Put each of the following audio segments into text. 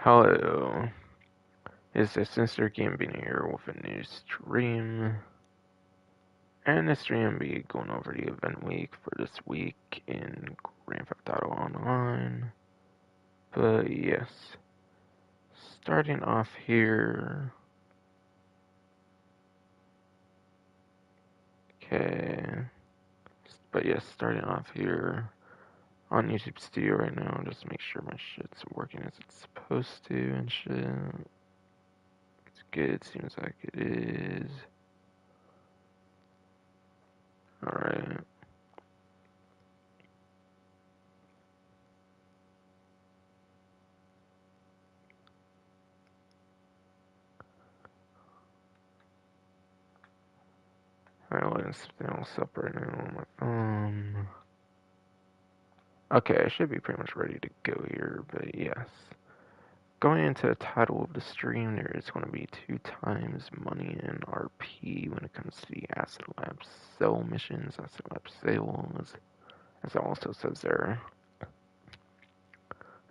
Hello, it's Sister Gambino here with a new stream. And this stream will be going over the event week for this week in Grand Theft Auto Online. But yes, starting off here. Okay, but yes, starting off here on YouTube Studio right now, just to make sure my shit's working as it's supposed to and shit. It's good, seems like it is. Alright. Alright, letting something else up right now on my phone. Okay, I should be pretty much ready to go here, but yes. Going into the title of the stream, there is going to be 2 times money in RP when it comes to the Acid Lab sell missions, Acid Lab sales, as it also says there.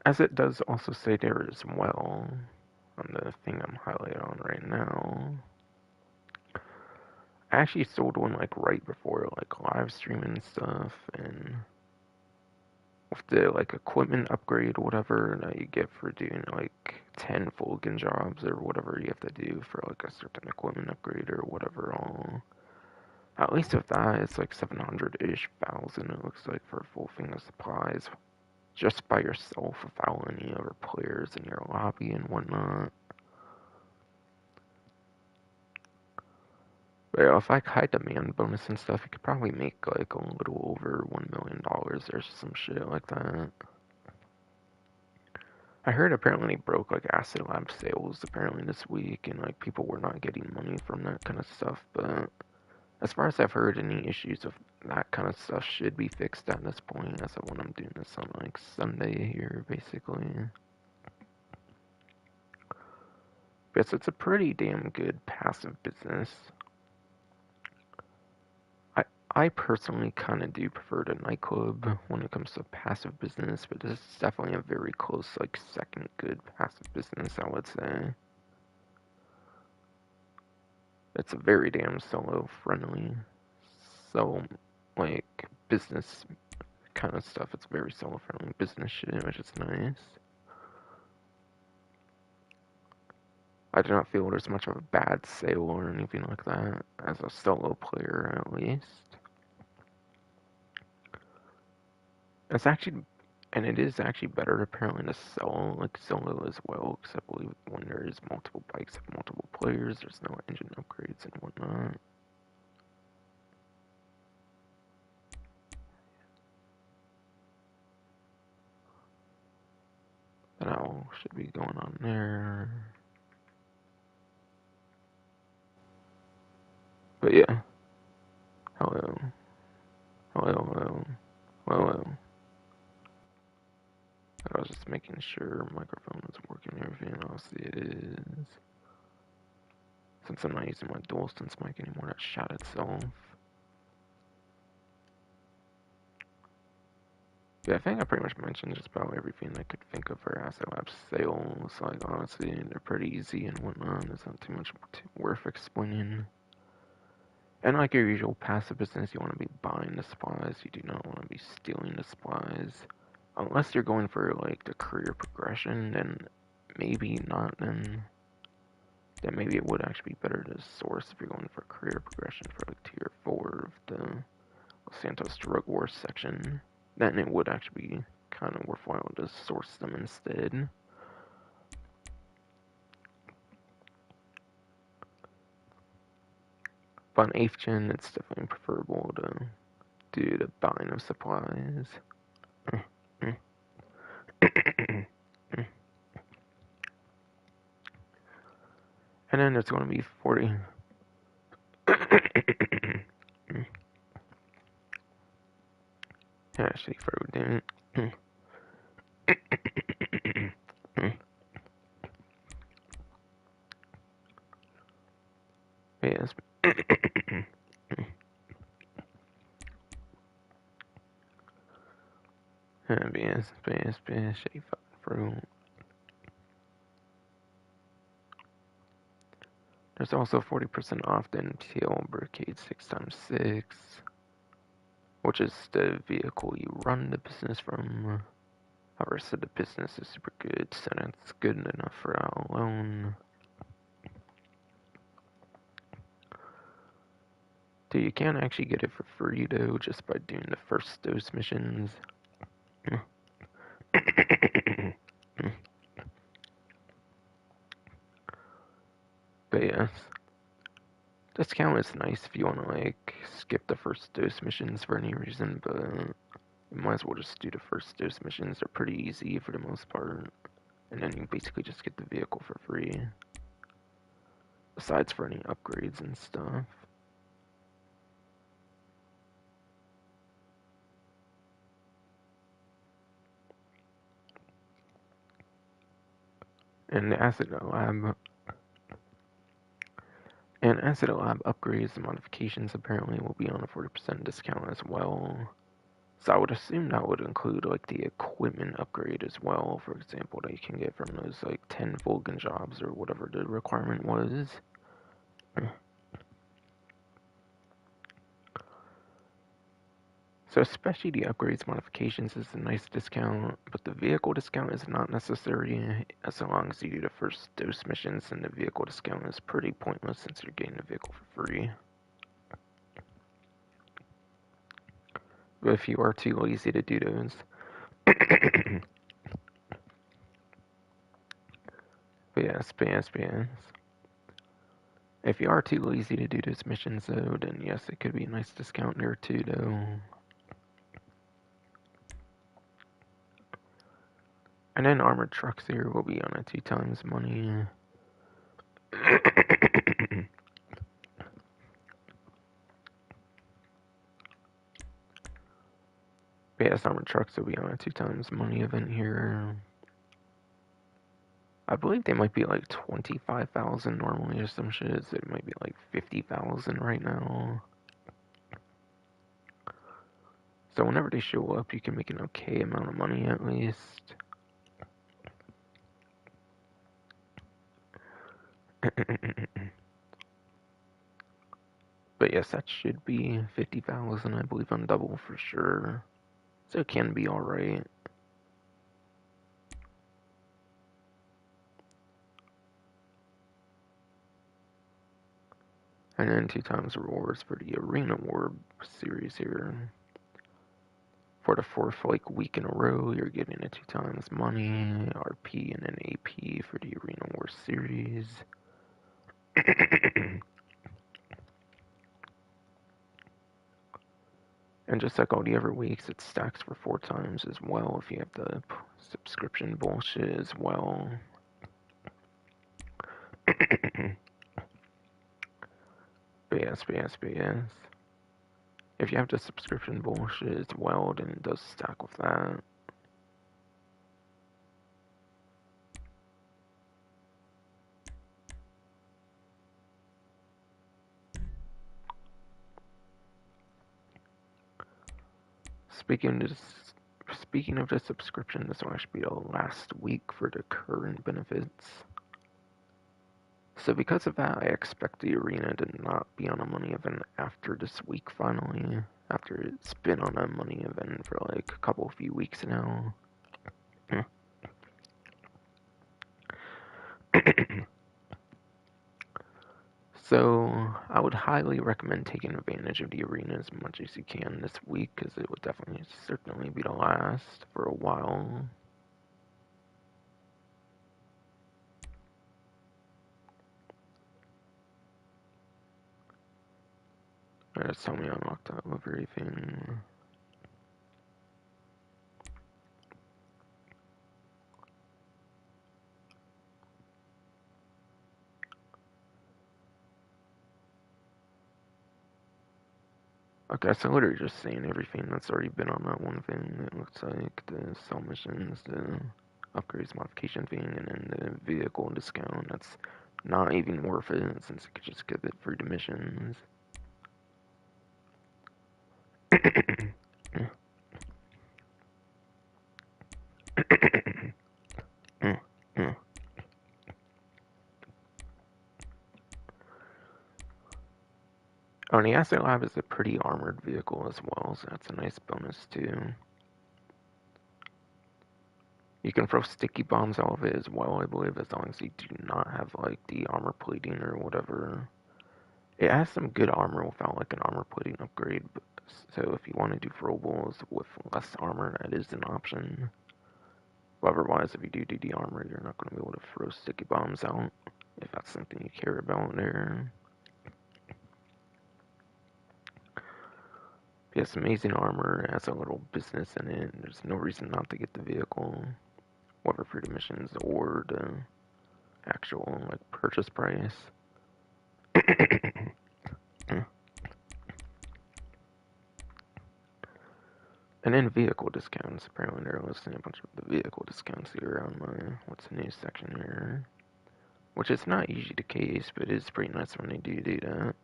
As it does also say there as well, on the thing I'm highlighting on right now. I actually sold one like right before like live streaming and stuff, and with the like equipment upgrade or whatever that you get for doing like 10 Fulgen jobs or whatever you have to do for like a certain equipment upgrade or whatever all. At least with that, it's like 700-ish thousand, it looks like, for a full thing of supplies. Just by yourself without any other players in your lobby and whatnot. But yeah, if like high demand bonus and stuff, you could probably make like a little over $1 million or some shit like that. I heard apparently broke like Acid Lab sales apparently this week, and like people were not getting money from that kind of stuff. But as far as I've heard, any issues of that kind of stuff should be fixed at this point. As of when I'm doing this on like Sunday here, basically. Yes, it's a pretty damn good passive business. I personally kind of do prefer the nightclub when it comes to passive business, but this is definitely a very close, like, second good passive business, I would say. It's a very damn solo friendly, so, like, business kind of stuff. It's very solo friendly business shit, which is nice. I do not feel there's much of a bad sale or anything like that, as a solo player at least. It's actually, and it is actually better apparently to sell like solo as well, because I believe when there is multiple bikes of multiple players, there's no engine upgrades and whatnot. That all should be going on there. But yeah. Hello. Hello, hello. Hello. I was just making sure microphone was working and everything. Obviously it is. Since I'm not using my DualSense mic anymore, that shot itself. Yeah, I think I pretty much mentioned just about everything I could think of for Acid Lab sales. Like, honestly, they're pretty easy and whatnot. There's not too much worth explaining. And like your usual passive business, you want to be buying the supplies. You do not want to be stealing the supplies. Unless you're going for, like, the career progression, then maybe not, then maybe it would actually be better to source if you're going for career progression for, like, tier 4 of the Los Santos Drug Wars section. Then it would actually be kind of worthwhile to source them instead. But on 8th gen, it's definitely preferable to do the buying of supplies. And then there's going to be 40. Actually, for yes. BS, shape fruit. There's also 40% off the MTL Brigade 6x6, which is the vehicle you run the business from. However, so the business is super good, so that's good enough for that alone. So you can actually get it for free though, just by doing the first dose missions. But yes, discount is nice if you want to like skip the first dose missions for any reason, but you might as well just do the first dose missions. They're pretty easy for the most part, and then you basically just get the vehicle for free, besides for any upgrades and stuff. And the Acid Lab upgrades and modifications apparently will be on a 40% discount as well. So I would assume that would include like the equipment upgrade as well, for example, that you can get from those like 10 Vulcan jobs or whatever the requirement was. So specialty upgrades modifications is a nice discount, but the vehicle discount is not necessary as long as you do the first dose missions, and the vehicle discount is pretty pointless since you're getting the vehicle for free. But if you are too lazy to do those, but yes. If you are too lazy to do those missions though, then yes, it could be a nice discount there too though. And then armored trucks here will be on a 2 times money. But yes, armored trucks will be on a 2 times money event here. I believe they might be like 25,000 normally or some shit, so it might be like 50,000 right now. So whenever they show up, you can make an okay amount of money at least. But yes, that should be 50,000, I believe, on double for sure. So it can be alright. And then 2 times rewards for the Arena Warp series here. For the 4th like week in a row, you're getting a 2 times money, RP, and an AP for the Arena War series. And just like all the other weeks, it stacks for 4 times as well if you have the subscription bullshit as well. But yes. If you have the subscription bullshit as well, then it does stack with that. Speaking of the subscription, this will actually be the last week for the current benefits. So because of that, I expect the arena to not be on a money event after this week finally. After it's been on a money event for like a few weeks now. So I would highly recommend taking advantage of the arena as much as you can this week, because it will definitely certainly be the last for a while. Just tell me I unlocked all of everything. Okay, so literally just saying everything that's already been on that one thing. It looks like the sell missions, the upgrades modification thing, and then the vehicle discount. That's not even worth it since you could just get it through the missions. Oh, and the Asset Lab is a pretty armored vehicle as well, so that's a nice bonus too. You can throw sticky bombs out of it as well, I believe, as long as you do not have like the armor plating or whatever. It has some good armor without like an armor plating upgrade, but, so if you want to do throwables with less armor, that is an option. But otherwise, if you do the armor, you're not going to be able to throw sticky bombs out, if that's something you care about there. Yes, amazing armor, it has a little business in it, there's no reason not to get the vehicle, whether for the missions or the actual like purchase price. And then vehicle discounts. Apparently they're listing a bunch of the vehicle discounts here on my what's the news section here. Which is not usually the case, but it is pretty nice when they do that.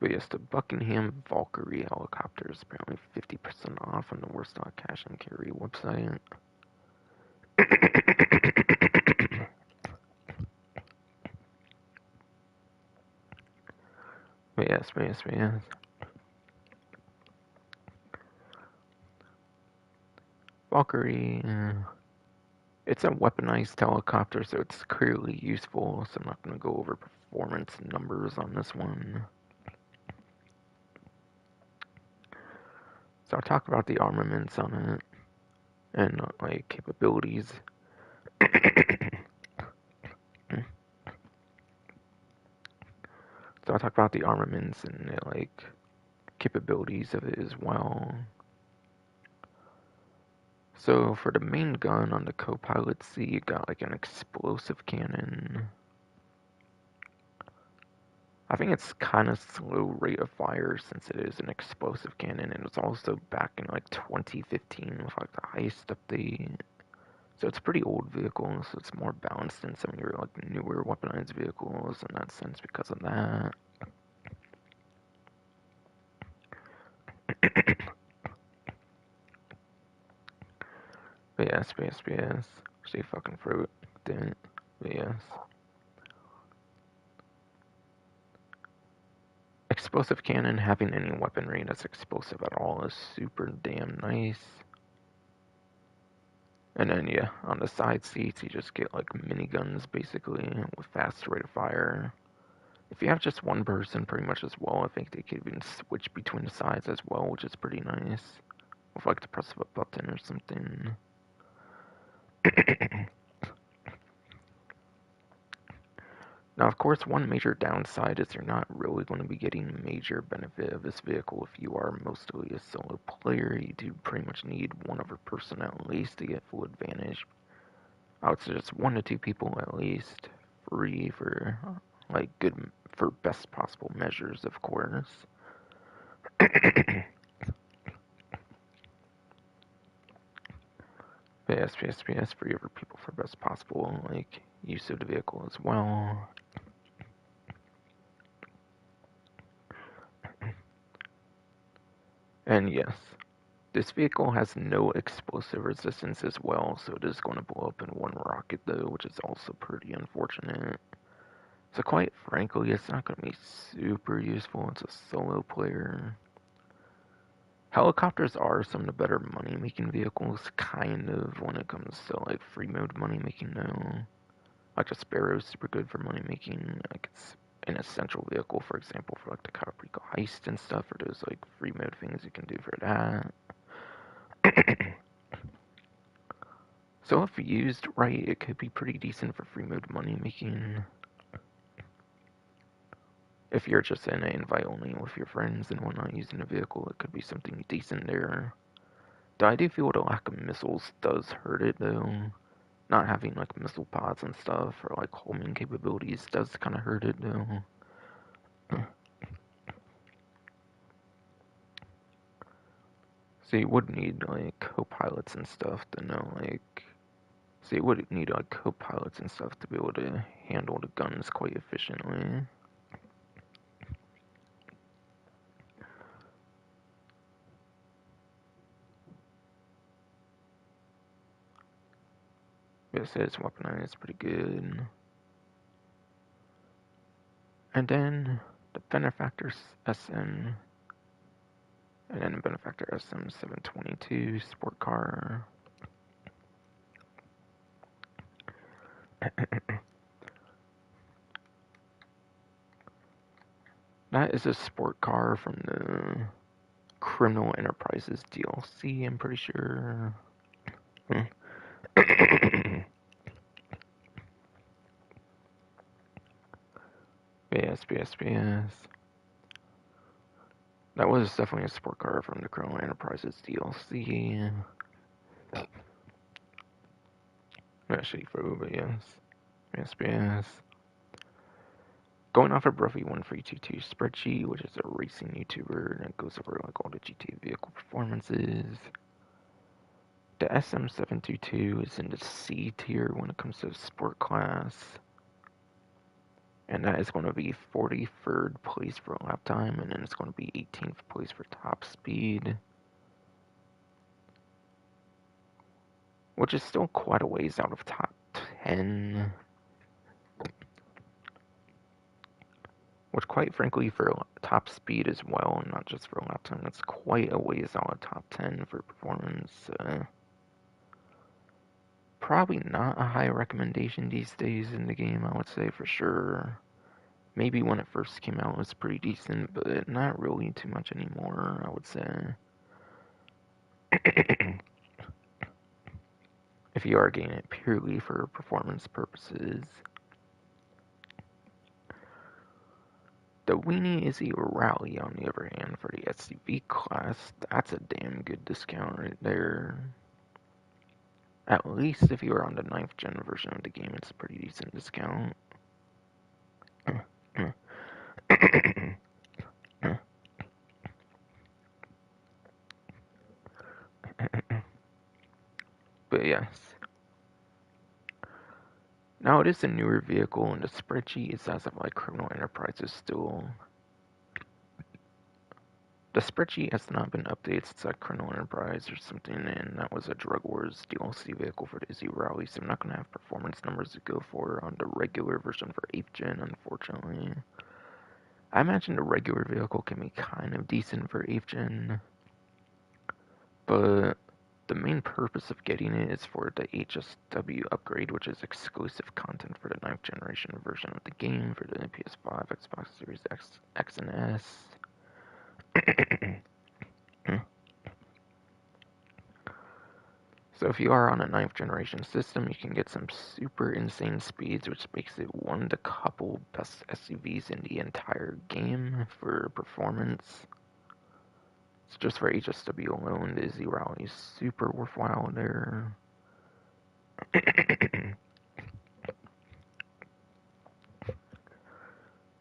But yes, the Buckingham Valkyrie helicopter is apparently 50% off on the Warstock Cash and Carry website. But yes. Valkyrie, it's a weaponized helicopter, so it's clearly useful, so I'm not going to go over performance numbers on this one. So I'll talk about the armaments on it, and like capabilities. So I'll talk about the armaments and the, like capabilities of it as well. So for the main gun on the co-pilot seat, you got like an explosive cannon. I think it's kind of slow rate of fire since it is an explosive cannon, and it's also back in like 2015 with like the heist update. So it's a pretty old vehicle, so it's more balanced than some of your like newer weaponized vehicles in that sense because of that. But yes. Stay fucking fruit. Damn it. But yes. Explosive cannon, having any weaponry that's explosive at all is super damn nice. And then yeah, on the side seats you just get like miniguns basically with fast rate of fire. If you have just one person pretty much as well, I think they could even switch between the sides as well, which is pretty nice. With like the press of a button or something. Now, of course, one major downside is you're not really going to be getting major benefit of this vehicle if you are mostly a solo player. You do pretty much need one other person at least to get full advantage. I would suggest 1 to 2 people at least, free for like good for best possible measures, of course. PS, free other people for best possible like use of the vehicle as well. And yes, this vehicle has no explosive resistance as well, so it is going to blow up in one rocket though, which is also pretty unfortunate. So quite frankly, it's not going to be super useful as a solo player. Helicopters are some of the better money-making vehicles, kind of, when it comes to like free mode money-making though. Like a Sparrow is super good for money-making, like it's an essential vehicle, for example, for like the Caprico heist and stuff, or those like free mode things you can do for that. So if used right, it could be pretty decent for free mode money making. If you're just in an invite only with your friends and whatnot using a vehicle, it could be something decent there. Though I do feel the lack of missiles does hurt it though. Not having like missile pods and stuff or like homing capabilities does kind of hurt it though. So you would need like co-pilots and stuff to know like. So you would need like co-pilots and stuff to be able to handle the guns quite efficiently. But it says weaponized, pretty good. And then the Benefactor SM, and then the Benefactor SM 722 sport car. That is a sport car from the Criminal Enterprises DLC, I'm pretty sure. BS. That was definitely a sport car from the Criminal Enterprises DLC. Not shitty photo, but yes. BS. Going off of Bruffy1322 spreadsheet, which is a racing YouTuber that goes over like all the GTA vehicle performances. The SM722 is in the C tier when it comes to sport class. And that is going to be 43rd place for lap time, and then it's going to be 18th place for top speed. Which is still quite a ways out of top 10. Which, quite frankly, for top speed as well, and not just for lap time, that's quite a ways out of top 10 for performance. Probably not a high recommendation these days in the game, I would say, for sure. Maybe when it first came out it was pretty decent, but not really too much anymore, I would say. If you are getting it purely for performance purposes. The Weenie Izzy Rally, on the other hand, for the SUV class, that's a damn good discount right there. At least if you are on the 9th gen version of the game, it's a pretty decent discount. But yes. Now it is a newer vehicle, and the spreadsheet is as of like Criminal Enterprises still. The spreadsheet has not been updated since like Criminal Enterprise or something, and that was a Drug Wars DLC vehicle for the Izzy Rally, so I'm not going to have performance numbers to go for on the regular version for 8th gen, unfortunately. I imagine the regular vehicle can be kind of decent for 8th gen, but the main purpose of getting it is for the HSW upgrade, which is exclusive content for the 9th generation version of the game for the PS5, Xbox Series X and S. So if you are on a 9th generation system, you can get some super insane speeds, which makes it one of the couple best SUVs in the entire game for performance. It's just for HSW alone, the Izzy Rally is super worthwhile there.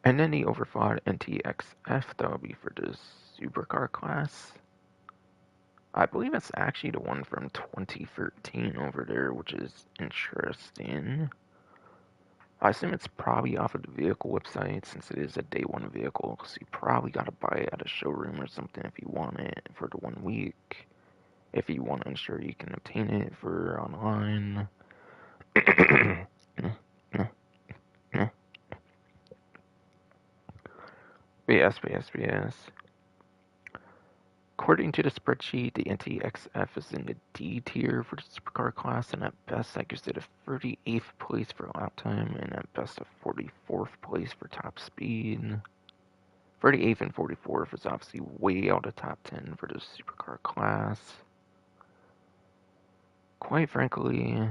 And then the overclocked NTXF, that will be for the supercar class. I believe it's actually the one from 2013 over there, which is interesting. I assume it's probably off of the vehicle website since it is a day one vehicle, so you probably gotta buy it at a showroom or something if you want it for the 1 week. If you want to ensure you can obtain it for online. BS. According to the spreadsheet, the NTXF is in the D tier for the supercar class, and at best that gives it a 38th place for lap time, and at best a 44th place for top speed. 38th and 44th is obviously way out of top 10 for the supercar class. Quite frankly,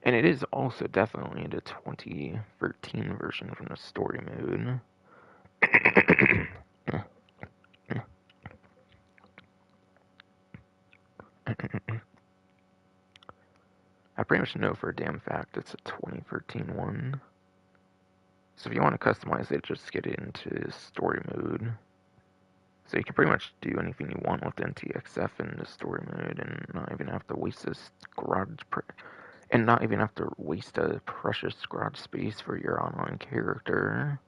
and it is also definitely the 2013 version from the story mode. I pretty much know for a damn fact it's a 2013 one. So if you want to customize it, just get it into story mode. So you can pretty much do anything you want with NTXF in the story mode, and not even have to waste a precious garage space for your online character.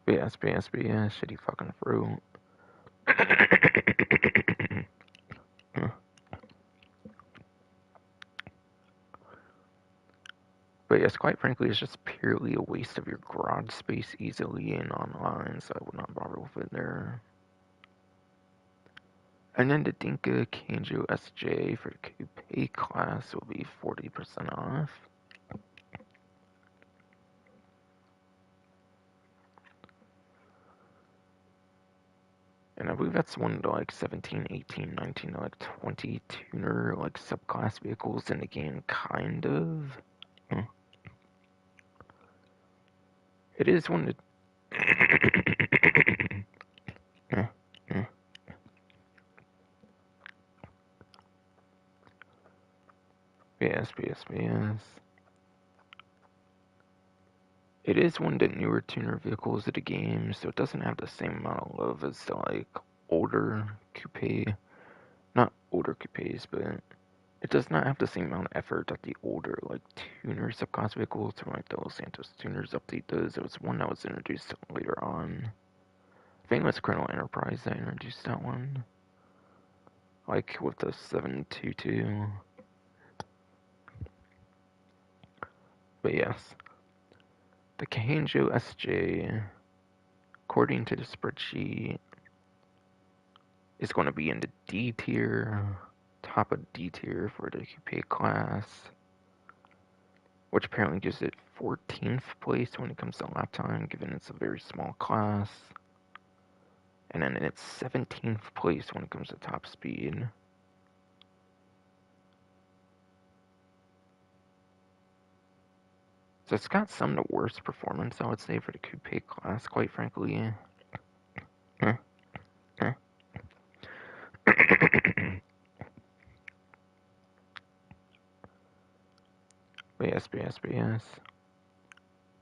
BS, shitty fucking fruit. But yes, quite frankly, it's just purely a waste of your garage space easily in online, so I would not bother with it there. And then the Dinka Kanjo SJ for the Coupe class will be 40% off. And I believe that's one of the like 17, 18, 19, like 20 tuner like subclass vehicles in the game, kind of. It is one of yes. It is one of the newer tuner vehicles of the game, so it doesn't have the same amount of love as the like older coupe. Not older coupes, but it does not have the same amount of effort that the older like tuner subclass vehicles or like the Los Santos tuners update does. It was one that was introduced later on. I think it was Colonel Enterprise that introduced that one. Like with the 722. But yes. The Kahanjo SJ, according to the spreadsheet, is going to be in the D tier, top of D tier for the coupe class, which apparently gives it 14th place when it comes to lap time, given it's a very small class. And then it's 17th place when it comes to top speed. So it's got some of the worst performance, I would say, for the coupe class, quite frankly. But yes.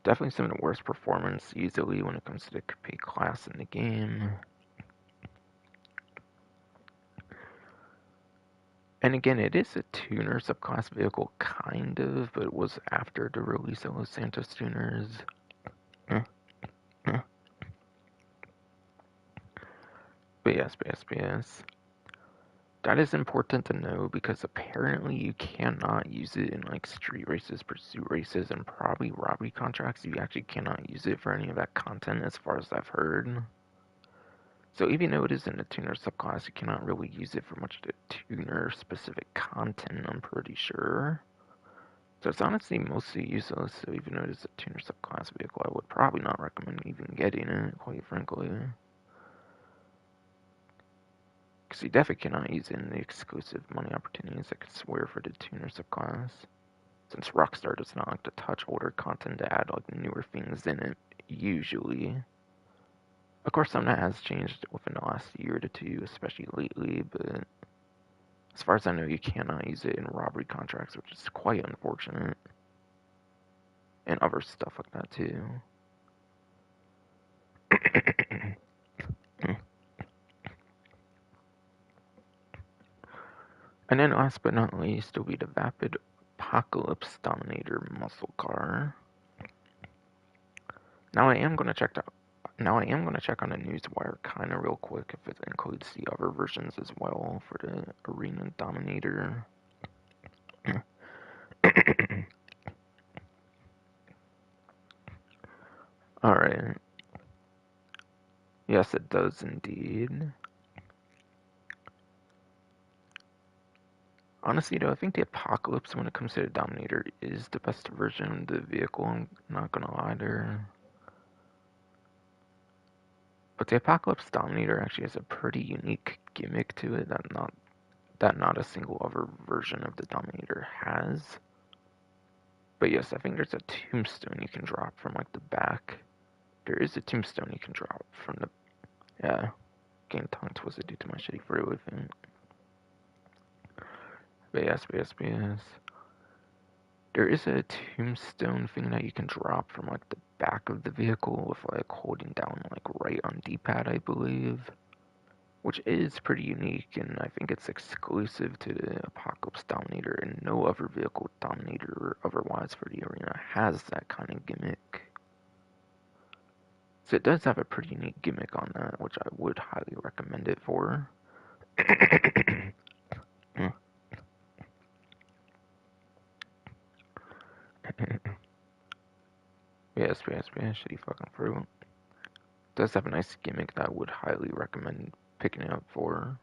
Definitely some of the worst performance easily when it comes to the coupe class in the game. And again, it is a tuner subclass vehicle, kind of, but it was after the release of Los Santos tuners. But yes. That is important to know because apparently you cannot use it in like street races, pursuit races, and probably robbery contracts. You actually cannot use it for any of that content as far as I've heard. So even though it is in the tuner subclass, you cannot really use it for much of the tuner specific content, I'm pretty sure. So it's honestly mostly useless, so even though it is a tuner subclass vehicle, I would probably not recommend even getting it, quite frankly. Because you definitely cannot use it in the exclusive money opportunities, I could swear, for the tuner subclass. Since Rockstar does not like to touch older content to add like newer things in it, usually. Of course, some of that has changed within the last year to two, especially lately, but as far as I know, you cannot use it in robbery contracts, which is quite unfortunate. And other stuff like that, too. And then last but not least will be the Vapid Apocalypse Dominator muscle car. Now I am gonna check on the newswire kinda real quick if it includes the other versions as well for the Arena Dominator. Alright. Yes, it does indeed. Honestly, though, I think the Apocalypse, when it comes to the Dominator, is the best version of the vehicle. I'm not gonna lie there. But the Apocalypse Dominator actually has a pretty unique gimmick to it that not a single other version of the Dominator has. But yes, I think there's a tombstone you can drop from like the back. There is a tombstone you can drop from the getting tongue twisted due to my shitty free living. But yes. There is a tombstone thing that you can drop from like the back of the vehicle with like holding down like right on D-pad, I believe. Which is pretty unique, and I think it's exclusive to the Apocalypse Dominator, and no other vehicle Dominator or otherwise for the arena has that kind of gimmick. So it does have a pretty neat gimmick on that, which I would highly recommend it for. Yes, yes, yes, shitty fucking fruit. Does have a nice gimmick that I would highly recommend picking it up for.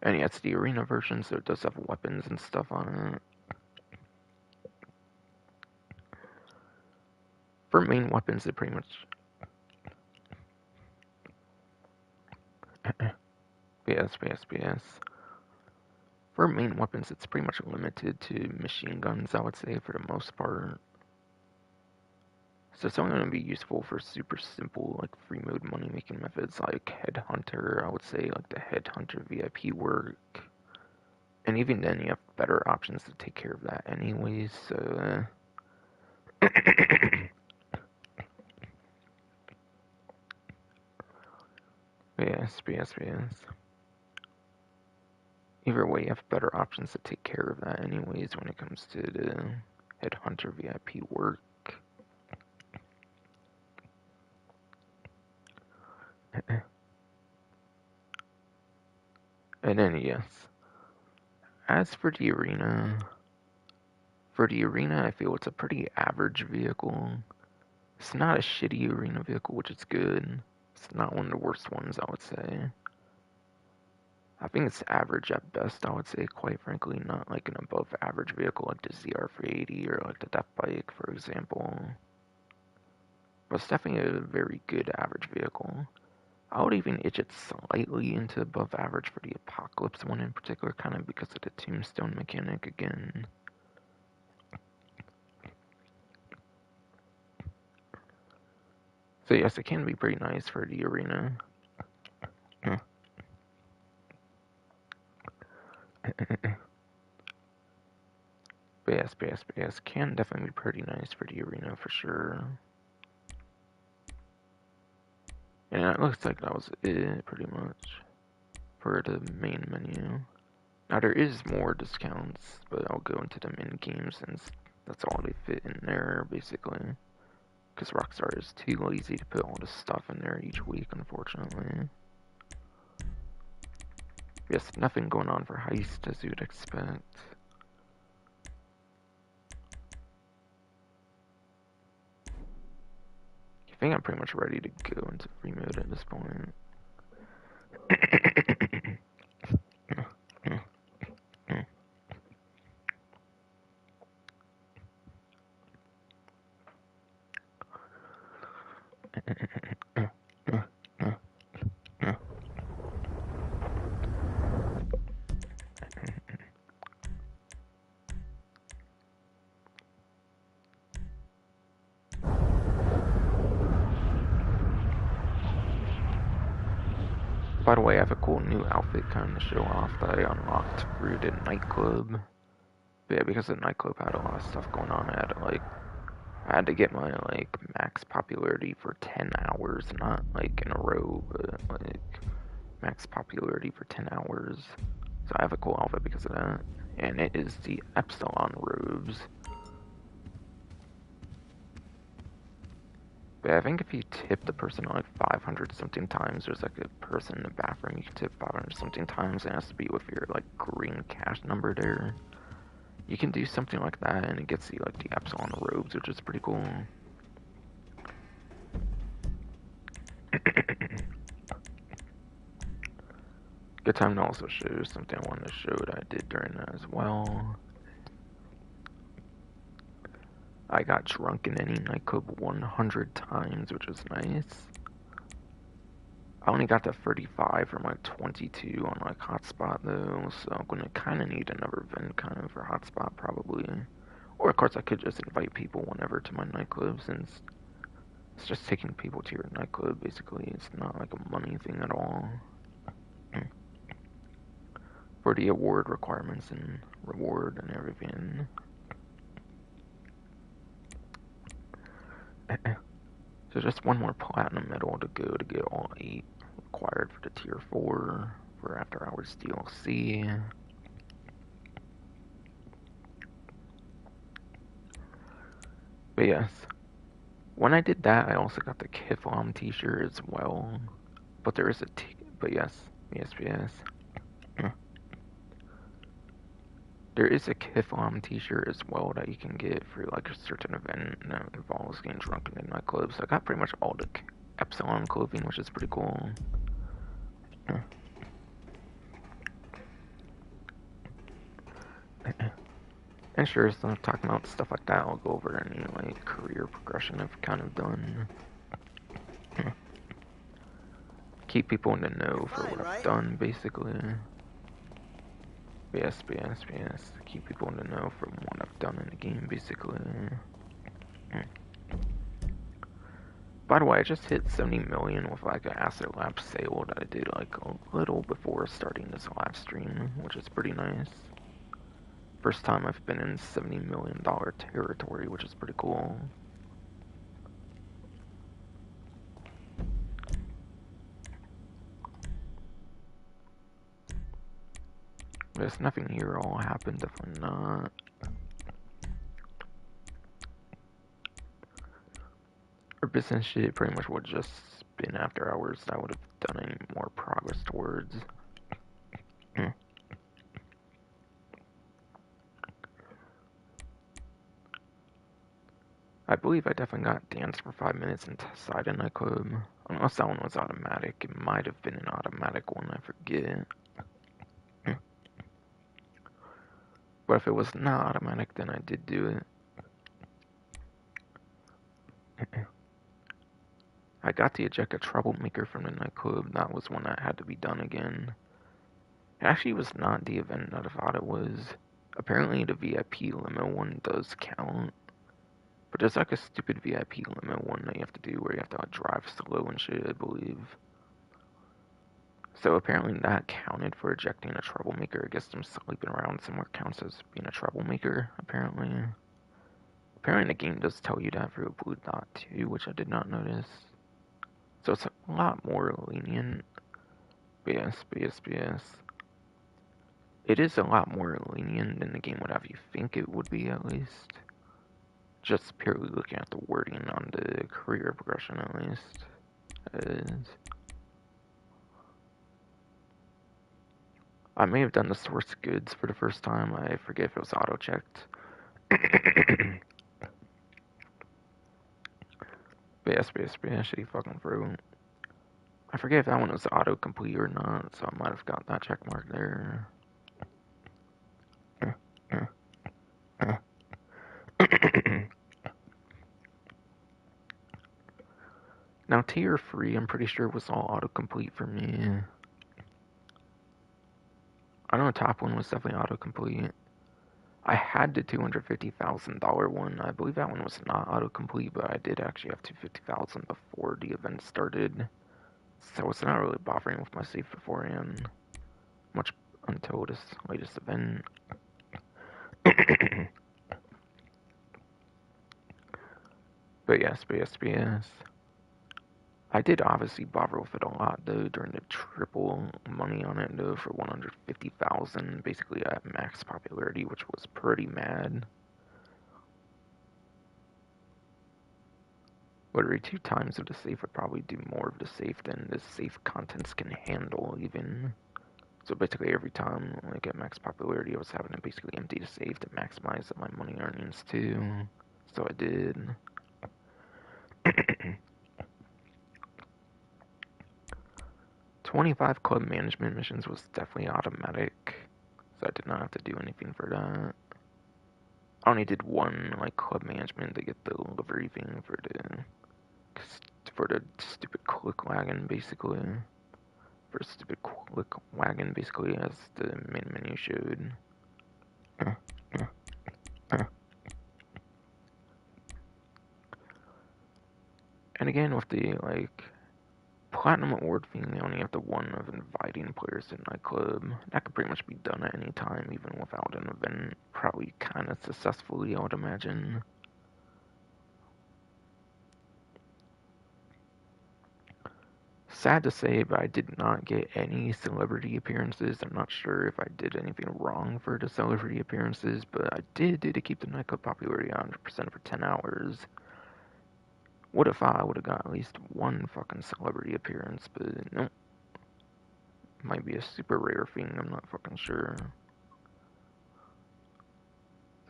And yeah, it's the arena version, so it does have weapons and stuff on it. For main weapons, it pretty much... yes, yes, yes. For main weapons, it's pretty much limited to machine guns, I would say, for the most part. So it's only going to be useful for super simple, like, free mode money making methods like Headhunter, I would say, like the Headhunter VIP work. And even then, you have better options to take care of that anyways, so... yes, yes, yes. Either way, you have better options to take care of that anyways when it comes to the Headhunter VIP work. And then, yes. As for the arena, I feel it's a pretty average vehicle. It's not a shitty arena vehicle, which is good. It's not one of the worst ones, I would say. I think it's average at best, I would say, quite frankly, not like an above average vehicle like the ZR380 or like the Death Bike, for example. But it's definitely a very good average vehicle. I would even itch it slightly into above average for the Apocalypse one in particular, kind of because of the tombstone mechanic again. So yes, it can be pretty nice for the arena. But yes, can definitely be pretty nice for the arena for sure. And it looks like that was it, pretty much, for the main menu. Now there is more discounts, but I'll go into them in game since that's all they fit in there, basically. Because Rockstar is too lazy to put all this stuff in there each week, unfortunately. Yes, nothing going on for Heist, as you'd expect. I think I'm pretty much ready to go into free mode at this point. By the way, I have a cool new outfit kind of show off that I unlocked through the nightclub. But yeah, because the nightclub had a lot of stuff going on, I had to get my like max popularity for 10 hours, not like in a row, but like max popularity for 10 hours. So I have a cool outfit because of that. And it is the Epsilon robes. But I think if you tip the person like 500 something times, there's like a person in the bathroom you can tip 500 something times, and it has to be with your like green cash number there. You can do something like that, and it gets you like the Epsilon robes, which is pretty cool. Good time to also show something I wanted to show that I did during that as well. I got drunk in any nightclub 100 times, which was nice. I only got to 35 from like 22 on like hotspot though, so I'm gonna kind of need another event kind of for hotspot probably. Or of course I could just invite people whenever to my nightclub since it's just taking people to your nightclub basically. It's not like a money thing at all. For the award requirements and reward and everything. So just one more platinum medal to go to get all 8 required for the tier 4 for After Hours DLC. But yes, when I did that, I also got the Kiflam t-shirt as well. But there is a but yes. There is a Kiflam t-shirt as well that you can get for like a certain event that involves getting drunk in a nightclub. So I got pretty much all the Epsilon clothing, which is pretty cool. And sure, so I'm talking about stuff like that. I'll go over any like career progression I've kind of done. Keep people in the know for what I've done, basically. Yes. Keep people in the know for what I've done in the game, basically. By the way, I just hit 70 million with like an Asset Lab sale that I did like a little before starting this live stream, which is pretty nice. First time I've been in $70 million territory, which is pretty cool. There's nothing here all happened, definitely not. Or business shit pretty much would just been after hours that I would have done any more progress towards. I believe I definitely got dance for 5 minutes inside a nightclub. Unless that one was automatic. It might have been an automatic one, I forget. But if it was not automatic, then I did do it. I got to eject a troublemaker from the nightclub. That was one that had to be done again. It actually was not the event that I thought it was. Apparently the VIP limo one does count. But there's like a stupid VIP limo one that you have to do where you have to like drive slow and shit, I believe. So apparently that counted for ejecting a troublemaker. I guess them sleeping around somewhere counts as being a troublemaker, apparently. Apparently the game does tell you that for a blue dot too, which I did not notice. So it's a lot more lenient. But yes. It is a lot more lenient than the game would have you think it would be, at least. Just purely looking at the wording on the career progression, at least. It is. I may have done the source goods for the first time. I forget if it was auto-checked. But yes, shitty fucking fruit. I forget if that one was auto-complete or not, so I might have got that check mark there. Now, tier 3, I'm pretty sure was all autocomplete for me. I know the top one was definitely autocomplete. I had the $250,000 one. I believe that one was not autocomplete, but I did actually have $250,000 before the event started. So it's not really bothering with my save beforehand. Much until this latest event. But yes. I did obviously bother with it a lot though during the triple money on it though for 150,000, basically at max popularity, which was pretty mad. Literally 2 times of the safe would probably do more of the safe than the safe contents can handle even. So basically every time like at max popularity I was having to basically empty the safe to maximize my money earnings too. So I did. 25 club management missions was definitely automatic, so I did not have to do anything for that. I only did one like club management to get the livery thing for the stupid click wagon, basically. For stupid click wagon, basically, as the main menu showed. And again, with the like Platinum Award thing, they only have the one of inviting players to nightclub. That could pretty much be done at any time, even without an event. Probably kind of successfully, I would imagine. Sad to say, but I did not get any celebrity appearances. I'm not sure if I did anything wrong for the celebrity appearances, but I did do to keep the nightclub popularity 100% for 10 hours. What if I would have got at least one fucking celebrity appearance, but nope. Might be a super rare thing, I'm not fucking sure.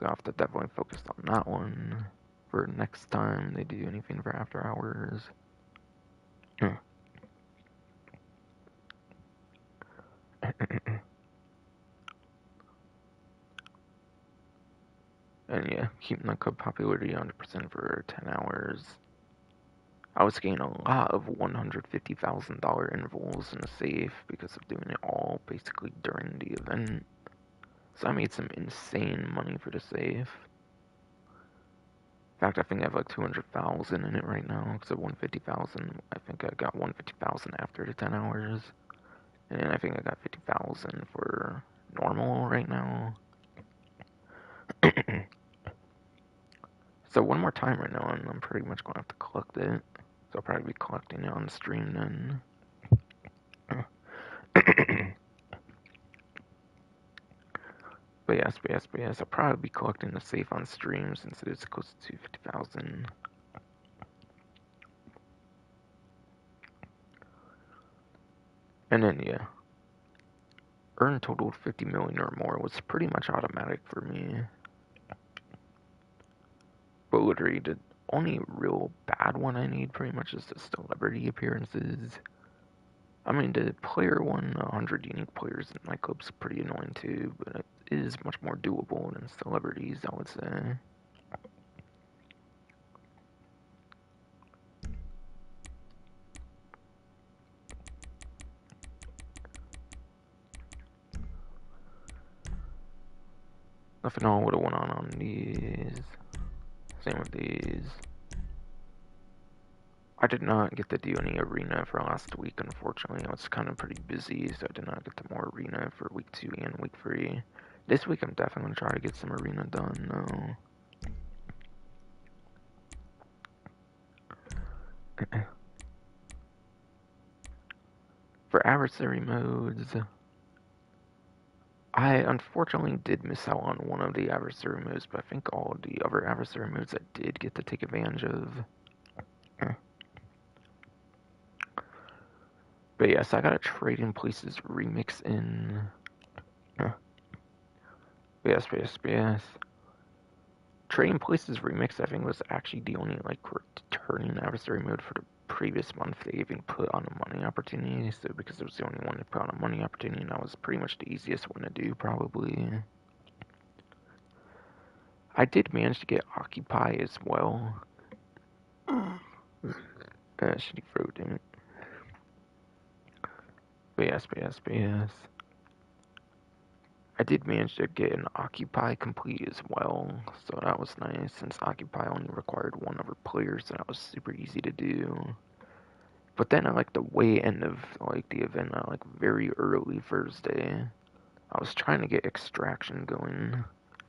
I'll have to definitely focus on that one for next time they do anything for after hours. And yeah, keeping the code popularity 100% for 10 hours. I was getting a lot of $150,000 intervals in the safe because of doing it all basically during the event. So I made some insane money for the safe. In fact, I think I have like 200,000 in it right now because of 150,000. I think I got 150,000 after the 10 hours. And then I think I got 50,000 for normal right now. So one more time right now, and I'm pretty much going to have to collect it. So I'll probably be collecting it on stream then. But yes, I'll probably be collecting the safe on stream since it is close to 50,000. And then, yeah. Earn total 50 million or more was pretty much automatic for me. But literally, the only real bad one I need pretty much is the celebrity appearances. I mean, the player one, 100 unique players in my club's pretty annoying too, but it is much more doable than celebrities, I would say. Nothing all would have went on these. Same with these. I did not get to do any arena for last week, unfortunately. I was kind of pretty busy, so I did not get to more arena for week 2 and week 3. This week I'm definitely going to try to get some arena done, though. For adversary modes, I unfortunately did miss out on one of the adversary modes, but I think all the other adversary modes I did get to take advantage of. But yes, I got a Trading Places remix in. Yes. Trading Places remix, I think, was actually the only like returning adversary mode for the previous month they even put on a money opportunity. So because it was the only one to put on a money opportunity, that was pretty much the easiest one to do, probably. I did manage to get Occupy as well. Shitty throat, damn it. But yes. I did manage to get an Occupy complete as well, so that was nice, since Occupy only required one other player, so that was super easy to do. But then at like the way end of like the event, at like very early Thursday, I was trying to get Extraction going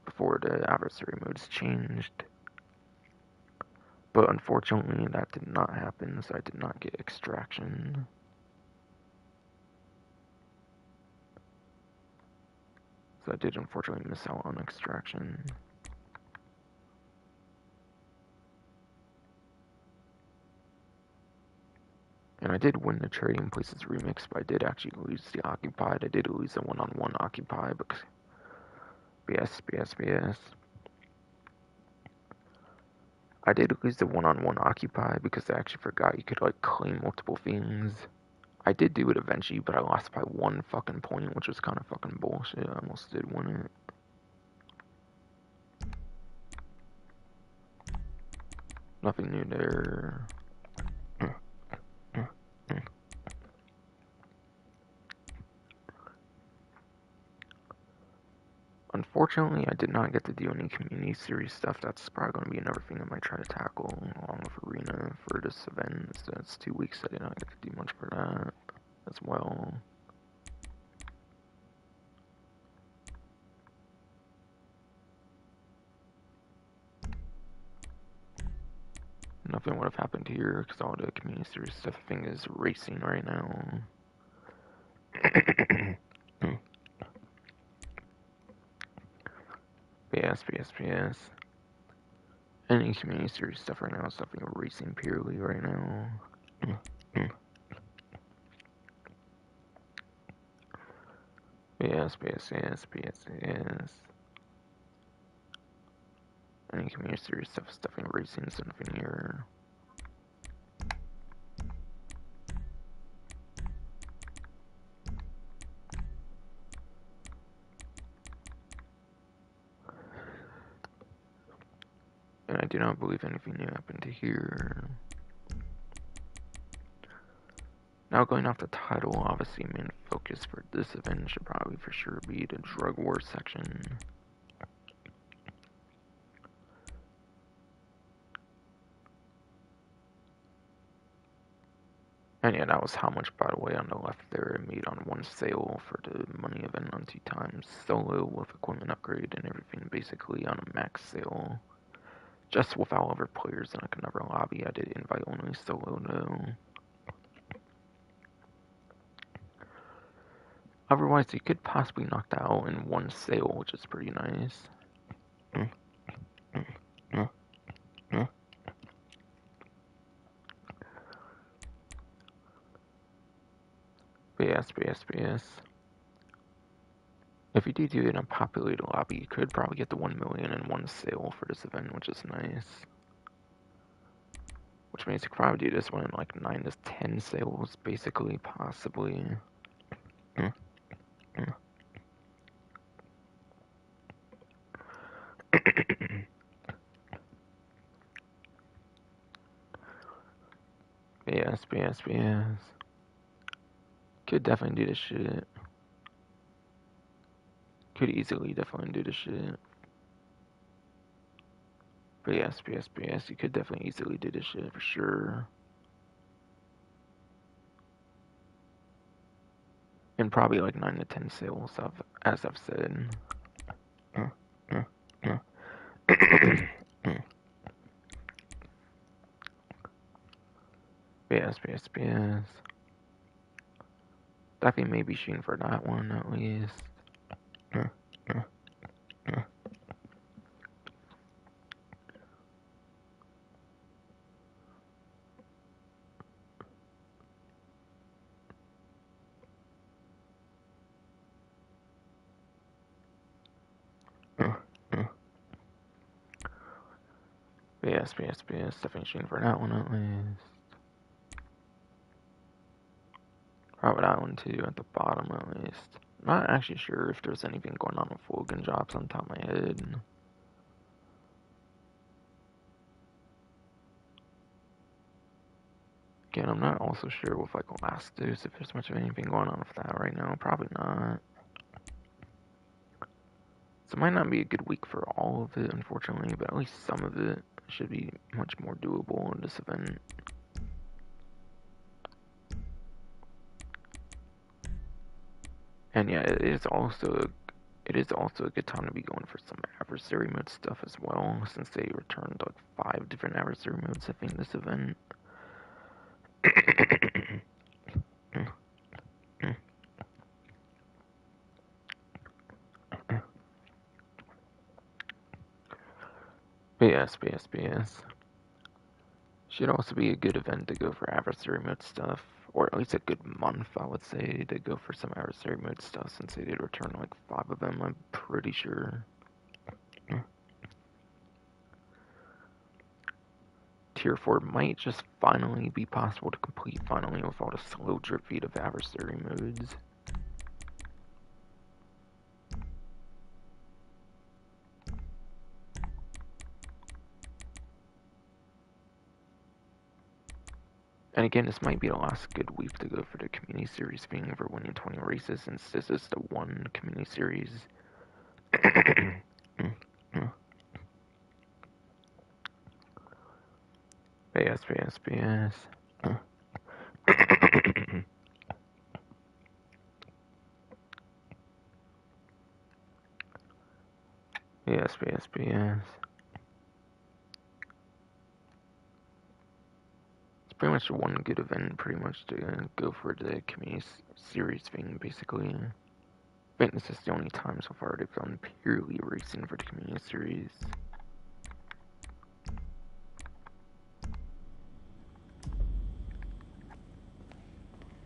before the adversary modes changed. But unfortunately that did not happen, so I did not get Extraction. So I did unfortunately miss out on Extraction. And I did win the Trading Places remix, but I did actually lose the Occupied. I did lose the one-on-one Occupy, because BS. I did lose the one-on-one Occupy because I actually forgot you could like claim multiple things. I did do it eventually, but I lost by 1 fucking point, which was kind of fucking bullshit. I almost did win it. Nothing new there. Unfortunately, I did not get to do any community series stuff. That's probably going to be another thing I might try to tackle along with Arena for this event. So it's 2 weeks I did not get to do much for that as well. Nothing would have happened here because all the community series stuff thing is racing right now. Yes. Any community series stuff right now is something racing purely right now. Yes. any community series stuff is definitely racing, so nothing here. And I do not believe anything new happened to here. Now going off the title, obviously main focus for this event should probably for sure be the drug war section. And yeah, that was how much, by the way, on the left there. It made on one sale for the money event on 2 times. Solo with equipment upgrade and everything basically on a max sale. Just without other players in like another lobby. I did invite only solo though. Otherwise, you could possibly knock that out in one sale, which is pretty nice. BS. If you do it in a populated lobby, you could probably get the 1 million in one sale for this event, which is nice. Which means you could probably do this one in like 9 to 10 sales, basically, possibly. BS. Could definitely do this shit. Could easily definitely do this shit. BS. You could definitely easily do this shit for sure. And probably like 9 to 10 sales, as I've said. BS. Definitely maybe shooting for that one at least. BS. Definitely shooting for that one at least. Probably that one too at the bottom at least. Not actually sure if there's anything going on with Logan jobs on top of my head. Again, I'm not also sure with like Elastos if there's much of anything going on with that right now. Probably not. So it might not be a good week for all of it, unfortunately, but at least some of it should be much more doable in this event. And yeah, it is also a good time to be going for some adversary mode stuff as well, since they returned like 5 different adversary modes I think this event. BS. Should also be a good event to go for adversary mode stuff, or at least a good month, I would say, to go for some adversary mode stuff, since they did return like 5 of them, I'm pretty sure. Tier 4 might just finally be possible to complete finally with all the slow drip feed of adversary modes. And again, this might be the last good week to go for the community series thing for winning 20 races, since this is the one community series. BS. BS. It's pretty much one good event, pretty much to go for the community series thing, basically. I think this is the only time so far they've done purely racing for the community series.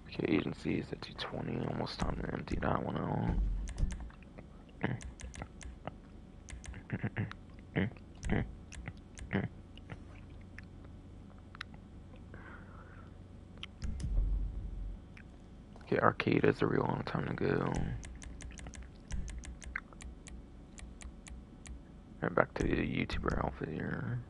Okay, agency is at 220, almost time to empty that one out. The arcade is a real long time to go. Right, back to the YouTuber outfit here.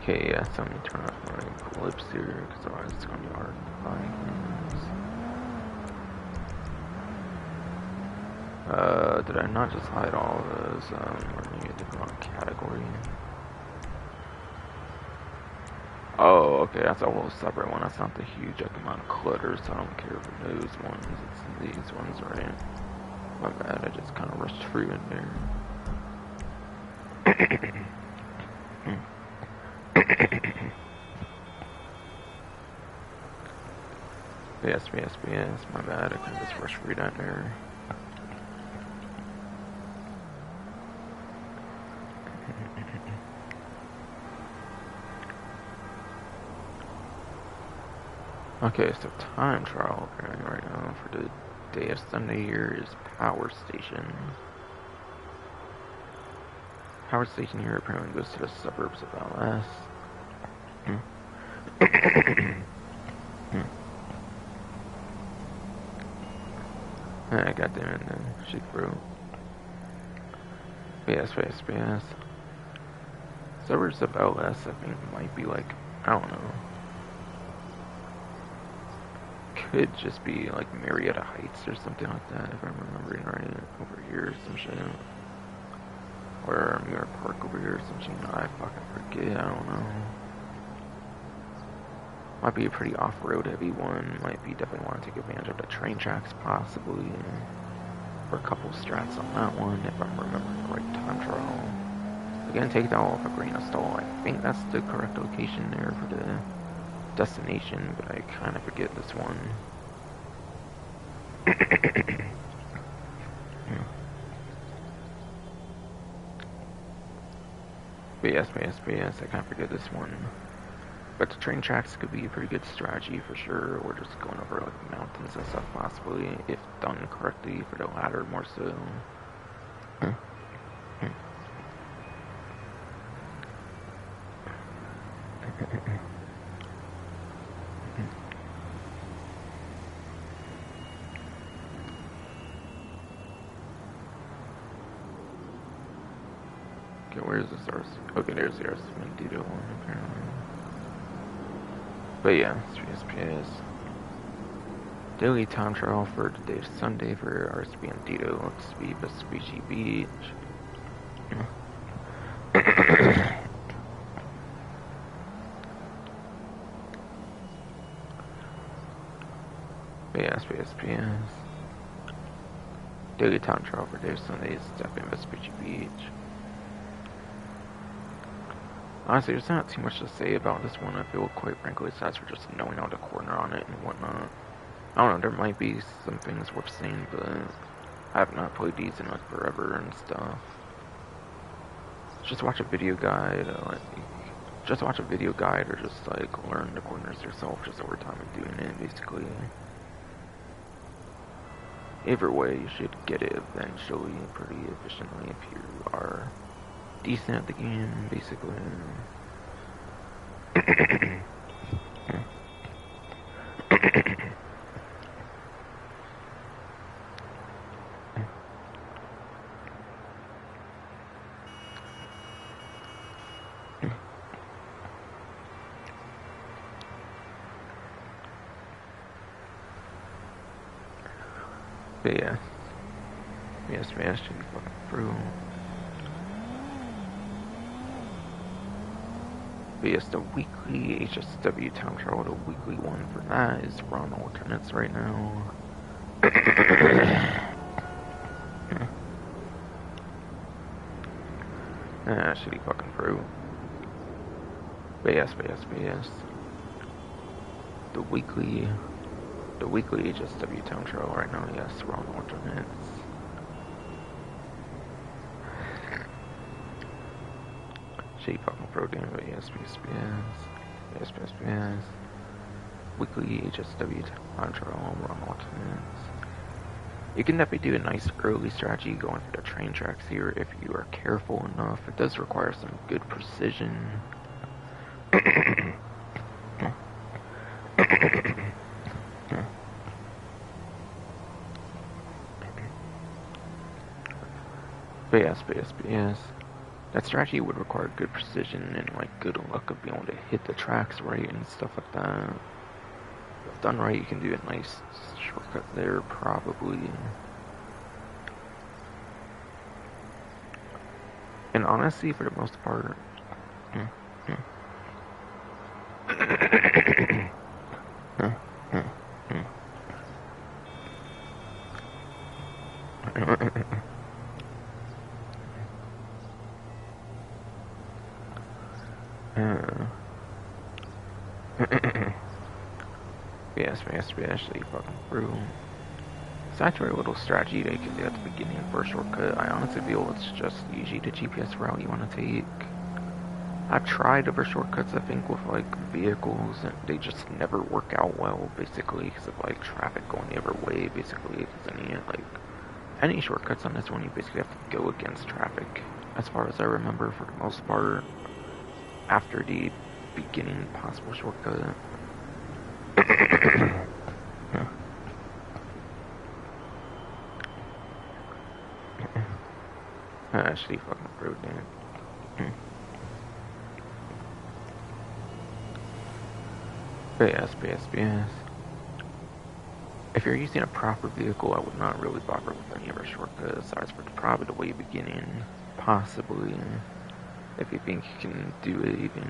Okay, yeah, so I'm gonna turn off my clips here, because otherwise it's gonna be hard to find things. Did I not just hide all of those, or maybe a different category? Oh, okay, that's a whole separate one. That's not the huge amount of clutter, so I don't care for those ones. It's these ones, right? My bad, I just kind of rushed through in there. BS, my bad, I kind of just rushed through that there. Okay, so time trial right now for the day of Sunday here is Power Station. Power Station here apparently goes to the suburbs of LS. I got them in the shit, bro. BS. Suburbs of LS, I think, might be like, I don't know. Could just be like Marietta Heights or something like that, if I'm remembering right. Over here, some shit. Or Mirror Park over here, some shit. I fucking forget, I don't know. Might be a pretty off-road heavy one. Might be definitely want to take advantage of the train tracks, possibly. For a couple strats on that one, if I'm remembering the right time trial. Again, take that off a grain of salt. I think that's the correct location there for the destination, but I kind of forget this one. BS, I kind of forget this one. But the train tracks could be a pretty good strategy for sure, or just going over like mountains and stuff possibly, if done correctly for the latter more so. Okay, where is this RC? Okay, there's the RC Bandito one apparently. But yeah, SPS. Daily time trial for today, Sunday for RC Bandito. Let's be Vespucci Beach. SPS. Daily time trial for day Sunday is definitely Vespucci Beach. Honestly, there's not too much to say about this one. I feel quite frankly, aside for just knowing how to corner on it and whatnot. I don't know, there might be some things worth saying, but I have not played these in like forever and stuff. just watch a video guide, just watch a video guide, or just like learn the corners yourself just over time of doing it, basically. Either way, you should get it eventually pretty efficiently if you are decent at the game, basically. But yeah, yes, man, should be fucking through. But yes, the weekly HSW time trial, the weekly one for that is run alternates right now. Should be fucking through. But yes. The weekly HSW time trial right now, yes, run alternates. Shady fucking pro game, but yes. Weekly HSW time trial, run alternates. You can definitely do a nice early strategy going for the train tracks here if you are careful enough. It does require some good precision. But yes. That strategy would require good precision and like good luck of being able to hit the tracks right and stuff like that. If done right, you can do a nice shortcut there, probably. And honestly, for the most part, yes, actually fucking through. Besides for a little strategy that you can do at the beginning for a shortcut, I honestly feel it's just usually the GPS route you want to take. I've tried other shortcuts, I think, with like vehicles, and they just never work out well, basically, because of like traffic going the other way, basically, because any shortcuts on this one, you basically have to go against traffic, as far as I remember, for the most part, after the beginning possible shortcut. Actually fucking road damn. But yes. If you're using a proper vehicle, I would not really bother with any other shortcuts, aside for probably the way beginning, possibly, if you think you can do it even.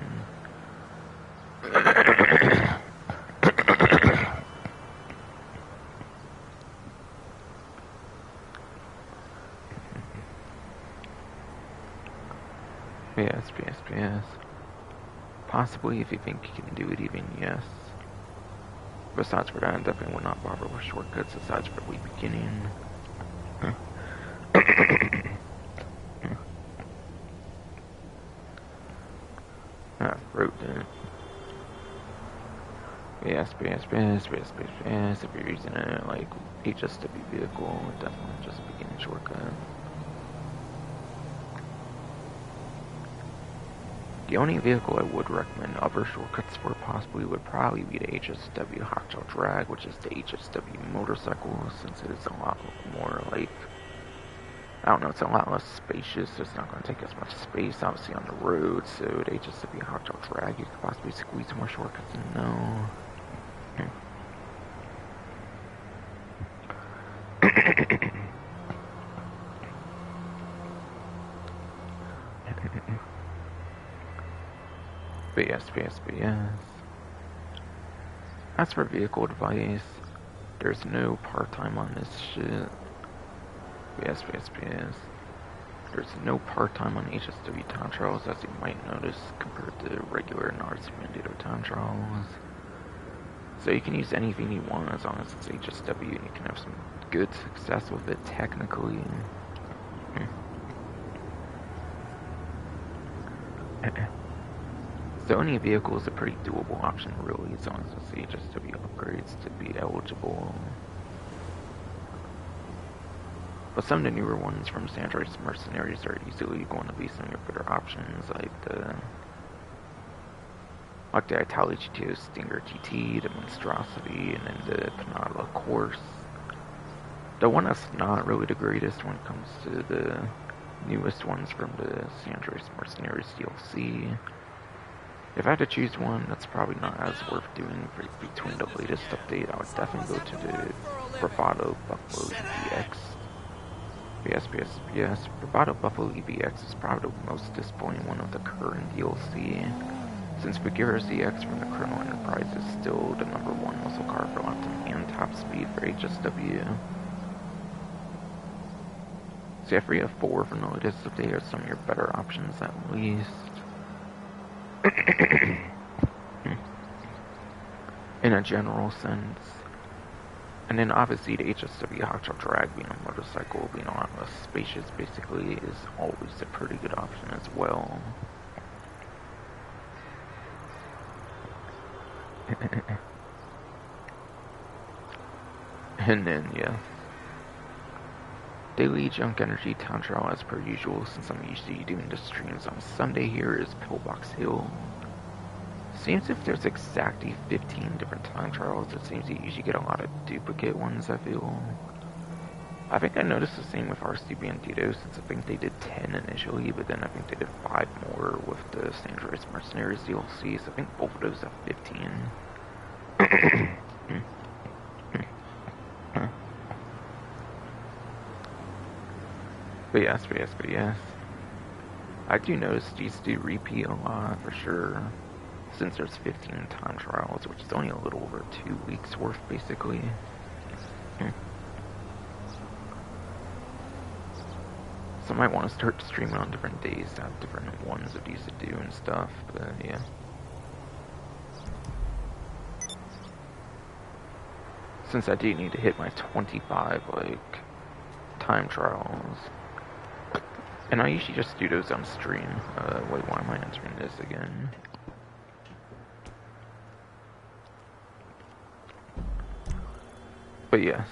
Yes. Possibly if you think you can do it even, yes. Besides for that, I definitely would not bother with shortcuts aside for the way beginning. Wrote that. Yes. If you're using a like HSW vehicle, definitely just a beginning shortcut. The only vehicle I would recommend other shortcuts for possibly would probably be the HSW Hotshot Drag, which is the HSW motorcycle, since it is a lot more like, I don't know, it's a lot less spacious, so it's not going to take as much space, obviously, on the road, so the HSW Hotshot Drag, you could possibly squeeze more shortcuts in, no. But yes. As for vehicle advice, there's no part-time on this shit. Yes. There's no part-time on HSW time trials, as you might notice, compared to regular NARS mandated time trials. So you can use anything you want as long as it's HSW, and you can have some good success with it technically. So any vehicle is a pretty doable option, really, as long as the HSW upgrades to be eligible. But some of the newer ones from Andreas Mercenaries are easily going to be some of your better options, like the Italia GTO Stinger TT, the Monstrosity, and then the Panada Course. The one that's not really the greatest when it comes to the newest ones from the Andreas Mercenaries DLC. If I had to choose one that's probably not as worth doing between the latest update, I would definitely go to the Bravado Buffalo EVX. Yes, Bravado Buffalo EVX is probably the most disappointing one of the current DLC, since Bagheera's EX from the Colonel Enterprise is still the #1 muscle car for lap time and top speed for HSW. So if we have 4 from the latest update are some of your better options at least. In a general sense. And then obviously the HSW Hotshot Drag being a motorcycle, being a lot less spacious basically, is always a pretty good option as well. And then, yeah. Daily Junk Energy Town Trial as per usual, since I'm usually doing the streams on Sunday here, is Pillbox Hill. Seems if there's exactly 15 different time trials, it seems you usually get a lot of duplicate ones, I feel. I think I noticed the same with RC Bandito, since I think they did 10 initially, but then I think they did 5 more with the Andreas Mercenaries DLC, so I think both of those have 15. But yes. I do notice these do repeat a lot, for sure. Since there's 15 time trials, which is only a little over 2 weeks worth, basically. So I might want to start streaming on different days to have different ones of these to do and stuff, but yeah. Since I do need to hit my 25, like, time trials. And I usually just do those on stream. Wait, why am I entering this again? But yes.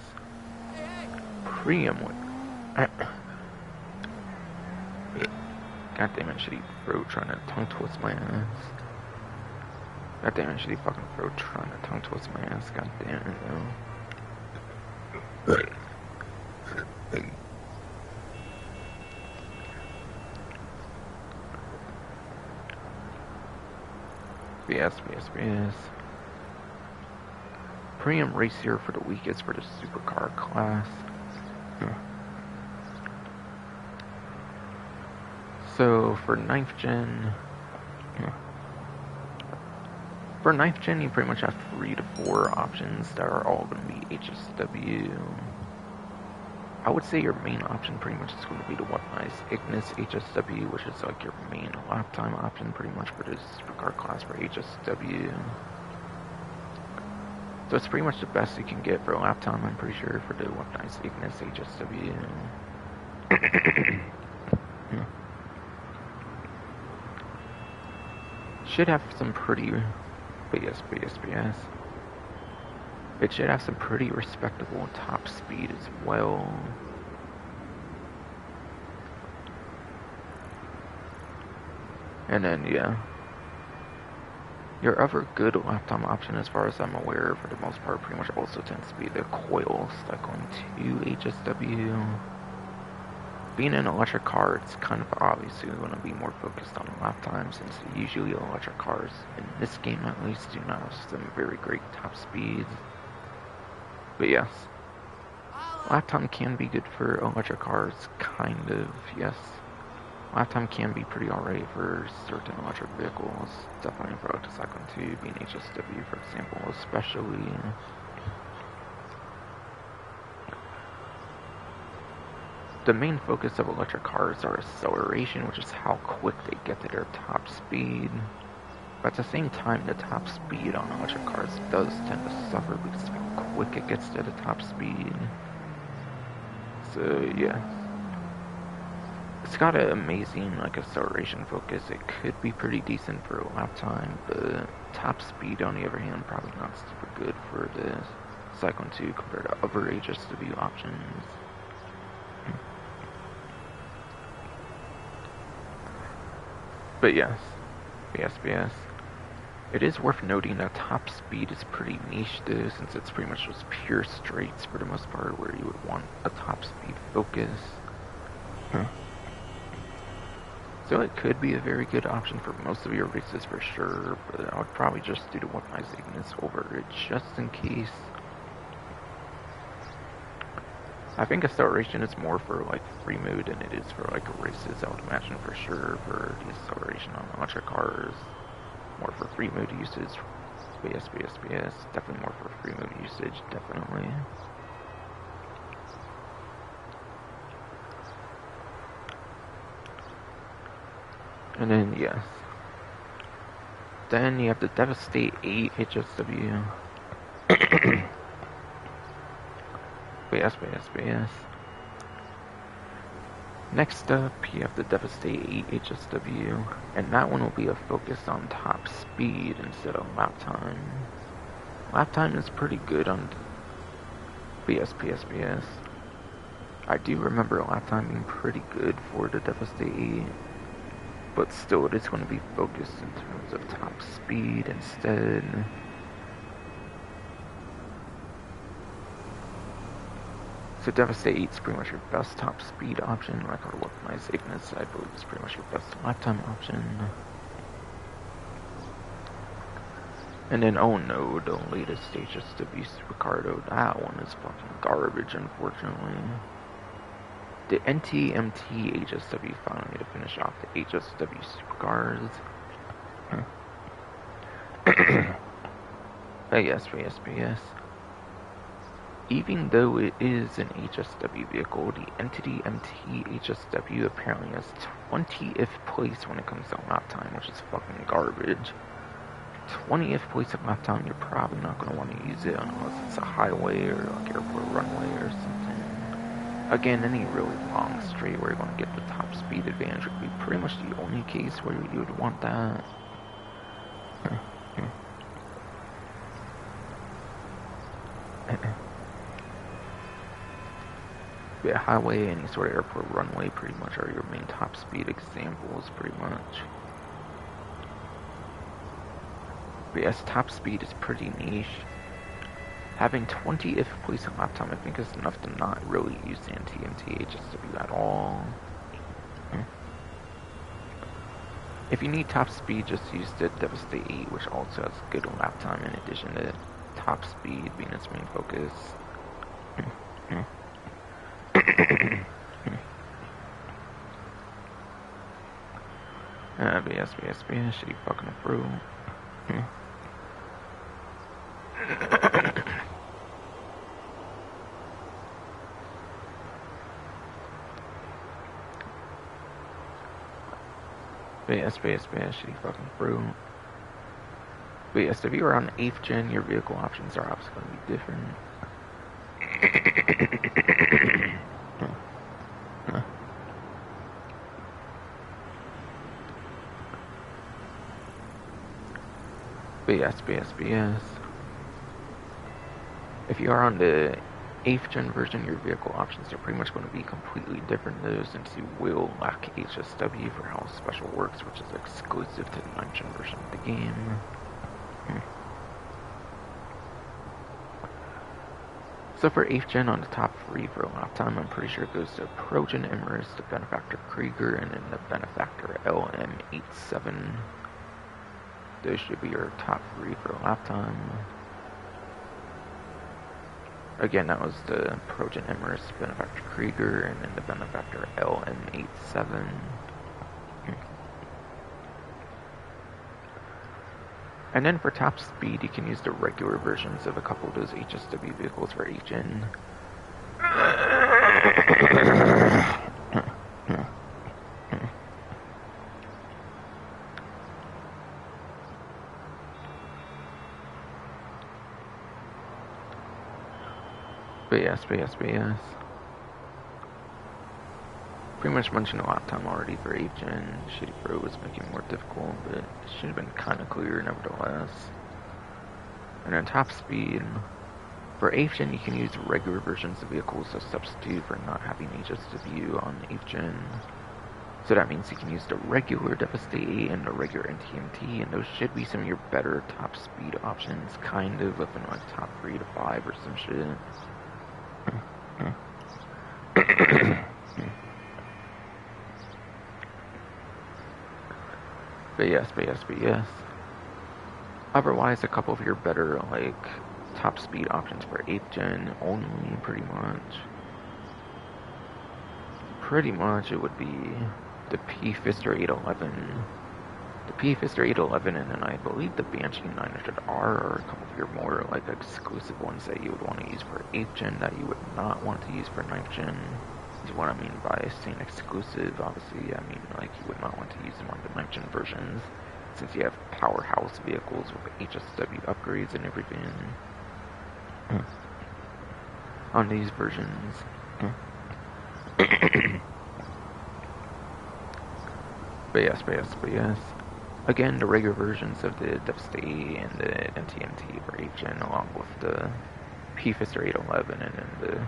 Priam would... God damn it, shitty throat trying to tongue twist my ass. God damn it, shitty fucking throat trying to tongue twist my ass. God damn it, though. Yes. Priam race here for the week is for the supercar class. So for 9th gen, you pretty much have 3 to 4 options that are all going to be HSW. I would say your main option pretty much is going to be the weaponized Ignis HSW, which is like your main lap time option pretty much for this supercar class for HSW. So it's pretty much the best you can get for lap time, I'm pretty sure, for the weaponized Ignis HSW. Should have some pretty... But yes. It should have some pretty respectable top speed as well. And then, yeah. Your other good lap time option, as far as I'm aware, for the most part, pretty much also tends to be the coil cycling to HSW. Being an electric car, it's kind of obviously going to be more focused on lap time, since usually electric cars, in this game at least, do not have some very great top speeds. But yes, lap time can be good for electric cars, kind of, yes. Lap time can be pretty alright for certain electric vehicles, definitely for Cycling 2, being HSW for example, especially. The main focus of electric cars are acceleration, which is how quick they get to their top speed. But at the same time, the top speed on electric cars does tend to suffer because of how quick it gets to the top speed. So, yeah. It's got an amazing like acceleration focus. It could be pretty decent for lap time, but top speed on the other hand probably not super good for the Cyclone 2 compared to other HSW options. But yes, BS. It is worth noting that top speed is pretty niche though, since it's pretty much just pure straights for the most part, where you would want a top speed focus. So it could be a very good option for most of your races for sure, but I would probably just do the weaponizedness over it just in case. I think acceleration is more for like free mode than it is for like races, I would imagine for sure, for the acceleration on electric cars. More for free mode usage. BS. Definitely more for free mode usage, definitely. And then, yes. Then you have the Devastate 8 HSW. BS. Next up, you have the Devastate 8 HSW, and that one will be a focus on top speed instead of lap time. Lap time is pretty good on BS. I do remember lap time being pretty good for the Devastate 8, but still it is going to be focused in terms of top speed instead. So Devastate 8 is pretty much your best top speed option, like our weaponized Ignis, I believe is pretty much your best lap time option. And then, oh no, the latest HSW Supercardo, that one is fucking garbage, unfortunately. The NTMT HSW finally to finish off the HSW Supercars. BS. Even though it is an HSW vehicle, the Entity MT HSW apparently has 20th place when it comes to lap time, which is fucking garbage. 20th place of lap time, you're probably not going to want to use it unless it's a highway or like airport runway or something. Again, any really long straight where you're going to get the top speed advantage would be pretty much the only case where you would want that. Yeah, highway, any sort of airport runway pretty much are your main top speed examples, pretty much. But yes, top speed is pretty niche. Having 20th place in lap time, I think, is enough to not really use the NTMT HSW at all. If you need top speed, just use the Devastate 8, which also has good lap time in addition to top speed being its main focus. BS, shitty fucking through. BS, shitty fucking through. But yes, if you are on 8th gen, your vehicle options are obviously going to be different. BS. If you are on the 8th gen version, your vehicle options are pretty much going to be completely different though, since you will lack HSW for how special works, which is exclusive to the 9th gen version of the game. So for 8th gen on the top 3 for lap time, I'm pretty sure it goes to Progen Emrys, the Benefactor Krieger, and then the Benefactor LM87. Those should be your top 3 for lap time. Again, that was the Progen Emrys, Benefactor Krieger, and then the Benefactor LM87. And then for top speed, you can use the regular versions of a couple of those HSW vehicles for 8th gen. BS. pretty much mentioned a lap time already for 8th gen. Shitty Pro was making it more difficult, but it should have been kind of clear nevertheless. And then top speed. For 8th gen, you can use regular versions of vehicles as substitute for not having HSW view on 8th gen. So that means you can use the regular Devastate and the regular NTMT, and those should be some of your better top speed options, kind of, within like top 3 to 5 or some shit. But yes. Otherwise, a couple of your better, like, top speed options for 8th gen only, pretty much. Pretty much it would be the P-Fister 811, the P-Fister 811, and then I believe the Banshee 900R are a couple of your more, like, exclusive ones that you would want to use for 8th gen that you would not want to use for 9th gen. Is what I mean by saying exclusive. Obviously, I mean, like, you would not want to use them on the 9th gen versions, since you have powerhouse vehicles with HSW upgrades and everything on these versions. But yes. Again, the regular versions of the Devastate and the NTMT for 8th gen, along with the P-Fister 811 and then the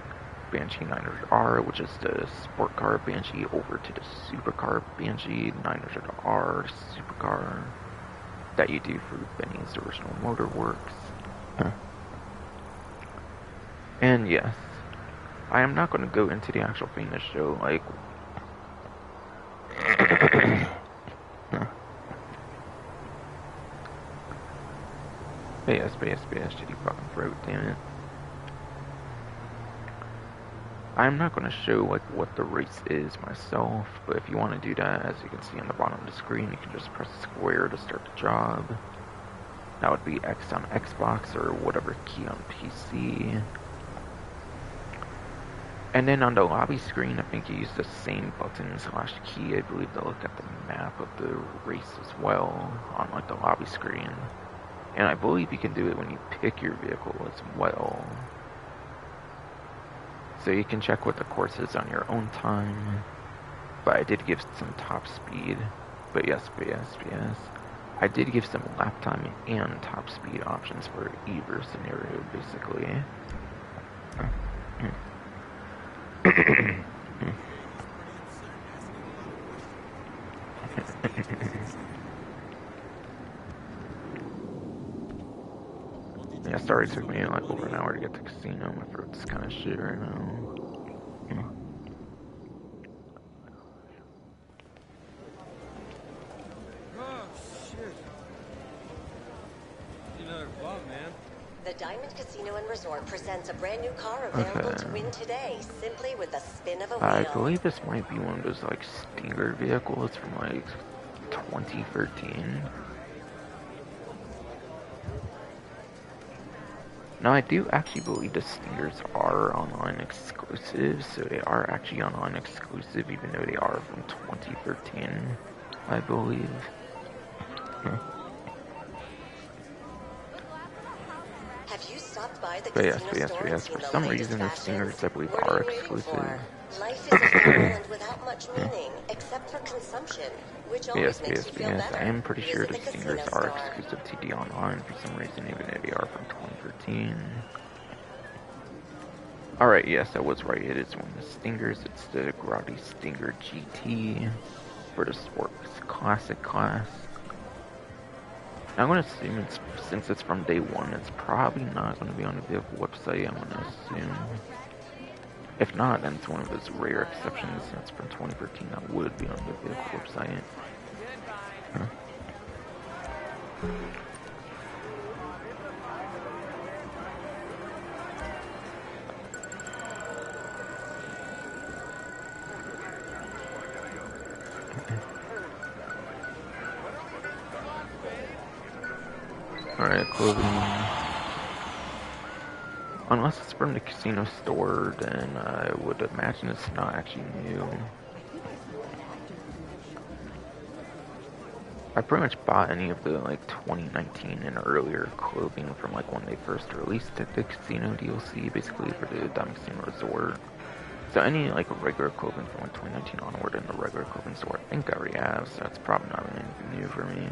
Banshee 900R, which is the sport car Banshee, over to the supercar Banshee 900R supercar that you do for Benny's original Motorworks. And yes, I am not going to go into the actual thing to show, like, shitty fucking throat, damn it. I'm not going to show, like, what the race is myself, but if you want to do that, as you can see on the bottom of the screen, you can just press square to start the job. That would be X on Xbox or whatever key on PC. And then on the lobby screen, I think you use the same button / key, I believe, to look at the map of the race as well on, like, the lobby screen. And I believe you can do it when you pick your vehicle as well. So you can check what the course is on your own time. But I did give some top speed. But yes. I did give some lap time and top speed options for either scenario, basically. Yeah, sorry it took me like over an hour to get to the casino. My throat's kind of shit right now. Oh, shit. Another bump, man. The Diamond Casino and Resort presents a brand new car available to win today, simply with a spin of a wheel. I believe this might be one of those, like, Stinger vehicles from, like, 2013. Now, I do actually believe the Stingers are online exclusive, so they are actually online exclusive, even though they are from 2013, I believe. Have you stopped by the But casino store yes, for some reason the Stingers, I believe, are exclusive. Life is ephemeral and without much meaning, except for consumption, which always makes you feel better. I am pretty sure the Visit the Stingers casino are store. exclusive to the online for some reason, even though they are from 2013. Alright, yes, I was right. It is one of the Stingers. It's the Grotti Stinger GT for the Sports Classic class. I'm going to assume it's, since it's from day one, it's probably not going to be on the vehicle website, I'm going to assume. If not, then it's one of those rare exceptions since from 2013 that would be on the vehicle website. Alright, clothing. Unless it's from the casino store, then I would imagine it's not actually new. I pretty much bought any of the, like, 2019 and earlier clothing from, like, when they first released the casino DLC, basically for the Diamond Casino Resort. So any like regular clothing from like 2019 onward in the regular clothing store, I think I already have, so that's probably not really anything new for me.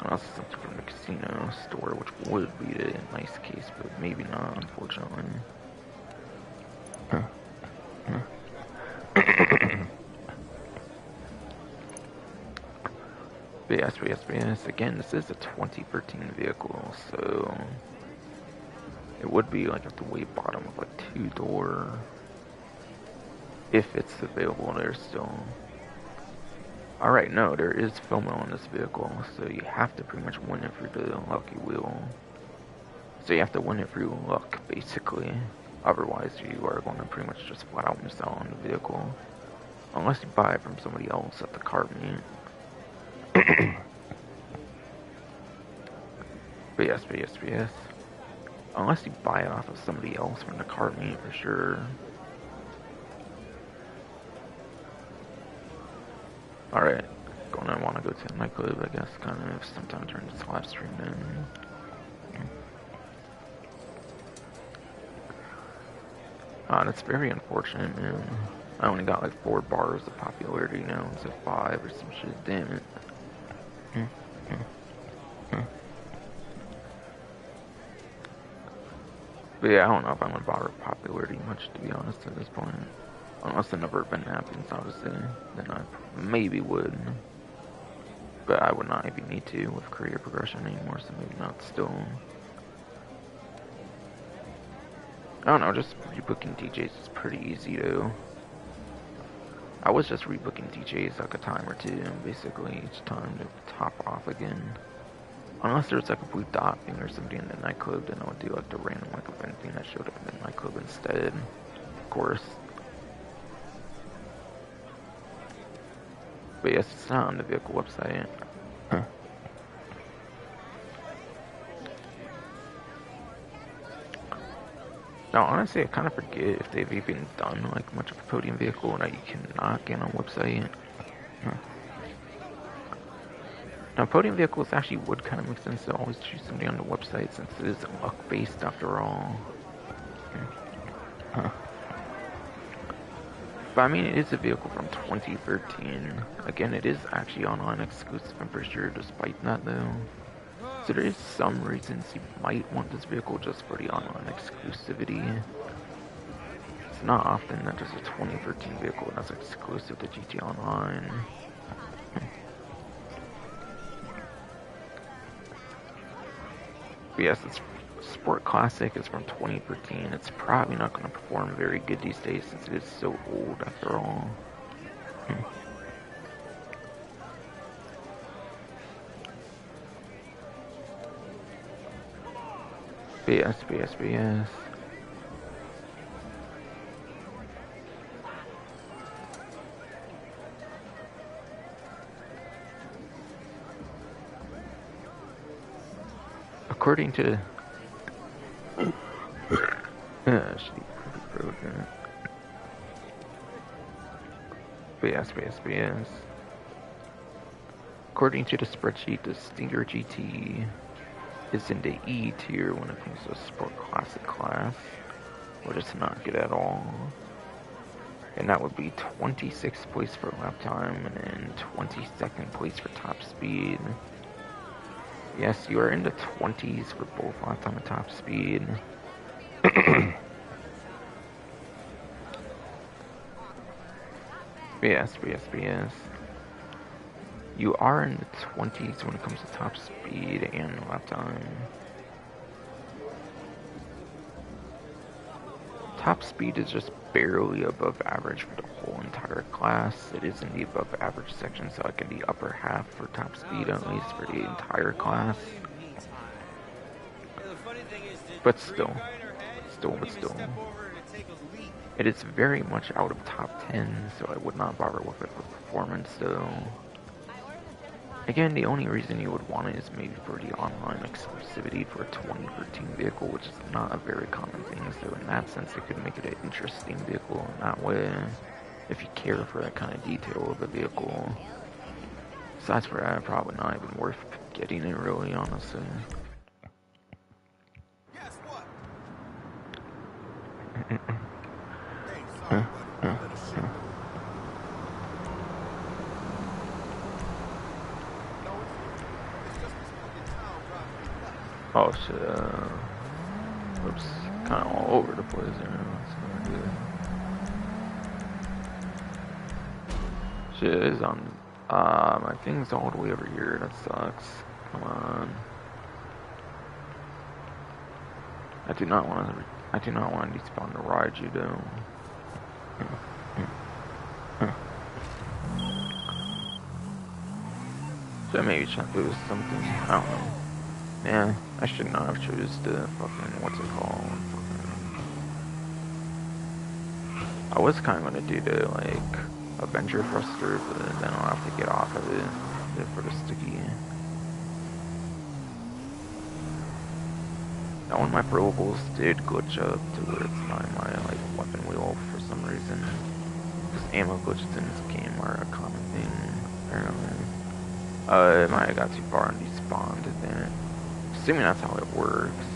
Unless it's something from the casino store, which would be a nice case, but maybe not, unfortunately. BS. Again, this is a 2013 vehicle, so it would be like at the way bottom of like 2-door. If it's available there still. Alright, no, there is FOMO on this vehicle, so you have to pretty much win it through the lucky wheel. So you have to win it through luck, basically. Otherwise, you are going to pretty much just flat out miss out on the vehicle. Unless you buy it from somebody else at the cart meet. BS. Unless you buy it off of somebody else from the cart meet, for sure. Alright, gonna want to go to the nightclub, I guess, kind of, sometime during this live stream then. That's very unfortunate, man. I only got like 4 bars of popularity now instead of 5 or some shit, damn it. But yeah, I don't know if I'm gonna bother with popularity much, to be honest, at this point. Unless another event happens, obviously, then I maybe would. But I would not even need to with career progression anymore, so maybe not still. I don't know, just rebooking DJs is pretty easy though. I was just rebooking DJs like a time or two, basically each time to top off again. Unless there's like a blue dot thing or something in the nightclub, then I would do like the random like event thing that showed up in the nightclub instead. Of course. But yes, it's not on the vehicle website. Now, honestly, I kind of forget if they've even done like much of a podium vehicle that you cannot get on a website. Now, podium vehicles actually would kind of make sense to always choose somebody on the website since it is luck-based after all. But I mean, it is a vehicle from 2013. Again, it is actually online exclusive, I'm pretty sure, despite that though. So there is some reasons you might want this vehicle just for the online exclusivity. It's not often that just a 2013 vehicle that's exclusive to GT Online. But yes, it's Sport Classic is from 2013. It's probably not going to perform very good these days since it is so old after all. BS. According to BS. According to the spreadsheet, the Stinger GT is in the E tier when it comes to Sport Classic class, which is not good at all. And that would be 26th place for lap time and then 22nd place for top speed. Yes, you are in the 20s for both lap time and top speed. BS. You are in the 20s when it comes to top speed and lap time. Top speed is just barely above average for the whole entire class. It is in the above average section, so like in the upper half for top speed at least for the entire class. But still. It is very much out of top 10, so I would not bother with it for performance though. Again, the only reason you would want it is maybe for the online exclusivity for a 2013 vehicle, which is not a very common thing, so in that sense it could make it an interesting vehicle in that way, if you care for that kind of detail of the vehicle. Besides for that, probably not even worth getting it really, honestly. Oh shit, oops, kinda all over the place there. That's not good. Shit is on, my thing's all the way over here, that sucks. Come on. I do not want to despawn to ride you though. So maybe try to do something, I don't know. Yeah, I should not have chosen the fucking, what's it called? I was kind of gonna do the, like, Avenger thruster, but then I'll have to get off of it for the sticky. Now one of my probables did glitch up to where it's not in my, like, weapon wheel for some reason. Because ammo glitches in this game are a common thing, apparently. It might have got too far and despawned, and then, assuming that's how it works.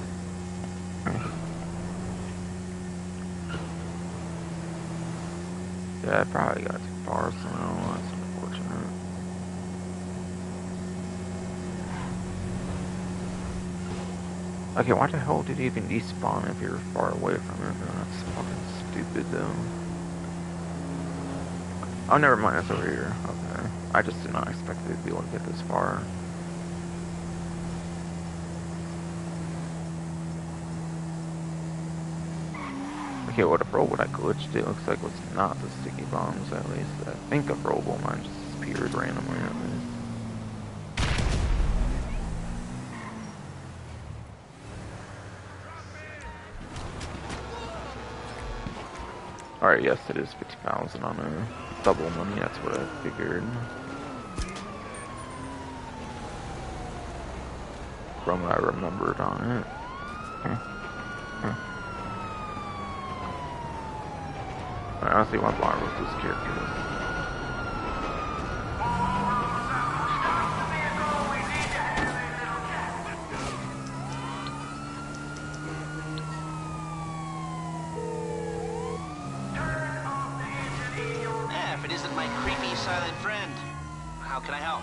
Yeah, I probably got too far somehow, that's unfortunate. Okay, why the hell did it even despawn if you're far away from it? No, that's fucking stupid though. Oh, never mind, it's over here. Okay. I just did not expect it to be able to get this far. Okay, what a robot I glitched, it looks like was not the sticky bombs, at least. I think a robot mine just appeared randomly, at least. Alright, yes, it is 50,000 on a double money, that's what I figured. From what I remembered on it. I honestly want to bother with this character. If it isn't my creepy silent friend, how can I help?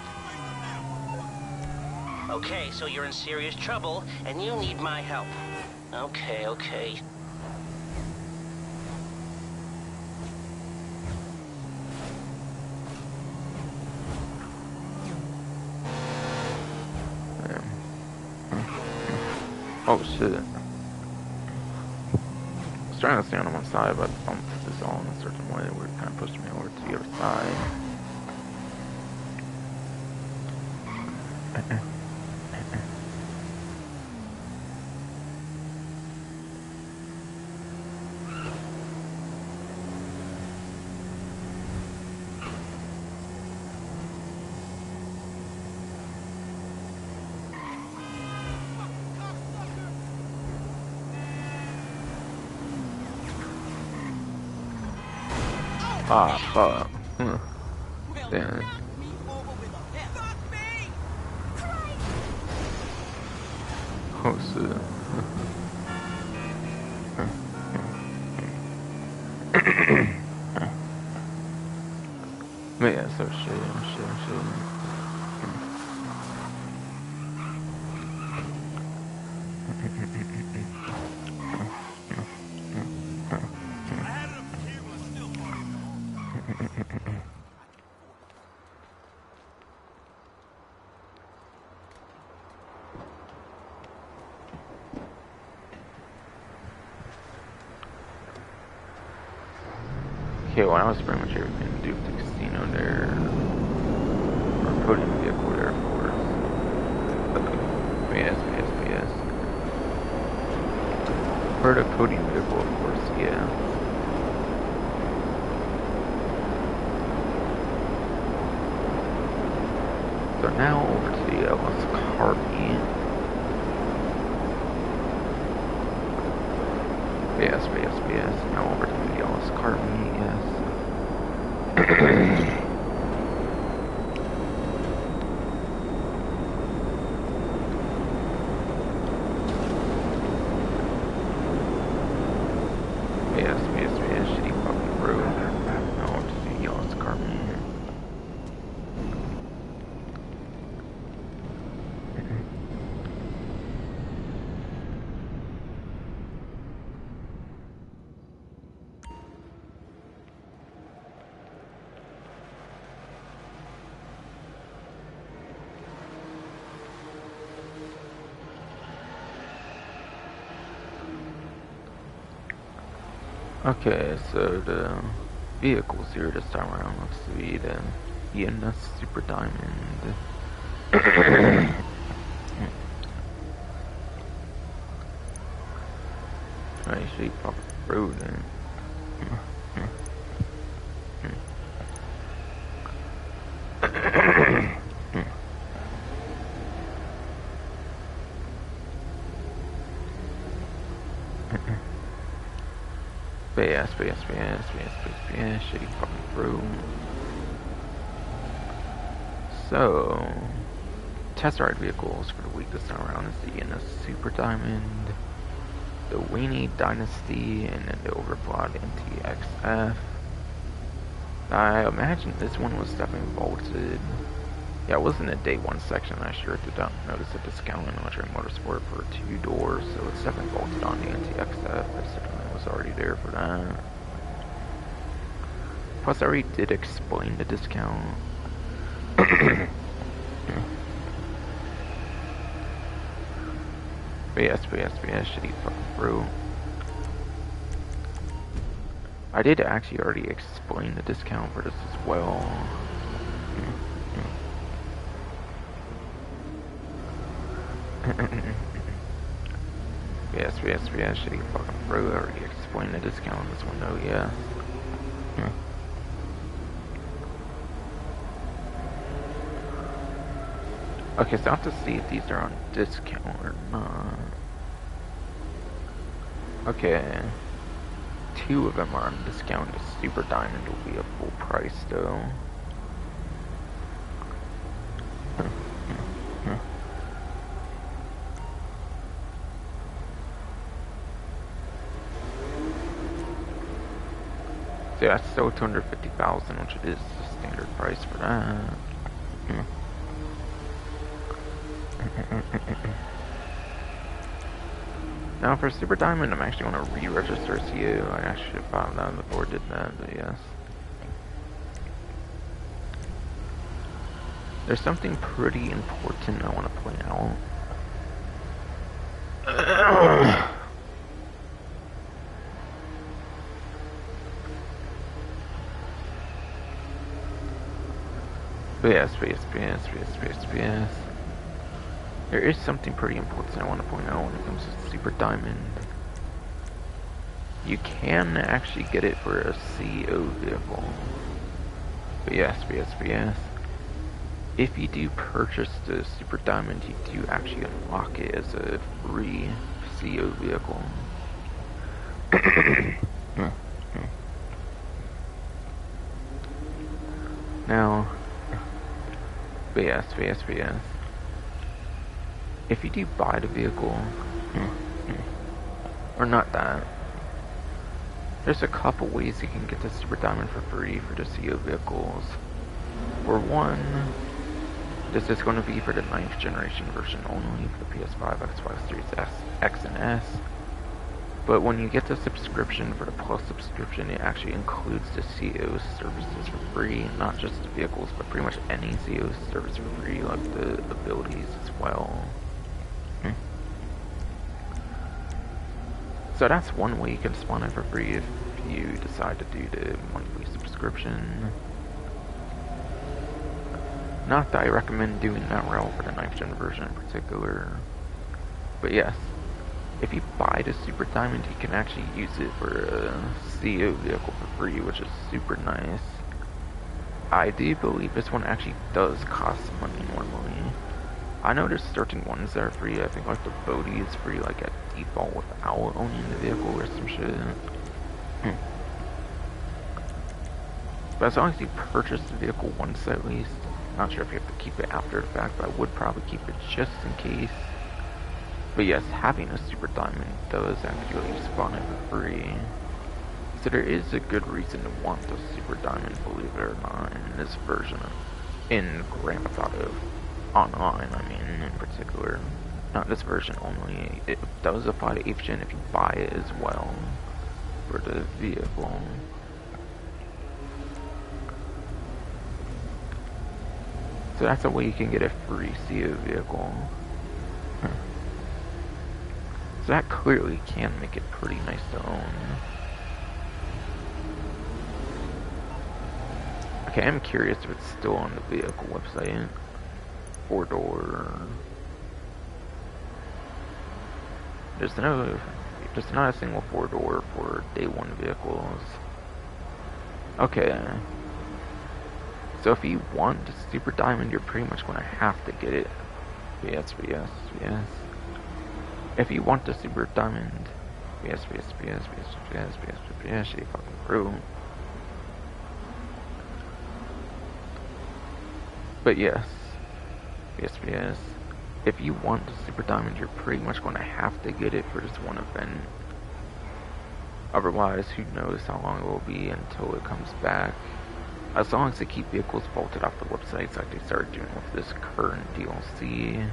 Okay, so you're in serious trouble, and you need my help. Okay. Oh shit. I was trying to stand on one side, but I bumped this all in a certain way where it kind of pushed me over to the other side. Ah, fuck. Damn. Oh, shit. Man, yeah, so shit. Okay, well, I was pretty much everything to do with the casino there. Or coding vehicle there, of course. Yes. Heard a coding vehicle, of course, yeah. So now over to the Ellis Carby. Yes. Now over to the Ellis Carby, yes. Yes, shitty fucking road. Now over to the Ellis Carby. Okay, so the vehicles here this time around, let's see, the ENS Super Diamond. Nice shape off the road then. Fast, shitty fucking through. So, test ride vehicles for the week this time around is the ENS Super Diamond, the Weenie Dynasty, and then the Overclock NTXF. I imagine this one was definitely vaulted. Yeah, it wasn't a day one section. I sure did not notice a discount in Luxury Motorsport for 2 doors, so it's definitely vaulted on the NTXF. I certainly was already there for that. Plus, I already did explain the discount. BS, shitty fucking bro. I did actually already explain the discount for this as well. BS, shitty fucking bro. I already explained the discount on this one though, yeah. Okay, so I have to see if these are on discount or not. Okay. 2 of them are on discount. The Super Diamond will be a full price though. So that's still 250,000, which is the standard price for that. Now for Super Diamond, I'm actually going to re-register CO. I actually should have found out before I did that, but yes. There's something pretty important I want to point out. BS. There is something pretty important I want to point out when it comes to Super Diamond. You can actually get it for a CO vehicle. BS. If you do purchase the Super Diamond, you do actually unlock it as a free CO vehicle. Now, BS. If you do buy the vehicle, or not that, there's a couple ways you can get the Super Diamond for free for the CO vehicles. For one, this is going to be for the 9th generation version only for the PS5, Xbox Series X and S. But when you get the subscription for the Plus subscription, it actually includes the CO services for free, not just the vehicles, but pretty much any CO service for free, like the abilities as well. So that's one way you can spawn it for free if you decide to do the monthly subscription. Not that I recommend doing that route for the 9th gen version in particular. But yes, if you buy the Super Diamond, you can actually use it for a CO vehicle for free, which is super nice. I do believe this one actually does cost money normally. I know there's certain ones that are free. I think like the Bodhi is free like at default without owning the vehicle or some shit. But as long as you purchase the vehicle once at least, not sure if you have to keep it after the fact, but I would probably keep it just in case. But yes, having a Super Diamond does actually spawn it for free. So there is a good reason to want the Super Diamond, believe it or not, in this version in Grand Theft Auto Online, I mean, in particular. Not this version only. It does apply to 8th gen if you buy it as well for the vehicle. So that's a way you can get a free CO vehicle. So that clearly can make it pretty nice to own. Okay, I'm curious if it's still on the vehicle website. 4-door. There's not a single 4-door for day 1 vehicles. Okay. So if you want Super Diamond, you're pretty much going to have to get it. Yes. If you want the Super Diamond, yes, you fucking through. But yes. If you want the Super Diamond, you're pretty much going to have to get it for this one event. Otherwise, who knows how long it will be until it comes back. As long as they keep vehicles vaulted off the websites like they started doing with this current DLC.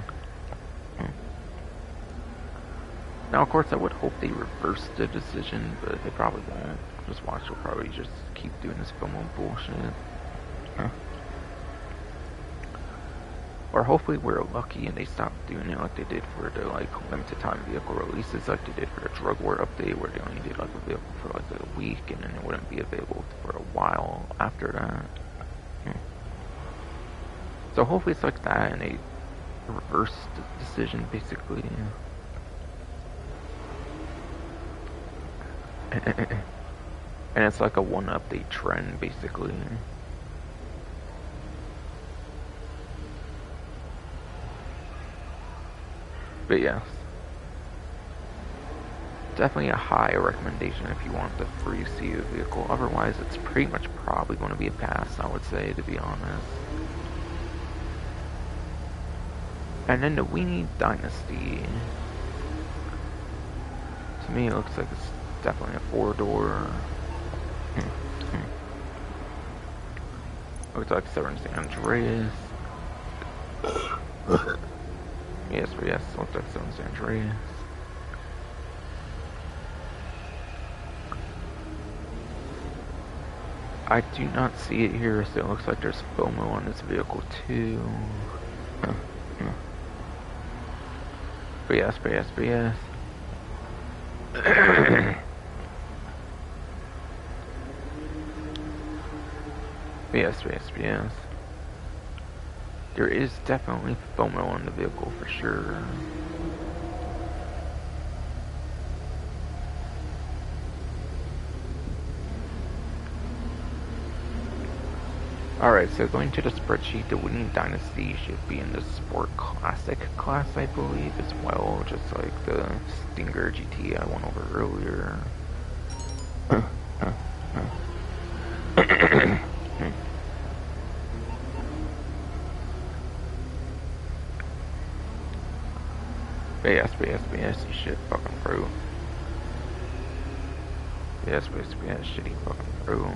Now, of course, I would hope they reverse the decision, but they probably won't. Just watch, they'll probably just keep doing this FOMO bullshit. Or hopefully we're lucky and they stop doing it like they did for the limited time vehicle releases, like they did for the Drug War update, where they only did like a vehicle for like a week and then it wouldn't be available for a while after that. So hopefully it's like that and they reverse the decision basically. And it's like a one update trend basically. But yes, definitely a high recommendation if you want the free CU vehicle. Otherwise, it's pretty much probably going to be a pass, I would say, to be honest. And then the Weenie Dynasty. To me, it looks like it's definitely a 4-door. Looks like San Andreas. Yes, looks like San Andreas. I do not see it here, so it looks like there's FOMO on this vehicle too. But yes. Yes. There is definitely FOMO on the vehicle for sure. Alright, so going to the spreadsheet, the Winning Dynasty should be in the Sport Classic class, I believe, as well, just like the Stinger GT I went over earlier. Yes, you shit fucking through. Yes, shitty fucking through.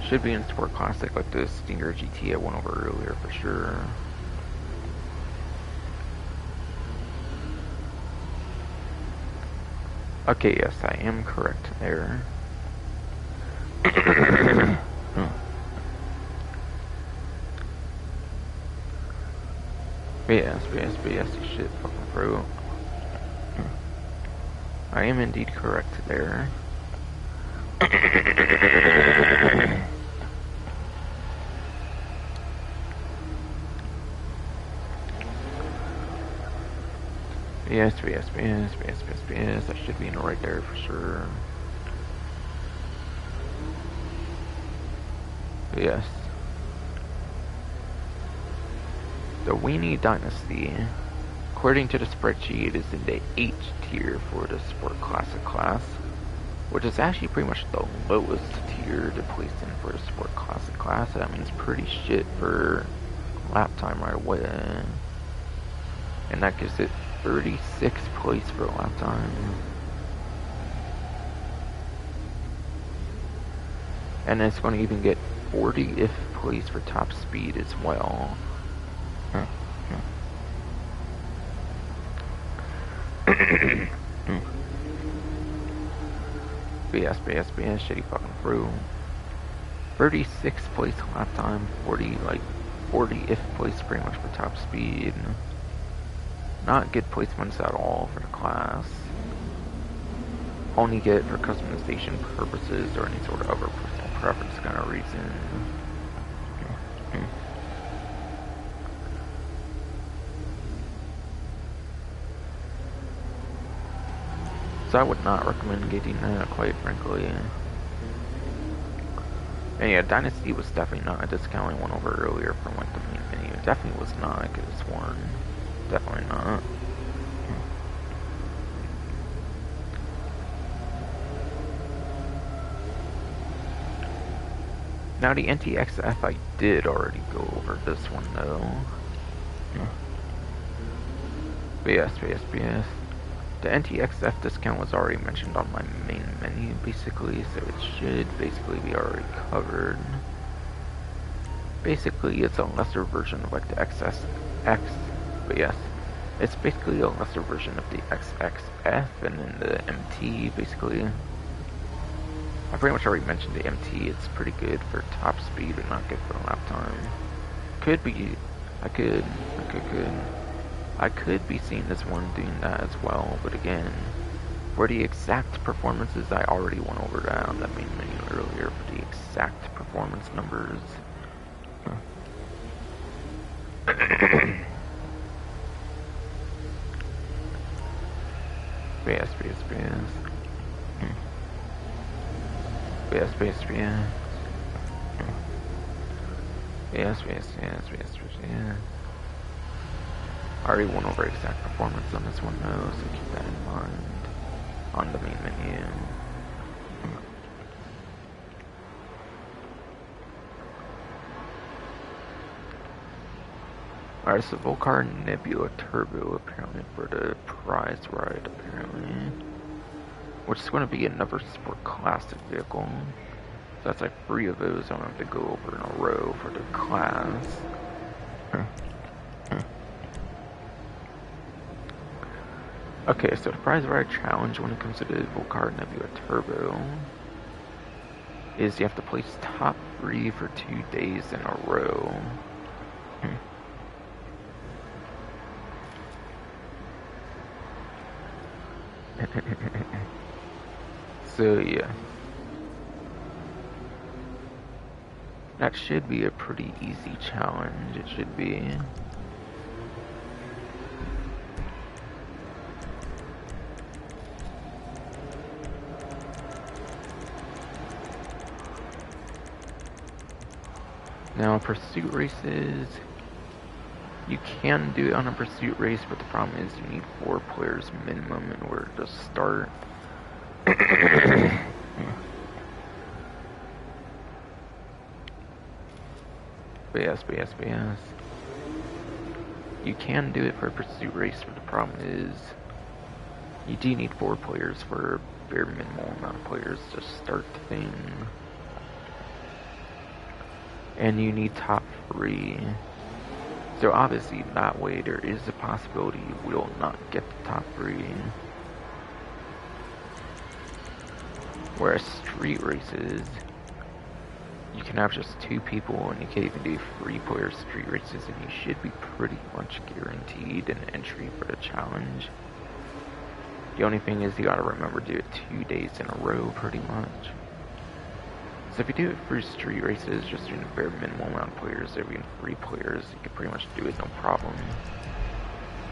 Should be in Sport Classic like the Stinger GT I went over earlier for sure. Okay, yes, I am correct there. Yes, you shit fucking through. I am indeed correct there. Yes, I should be in the right there for sure. Yes. The Weenie Dynasty, according to the spreadsheet, is in the H tier for the Sport Classic class, which is actually pretty much the lowest tier to place in for the Sport Classic class. That means pretty shit for lap time right away. And that gives it 36th place for lap time. And it's going to even get 40th place for top speed as well. BS, shitty fucking through. 36th place lap time, 40th place pretty much for top speed. Not good placements at all for the class. only get for customization purposes or any sort of other personal preference kind of reason. So I would not recommend getting that, quite frankly. And yeah, Dynasty was definitely not a discount I went over earlier from like the main menu. It definitely was not, I could have sworn. Definitely not. Now the NTXF I did already go over this one though. BS. The NTXF discount was already mentioned on my main menu basically, so it should basically be already covered. Basically it's a lesser version of like the XSX, but yes. It's basically a lesser version of the XXF and then the MT basically. I pretty much already mentioned the MT, it's pretty good for top speed but not good for lap time. I could be seeing this one doing that as well, but again, for the exact performances, I already went over that on the main menu earlier for the exact performance numbers. BS. I already went over exact performance on this one though, so keep that in mind on the main menu. Alright, so Volcar Nebula Turbo apparently for the prize ride apparently. Which is going to be another Sport Classic vehicle. So that's like 3 of those I don't have to go over in a row for the class. Okay, so the prize ride challenge when it comes to the Volcar Nebula Turbo is you have to place top 3 for 2 days in a row. So yeah. That should be a pretty easy challenge, it should be. Now, pursuit races, you can do it on a pursuit race, but the problem is you need 4 players minimum in order to start. BS. You can do it for a pursuit race, but the problem is you do need 4 players for a bare minimal amount of players to start the thing. And you need top 3. So obviously that way there is a possibility you will not get the top 3. Whereas street races, you can have just 2 people and you can even do 3-player street races and you should be pretty much guaranteed an entry for the challenge. The only thing is you gotta remember to do it 2 days in a row pretty much. So if you do it for street races, just doing a bare minimum amount of players, there being 3 players, you can pretty much do it no problem.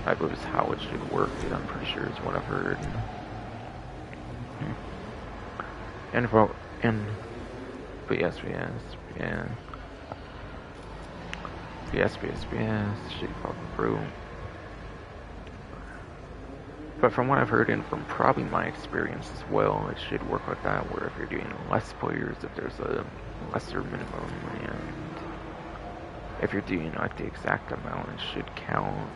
I believe is how it should work, I'm pretty sure is what I've heard. But yes, shit fucking bro. But from what I've heard and from probably my experience as well, it should work like that, where if you're doing less players, if there's a lesser minimum, and if you're doing like the exact amount, it should count.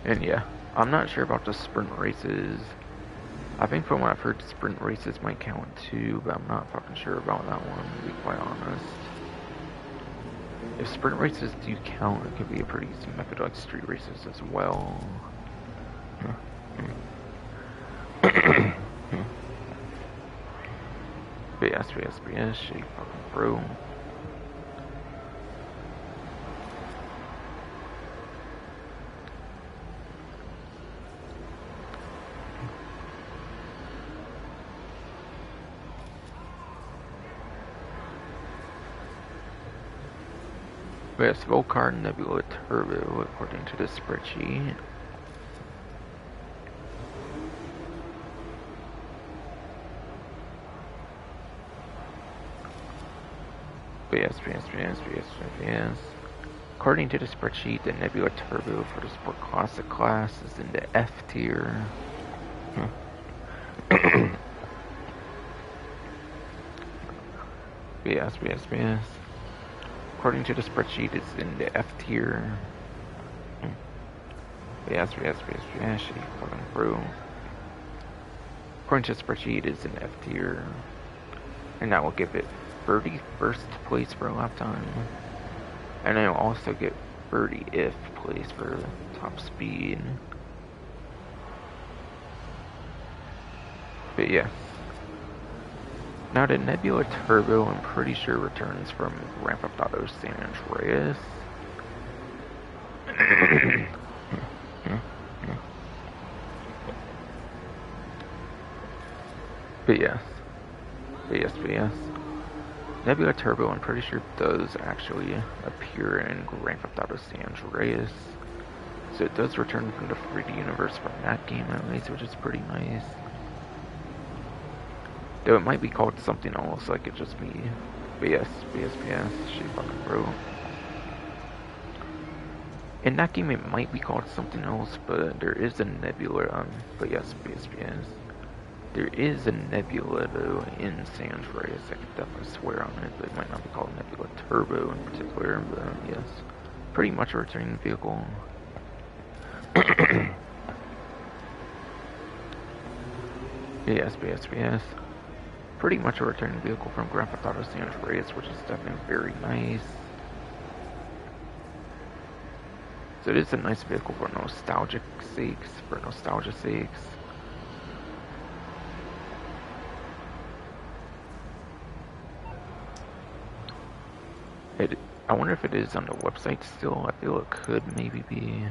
And yeah, I'm not sure about the sprint races. I think from what I've heard, sprint races might count too, but I'm not fucking sure about that one, to be quite honest. If sprint races do count, it could be a pretty easy method like street races as well. BS, shit fucking bro. We have Volcar Nebula Turbo according to the spreadsheet. BS. According to the spreadsheet, the Nebula Turbo for the Sport Classic class is in the F tier. BS. According to the spreadsheet, it's in the F tier. BS. Shitty fucking bro. According to the spreadsheet, it's in F tier. And that will give it 31st place for lap time. And I'll also get 30th place for top speed. But yeah. Now the Nebula Turbo, I'm pretty sure returns from Grand Theft Auto San Andreas. But yes. Nebula Turbo, I'm pretty sure does actually appear in Grand Theft Auto San Andreas. So it does return from the 3D universe from that game at least, which is pretty nice. Though it might be called something else, like it just be BS, shit fucking bro. In that game it might be called something else, but there is a Nebula, but yes, BS. There is a Nebula though in San Andreas, I could definitely swear on it, but it might not be called Nebula Turbo in particular, but yes. Pretty much a returning vehicle. BS. Pretty much a returning vehicle from Grand Theft Auto San Andreas, which is definitely very nice. So it is a nice vehicle for nostalgia sakes. I wonder if it is on the website still. I feel it could maybe be.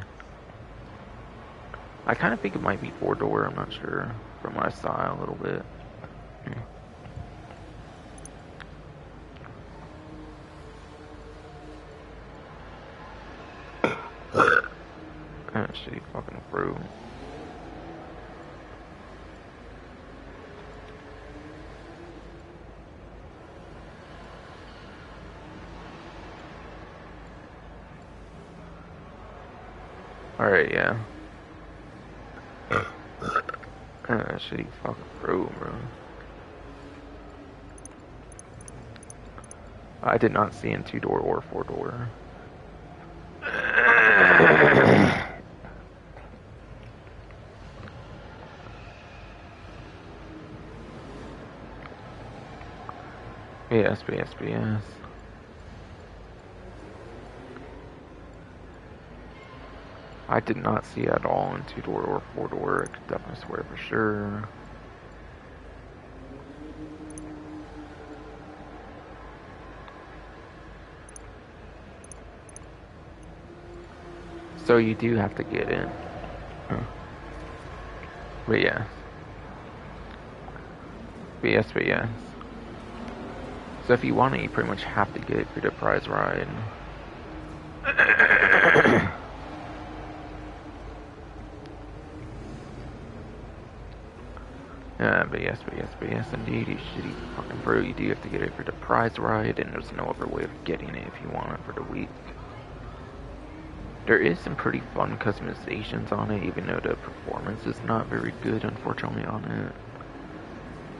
I kind of think it might be 4-door, I'm not sure, from what I saw a little bit. Shitty fucking bro. Alright, yeah. Shitty fucking bro. I did not see in 2-door or 4-door. BS. I did not see it at all in 2-door or 4-door, I could definitely swear for sure. So you do have to get in. But yeah. BS. So if you want it, you pretty much have to get it for the prize ride. But yes, indeed, you shitty fucking bro, you do have to get it for the prize ride, and there's no other way of getting it if you want it for the week. There is some pretty fun customizations on it, even though the performance is not very good, unfortunately, on it.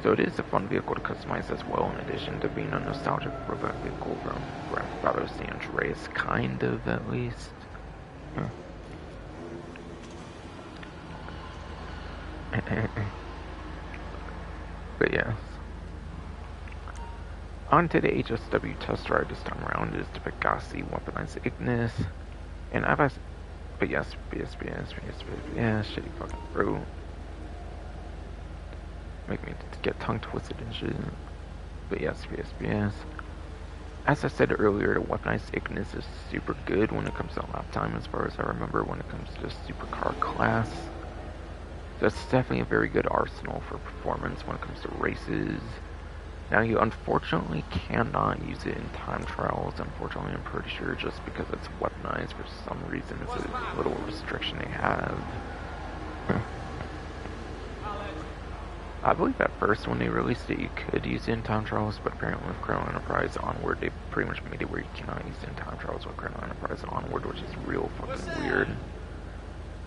So it is a fun vehicle to customize as well, in addition to being a nostalgic throwback vehicle from Grand Theft Auto San Andreas, kind of, at least. But yes. On to the HSW test ride this time around is the Pegasi weaponized Ignis. And I've asked, but yes, shitty fucking bro. Make me get tongue twisted and shit. But yes. As I said earlier, the weaponized Ignis is super good when it comes to lap time, as far as I remember, when it comes to the supercar class. So it's definitely a very good arsenal for performance when it comes to races. Now, you unfortunately cannot use it in time trials. Unfortunately, I'm pretty sure just because it's weaponized for some reason, it's a little restriction they have. I believe at first when they released it, you could use it in time trials, but apparently with Colonel Enterprise Onward, they pretty much made it where you cannot use it in time trials with Colonel Enterprise Onward, which is real fucking weird.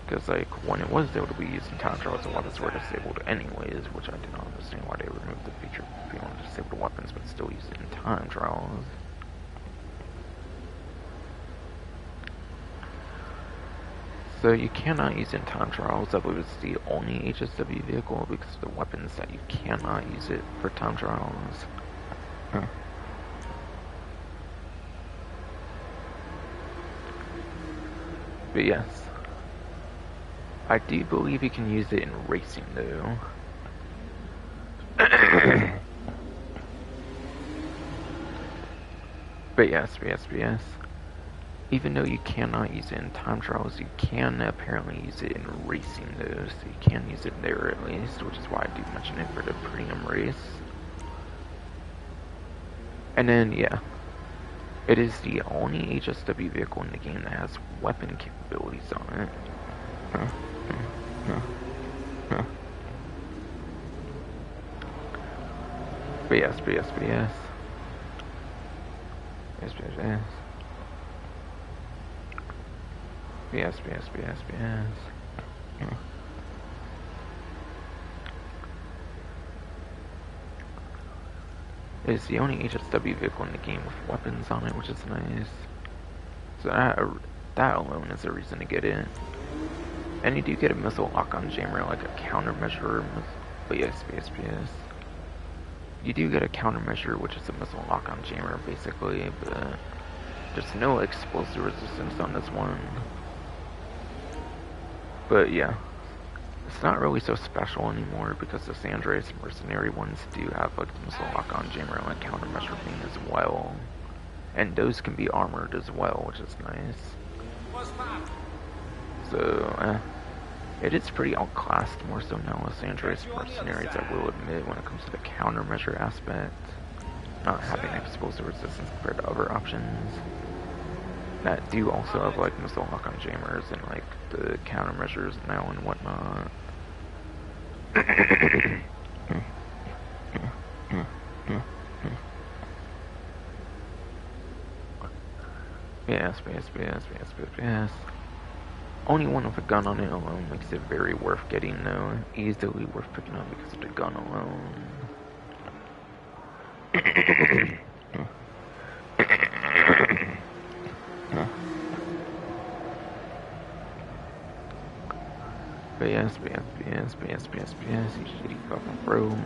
Because, like, when it was able to be used in time trials, the weapons were disabled anyways, which I do not understand why they removed the feature of being able to disable weapons, but still use it in time trials. So you cannot use it in time trials. I believe it's the only HSW vehicle because of the weapons that you cannot use it for time trials. But yes. I do believe you can use it in racing though. But yes. Even though you cannot use it in time trials, you can apparently use it in racing though, so you can use it there at least, which is why I do mention it for the premium race. And then, yeah, it is the only HSW vehicle in the game that has weapon capabilities on it. But yes. It's the only HSW vehicle in the game with weapons on it, which is nice. So that alone is a reason to get it. And you do get a missile lock-on jammer, like a countermeasure. But yes. You do get a countermeasure, which is a missile lock-on jammer, basically, but there's no explosive resistance on this one. But yeah, it's not really so special anymore because the Andreas and Mercenary ones do have like the missile lock-on jammer and like countermeasure beam as well. And those can be armored as well, which is nice. So, it is pretty outclassed more so now with Andreas and Mercenaries, I will admit, when it comes to the countermeasure aspect. Not having explosive resistance compared to other options that do also have like missile lock-on jammers and like the countermeasures now and whatnot. Yes. Only one with a gun on it alone makes it very worth getting though. Easily worth picking up because of the gun alone. But yes, you shitty fucking bro.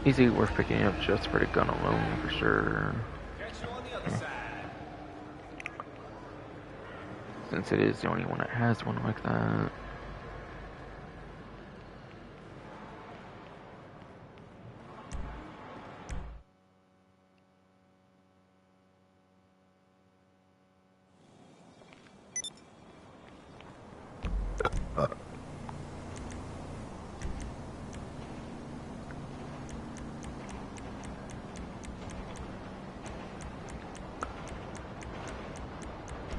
Easily worth picking up just for the gun alone, for sure. Since it is the only one that has one like that.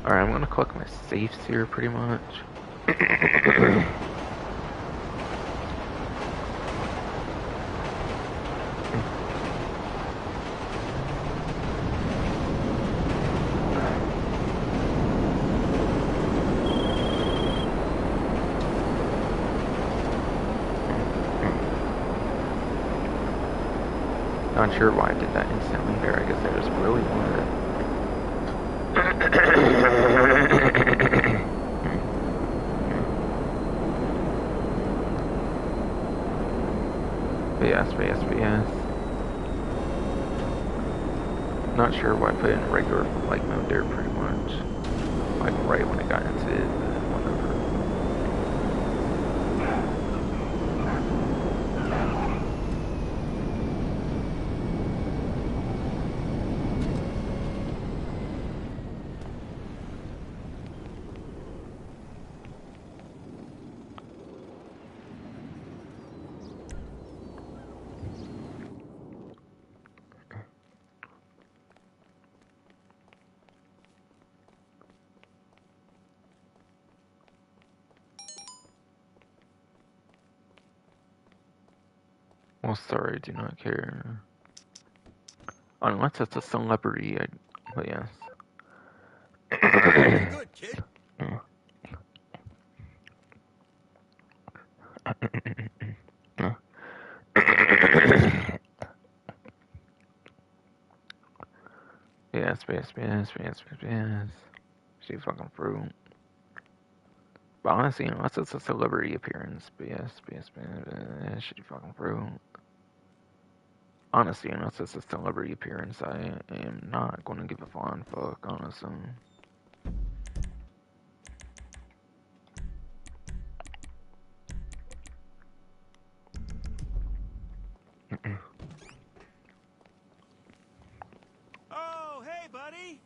Alright, I'm gonna collect my safes here pretty much. Not sure why I did that instantly there. I guess I just really wanted it. But yes. Not sure why I put it in regular flight mode there pretty much. Like right when I got into it, whatever. Oh, sorry, do not care. Unless it's a celebrity, but yes. Good kid. Yes. She fucking fruit. But honestly, unless it's a celebrity appearance, yes, she fucking fruit. Honestly, unless it's a celebrity appearance, I am not gonna give a flying fuck, honestly. Oh, hey, buddy.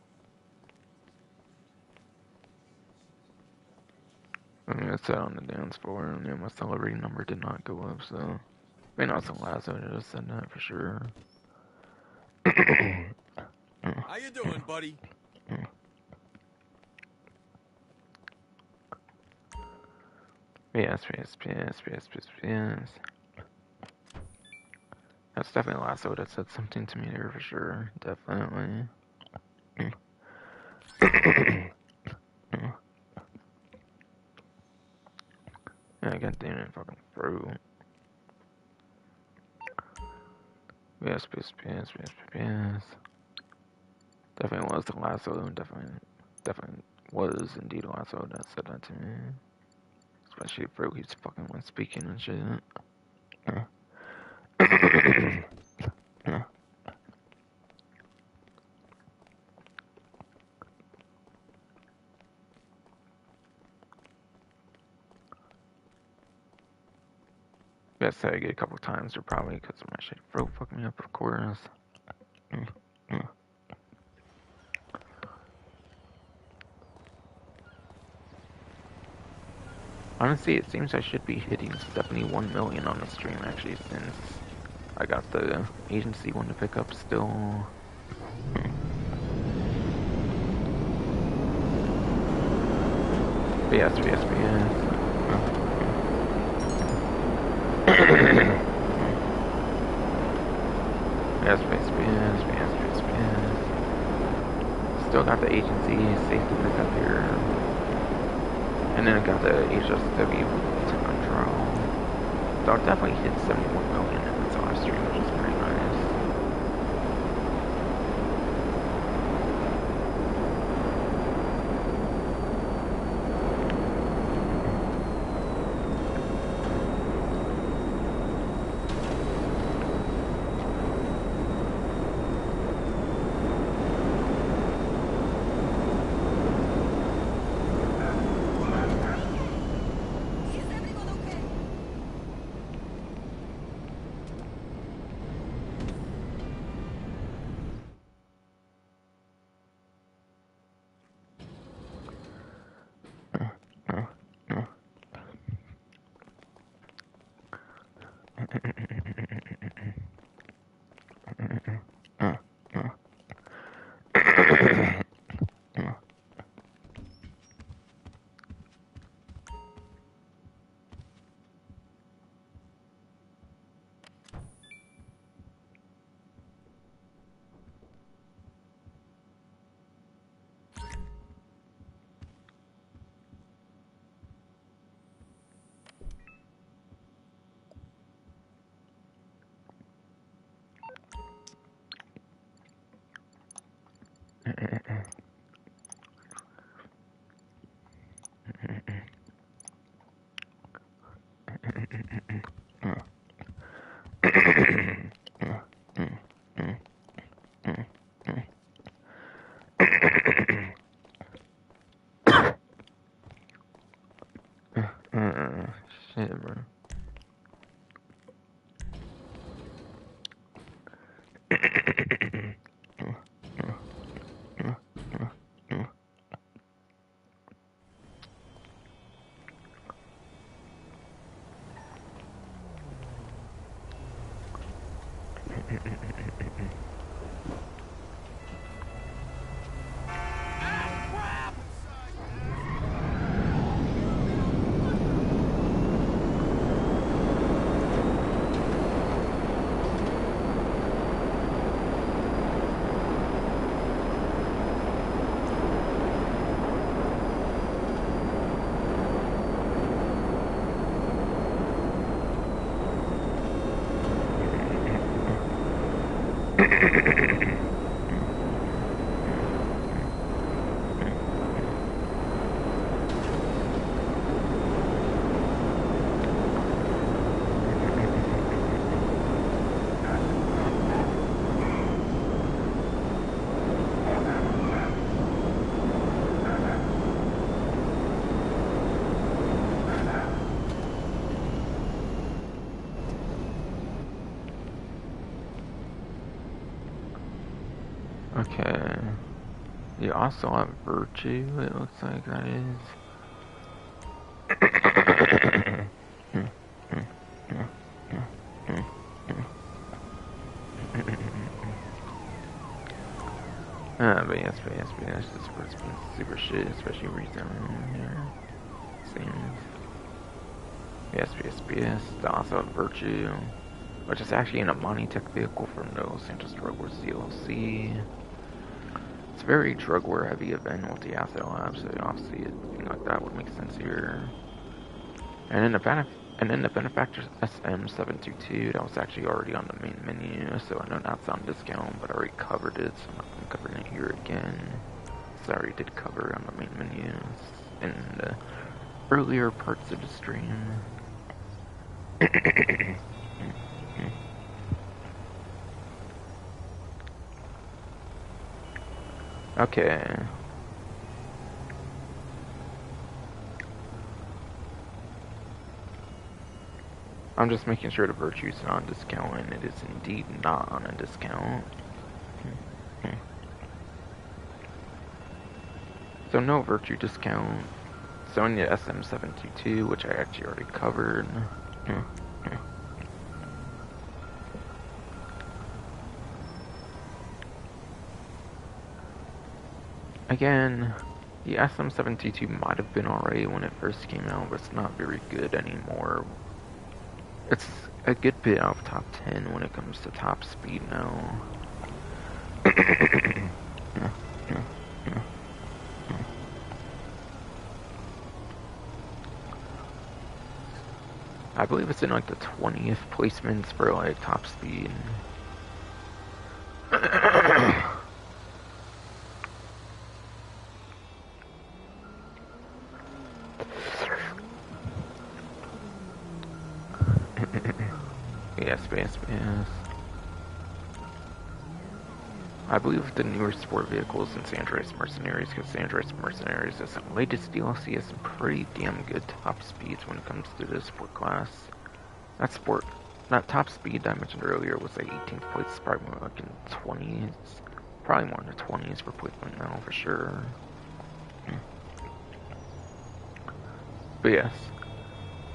I mean, I sat on the dance floor, and yeah, my celebrity number did not go up, so. I mean, not so last, I just said that for sure. How you doing, buddy? Yes. That's definitely the last one that said something to me there for sure. Definitely. Yeah, god damn it, fucking fruit. Yes. Definitely was the last one. Definitely was indeed the last one that said that to me. Especially if fruit keeps fucking when speaking and shit. I said it a couple times, or probably because my shit fruit fucking me up, of course. Honestly, it seems I should be hitting 71 million on the stream actually, since I got the agency one to pick up still. Yes. Yes. Still got the agency safety pick up here. And then I got the HSW time trial. So I definitely hit 71 million in this live stream, which is pretty nice. Shit, bro. Okay. You also have virtue, it looks like that is. but yes, this sport's been super shit, especially recently here. Seems. Yes, they also have virtue, which is actually an Amani Tech vehicle from the Los Santos Drug Wars DLC. It's a very drug war heavy event with the asset lab, so obviously anything like that would make sense here. And then the benefactor SM722, that was actually already on the main menu, so I know that's on discount, but I already covered it, so I'm not going to cover it here again. So I already did cover it on the main menu in the earlier parts of the stream. Okay. I'm just making sure the virtue's not on discount, and it is indeed not on a discount. So no virtue discount. Sonya SM722, which I actually already covered. Again, the SM722 might have been alright when it first came out, but it's not very good anymore. It's a good bit out of top 10 when it comes to top speed now. I believe it's in like the 20th placements for like top speed. yes. I believe the newer sport vehicles in Andreas Mercenaries, because Andreas Mercenaries is the latest DLC, has some pretty damn good top speeds when it comes to the sport class. That top speed I mentioned earlier was like 18th place, probably more like in 20s. Probably more in the 20s for placement now, for sure. But yes,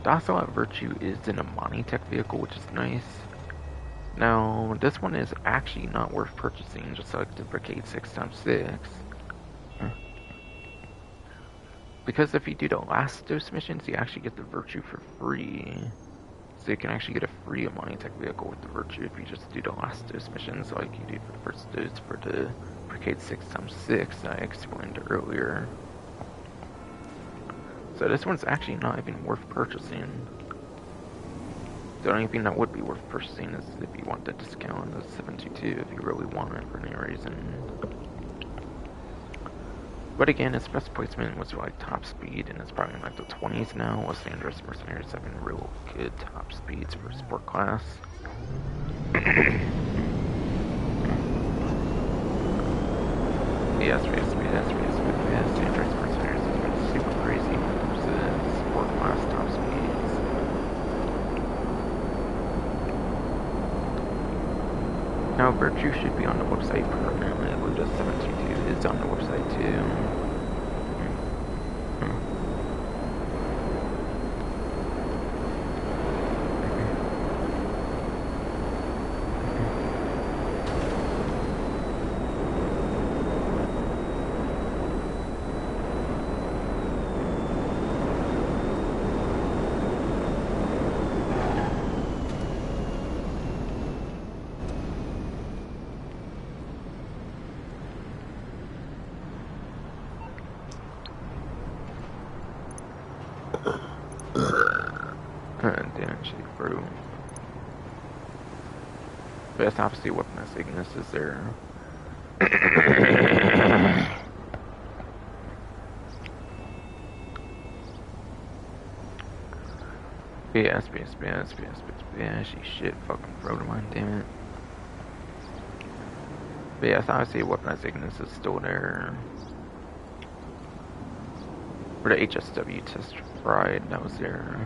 Docile at Virtue is an Amani Tech vehicle, which is nice. Now, this one is actually not worth purchasing, just like the Brigade 6x6. Because if you do the last dose missions, you actually get the Virtue for free. So you can actually get a free Amani Tech vehicle with the Virtue if you just do the last dose missions like you do for the first dose for the Brigade 6x6 that I explained earlier. So this one's actually not even worth purchasing. The only thing that would be worth purchasing is if you want the discount on the 722 if you really want it for any reason. But again, its best placement was like top speed, and it's probably in like the 20s now. Los Andreas Mercenaries having real good top speeds for sport class. yes, Andreas Mercenaries has been super crazy when it comes to sport class top speeds. Now, Virtue should be on the website permanently. I believe the 722 is on the website too. Damn shit, bro. But that's obviously weaponized Ignis is there. BS, shit, fucking road of mine, damn it. But yes, obviously weaponized Ignis is still there. For the HSW test ride, that was there.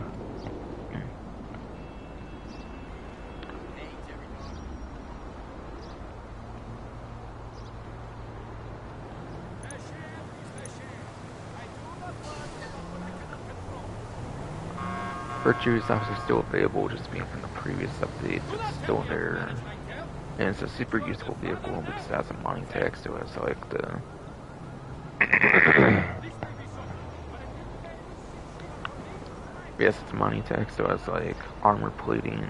Virtue is obviously still available, just being from the previous updates, it's still there. And it's a super useful vehicle because it has a mining tag, so it's like the... yes, it's a mining tag, so it's like armor plating.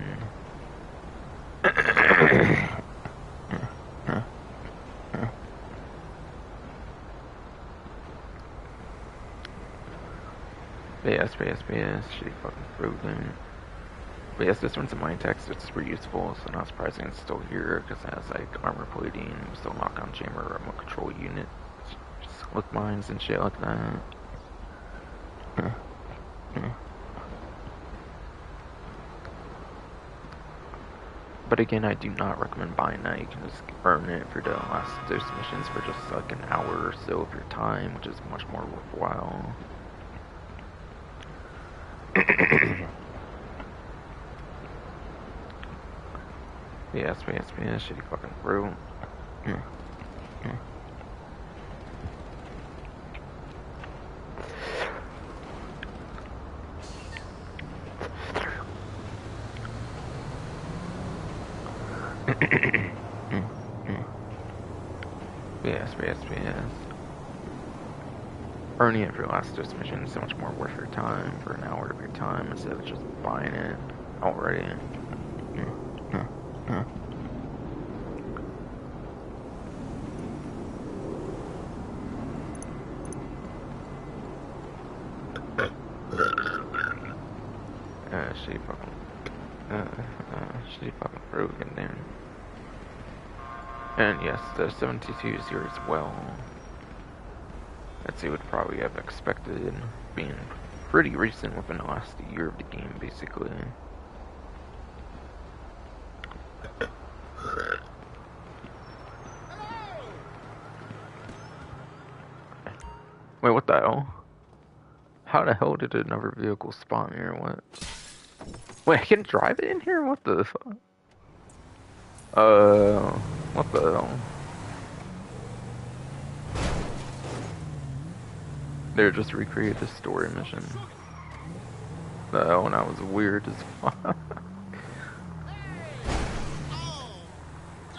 Yes, shitty fucking frozen. But yes, this one's a mine tech, so it's super useful, so not surprising it's still here, because it has like armor plating, still knockdown chamber, remote control unit, slick mines and shit like that. But again, I do not recommend buying that. You can just earn it for the last dose missions for just like an hour or so of your time, which is much more worthwhile. Yes, shitty fucking fruit. Yes. Earning it for your last dose mission is so much more worth your time for an hour of your time instead of just buying it already. Shitty fucking fruit in there. And yes, the 72 is here as well. As you would probably have expected, being pretty recent within the last year of the game, basically. Wait, what the hell? How the hell did another vehicle spawn here? What? Wait, I can drive it in here? What the fuck? What the hell? They just recreated the story mission. The hell, and that was weird as fuck.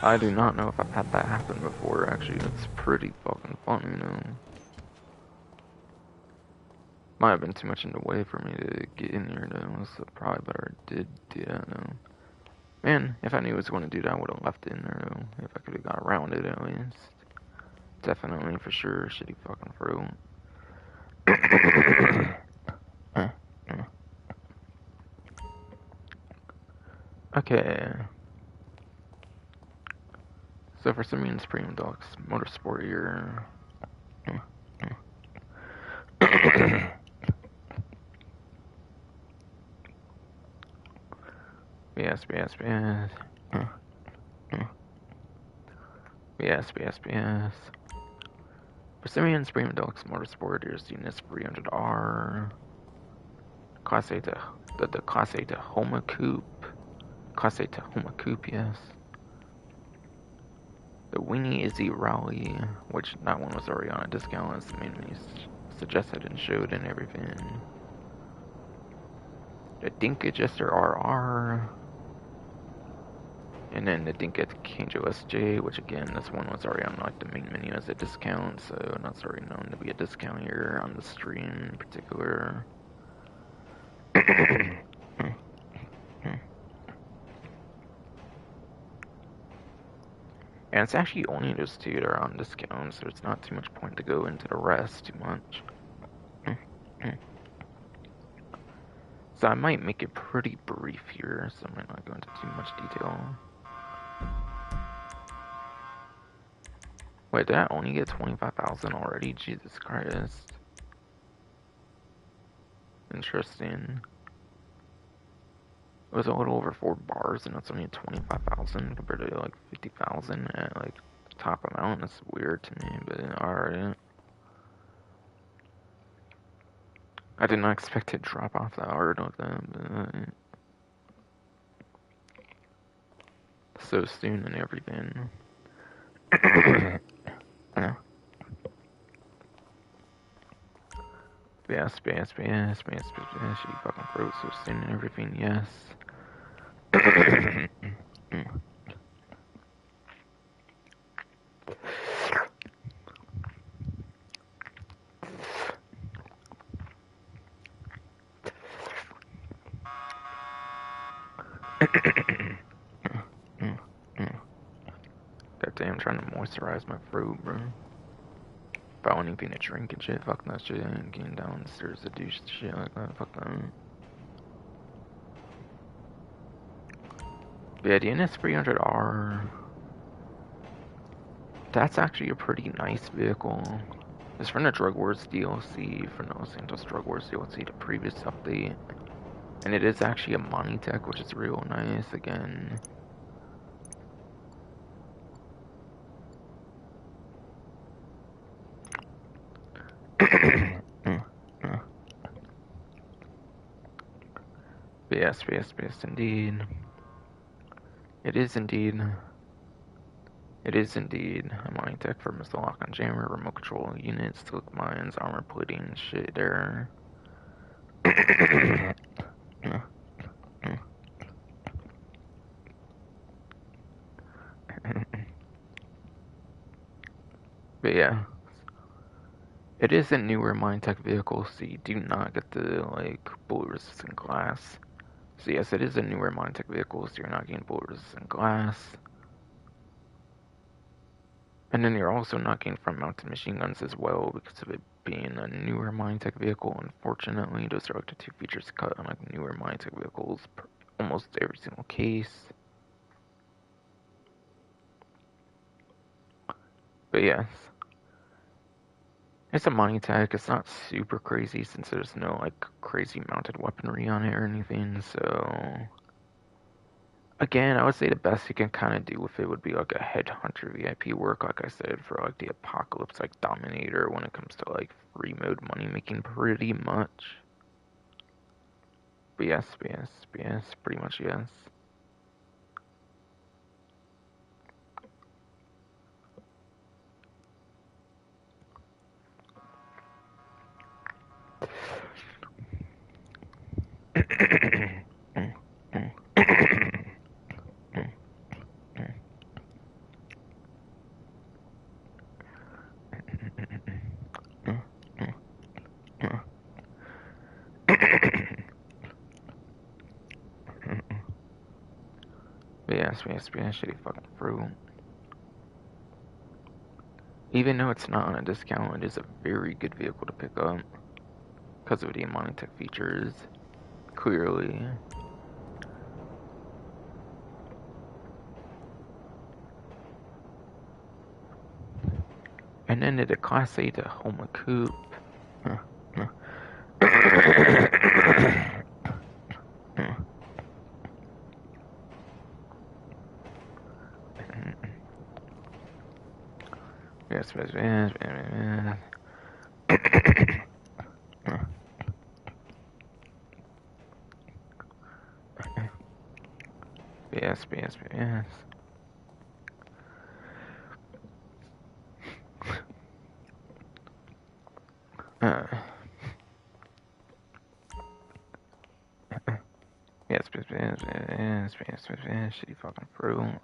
I do not know if I've had that happen before, actually. That's pretty fucking funny, you know. Might have been too much in the way for me to get in here, though, so probably better did do that, though. Man, if I knew it was going to do that, I would have left it in there, though. If I could have got around it, at least. Definitely, for sure, shitty fucking fruit. Okay. So for Simeon's Premium Dogs Motorsport here. Yes. For Simeon's Premium Dogs Motorsport, here's units 300R. Class A to the Class A Tahoma Coupe. Class A Tahoma Coupe, yes. The Winnie Izzy Rally, which that one was already on a discount as the main menu suggested and showed and everything. The Dinka Jester RR. And then the Dinka Kanjo SJ, which again, this one was already on like the main menu as a discount, so that's already known to be a discount here on the stream in particular. And it's actually only those two that are on discount, so it's not too much point to go into the rest too much. So I might make it pretty brief here, so I might not go into too much detail. Wait, did I only get 25,000 already? Jesus Christ. Interesting. It was a little over 4 bars, and it's only 25,000 compared to like 50,000 at like top amount. That's weird to me, but alright. I did not expect to drop off that hard like that, but so soon and everything. yes, yes, yes, yes, yes, she fucking froze so soon and everything, yes. Goddamn, I'm trying to moisturize my throat, bro. If I want anything to drink and shit, fuck that shit. I ain't getting downstairs to do shit like that, fuck that. But yeah, the NS300R, that's actually a pretty nice vehicle. It's from the Drug Wars DLC, from the Los Santos Drug Wars DLC, the previous update. And it is actually a Monitech, which is real nice, again. Yes, yes, yes, indeed. It is indeed. It is indeed a Monitech for missile lock on jammer, remote control units, silic mines, armor plating, shit there. But yeah, it is a newer Minetech vehicle, so you do not get the like bullet resistant glass. So yes, it is a newer Minetech vehicle, so you're not getting bullet resistant glass. And then you're also not getting front mounted machine guns as well because of it being a newer Minetech vehicle. Unfortunately, those are like the two features cut on like newer Minetech vehicles almost every single case. But yes. It's a Monitech. It's not super crazy since there's no like crazy mounted weaponry on it or anything. So again, I would say the best you can kind of do with it would be like a Headhunter VIP work, like I said, for like the Apocalypse like Dominator when it comes to like free mode money making, pretty much. But yes, pretty much yes. But yes, shitty fucking fruit. Even though it's not on a discount, it is a very good vehicle to pick up because of the Monitech features. Clearly. And then did a Class A Tahoma Coupe. Yes, yes. Yes, shitty fucking fruit.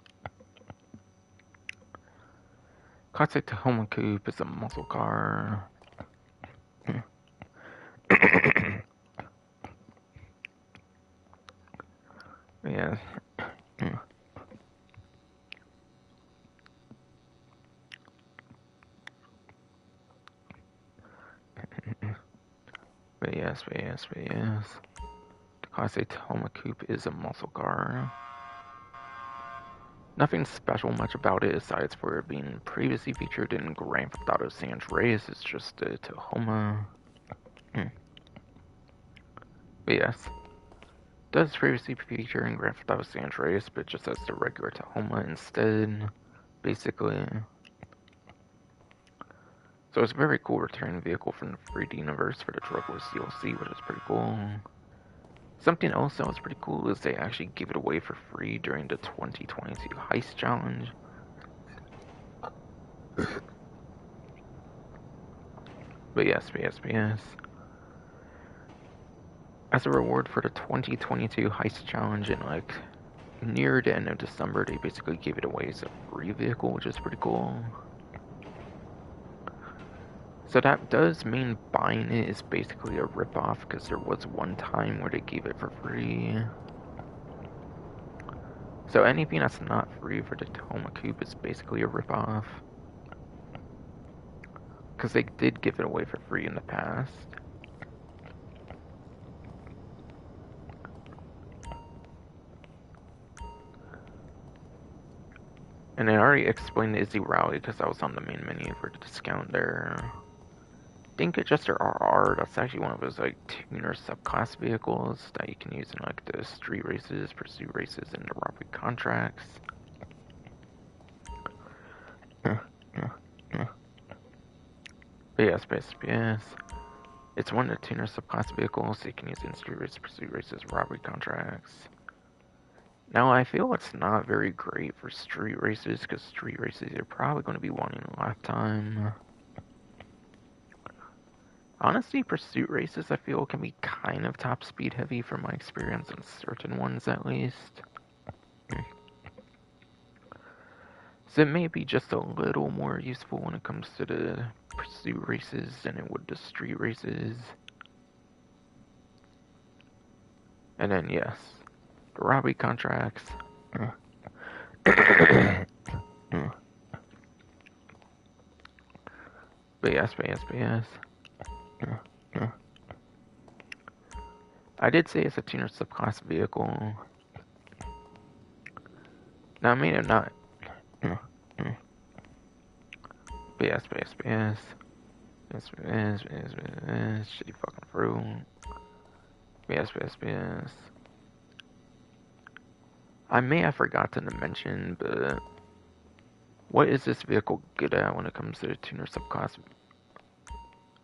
Classic Tahoma Coupe is a muscle car. Yes. But yes. The Class A Tahoma Coupe is a muscle car. Nothing special much about it aside for it being previously featured in Grand Theft Auto San Andreas. It's just a Tahoma. But yes. Does previously feature in Grand Theft Auto San Andreas, but just as the regular Tahoma instead, basically. So it's a very cool return vehicle from the 3D universe for the Drug Wars DLC, which is pretty cool. Something else that was pretty cool is they actually gave it away for free during the 2022 Heist Challenge. But yes. As a reward for the 2022 heist challenge in like near the end of December, they basically gave it away as a free vehicle, which is pretty cool. So that does mean buying it is basically a ripoff, because there was one time where they gave it for free. So anything that's not free for the Tacoma Coupe is basically a ripoff. Because they did give it away for free in the past. And I already explained the Izzy Rally because I was on the main menu for the discount there. Dink Adjuster RR, that's actually one of those like tuner subclass vehicles that you can use in like the street races, pursuit races, and the robbery contracts. BS. It's one of the tuner subclass vehicles so you can use it in street races, pursuit races, robbery contracts. Now I feel it's not very great for street races because street races you're probably going to be wanting a lifetime. Honestly, pursuit races I feel can be kind of top speed heavy from my experience on certain ones at least. So it may be just a little more useful when it comes to the pursuit races than it would the street races. And then yes, the robbery contracts. But yes. I did say it's a tuner subclass vehicle. Now I may have not. BS. Shitty fucking fruit. BS. I may have forgotten to mention, but what is this vehicle good at when it comes to the tuner subclass?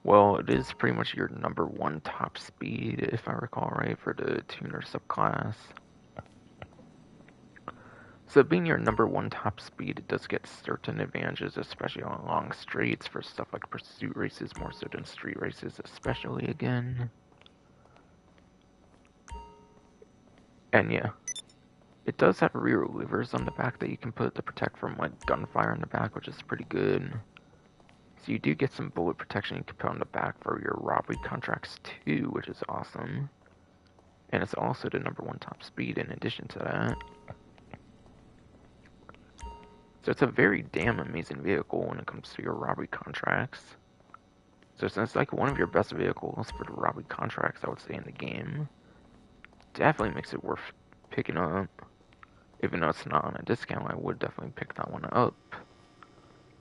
Well, it is pretty much your number one top speed, if I recall right, for the tuner subclass. So being your number one top speed, it does get certain advantages, especially on long streets for stuff like pursuit races, more so than street races, especially again. And yeah, it does have rear louvers on the back that you can put to protect from like gunfire in the back, which is pretty good. So you do get some bullet protection you can put on the back for your robbery contracts too, which is awesome. And it's also the number one top speed in addition to that. So it's a very damn amazing vehicle when it comes to your robbery contracts. So it's like one of your best vehicles for the robbery contracts, I would say, in the game. Definitely makes it worth picking up. Even though it's not on a discount, I would definitely pick that one up.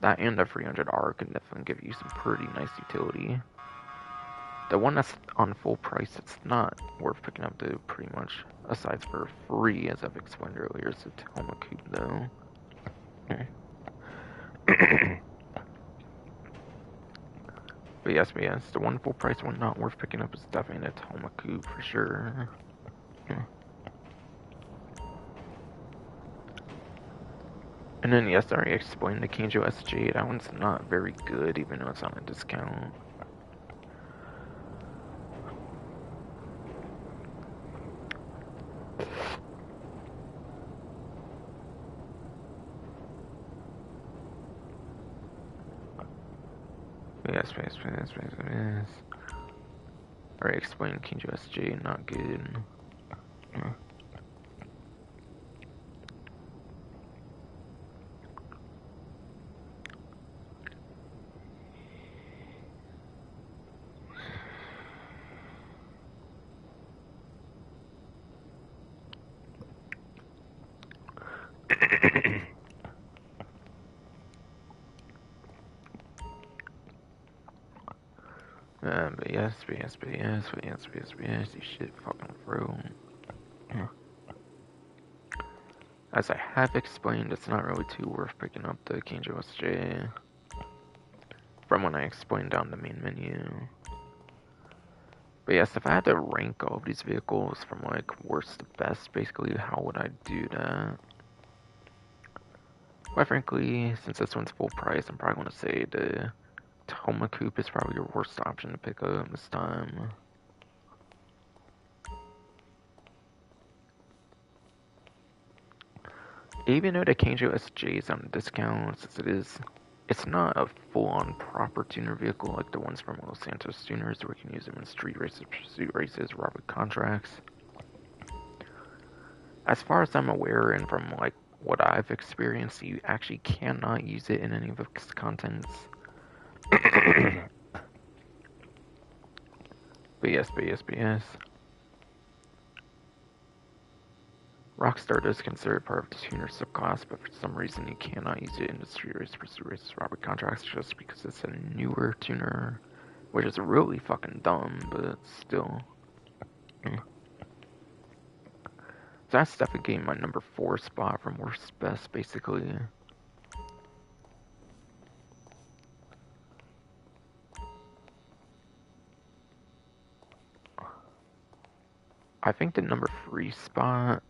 That and the 300R can definitely give you some pretty nice utility. The one that's on full price, it's not worth picking up though, pretty much. Aside for free, as I've explained earlier, it's a Tacoma Coupe though. But yes, the one full price one not worth picking up is definitely a Tacoma Coupe for sure. And then yes, I already explained the Keijo SJ, that one's not very good even though it's on a discount. Yes. Already explained Keijo SJ, not good. But yes, you shit fucking through. As I have explained, it's not really too worth picking up the Keijo SJ from when I explained down the main menu. But yes, if I had to rank all of these vehicles from like worst to best, basically, how would I do that? Quite frankly, since this one's full price, I'm probably going to say the Tacoma Coupe is probably your worst option to pick up this time. Even though the Kangio SJ is on discounts, it's not a full-on proper tuner vehicle like the ones from Los Santos tuners where you can use them in street races, pursuit races, robbery contracts. As far as I'm aware, and from like what I've experienced, you actually cannot use it in any of its contents. But yes. Rockstar does consider it part of the tuner subclass, but for some reason you cannot use it in the street race, pursuit races, robbery contracts just because it's a newer tuner, which is really fucking dumb, but still. So that's definitely my number 4 spot from worst to best, basically. I think the number 3 spot,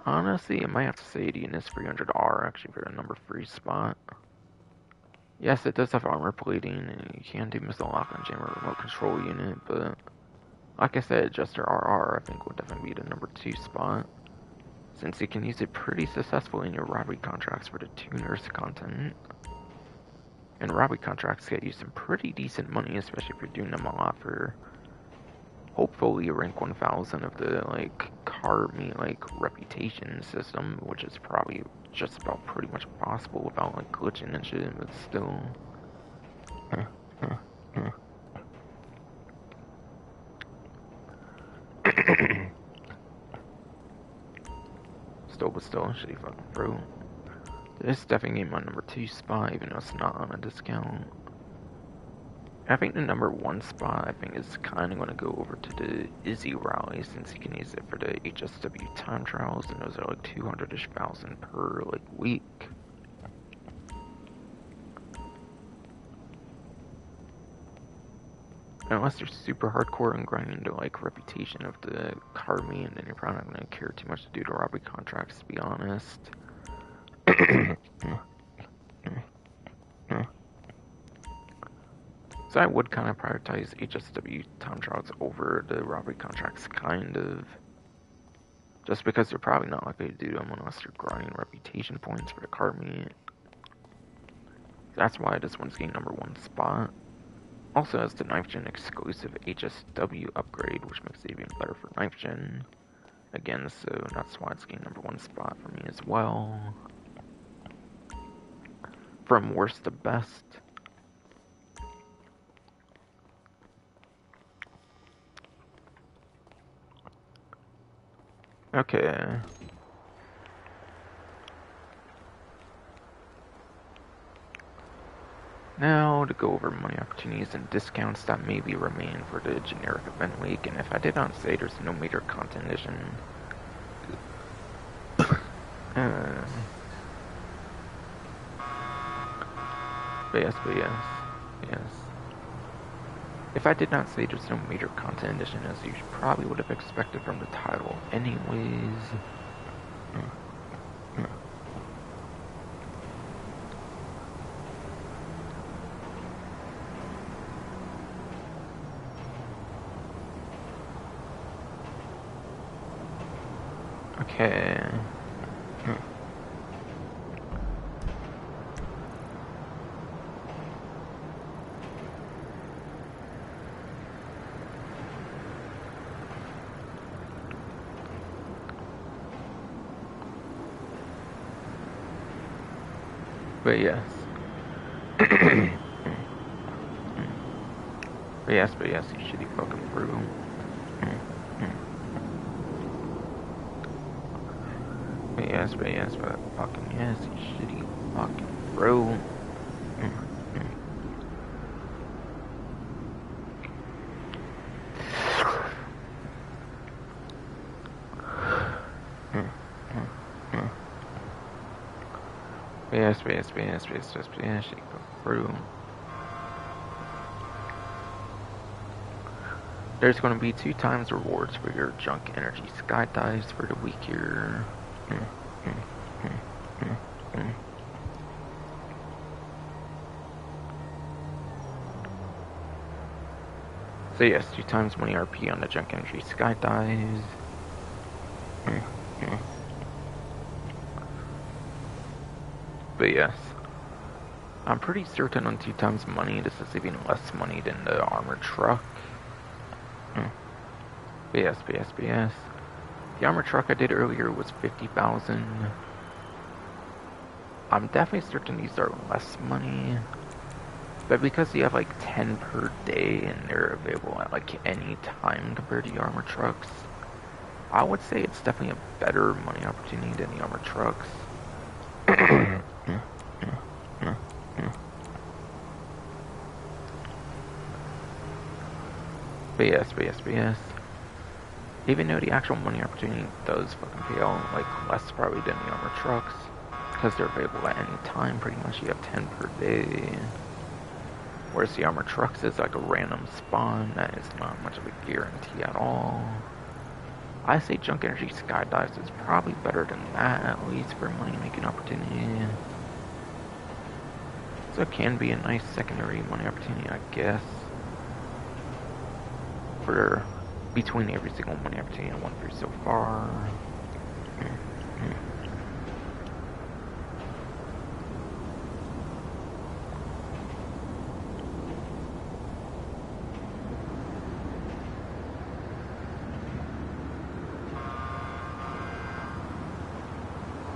honestly, I might have to say the NS 300R actually for the number 3 spot. Yes, it does have armor plating, and you can do missile lock and jammer remote control unit, but like I said, Adjuster RR I think would definitely be the number 2 spot, since you can use it pretty successfully in your robbery contracts for the tuners content. And robbery contracts get you some pretty decent money, especially if you're doing them a lot for hopefully rank 1000 of the like car meet like reputation system, which is probably just about pretty much possible without like glitching and shit, but still. Still, shitty fucking bro. This definitely ain't my number 2 spot, even though it's not on a discount. I think the number 1 spot, I think, is kind of going to go over to the Izzy Rally, since you can use it for the HSW time trials, and those are like 200-ish thousand per like week. Unless you're super hardcore and grinding to like reputation of the car meet, then you're probably not going to care too much to do the robbery contracts, to be honest. So I would kind of prioritize HSW time trials over the robbery contracts, kind of. Just because you're probably not likely to do them unless you're grinding reputation points for the car meet. That's why this one's getting number 1 spot. Also has the 9th gen exclusive HSW upgrade, which makes it even better for 9th gen. Again, so that's why it's getting number 1 spot for me as well. From worst to best. Okay. Now to go over money opportunities and discounts that maybe remain for the generic event week, and if I did not say there's no major content edition. But yes. If I did not say there's no major content edition, as you probably would have expected from the title anyways. Okay. But yes. But yes, you shitty fucking bro. But fucking yes, you shitty fucking bro. Yes, shitty fucking bro. There's going to be 2 times rewards for your junk energy skydives for the week here. So yes, 2 times money RP on the junk energy skydives. But yes, I'm pretty certain on 2 times money, this is even less money than the armored truck. But yes. The armored truck I did earlier was 50,000. I'm definitely certain these are less money. But because you have like 10 per day and they're available at like any time compared to the armored trucks, I would say it's definitely a better money opportunity than the armored trucks. But yes. Even though the actual money opportunity does fucking pay out like less probably than the armored trucks, because they're available at any time, pretty much you have 10 per day. Whereas the armored trucks is like a random spawn that is not much of a guarantee at all. I say Junk Energy Skydives is probably better than that, at least for money making opportunity. So it can be a nice secondary money opportunity, I guess. For between every single money opportunity I went through so far.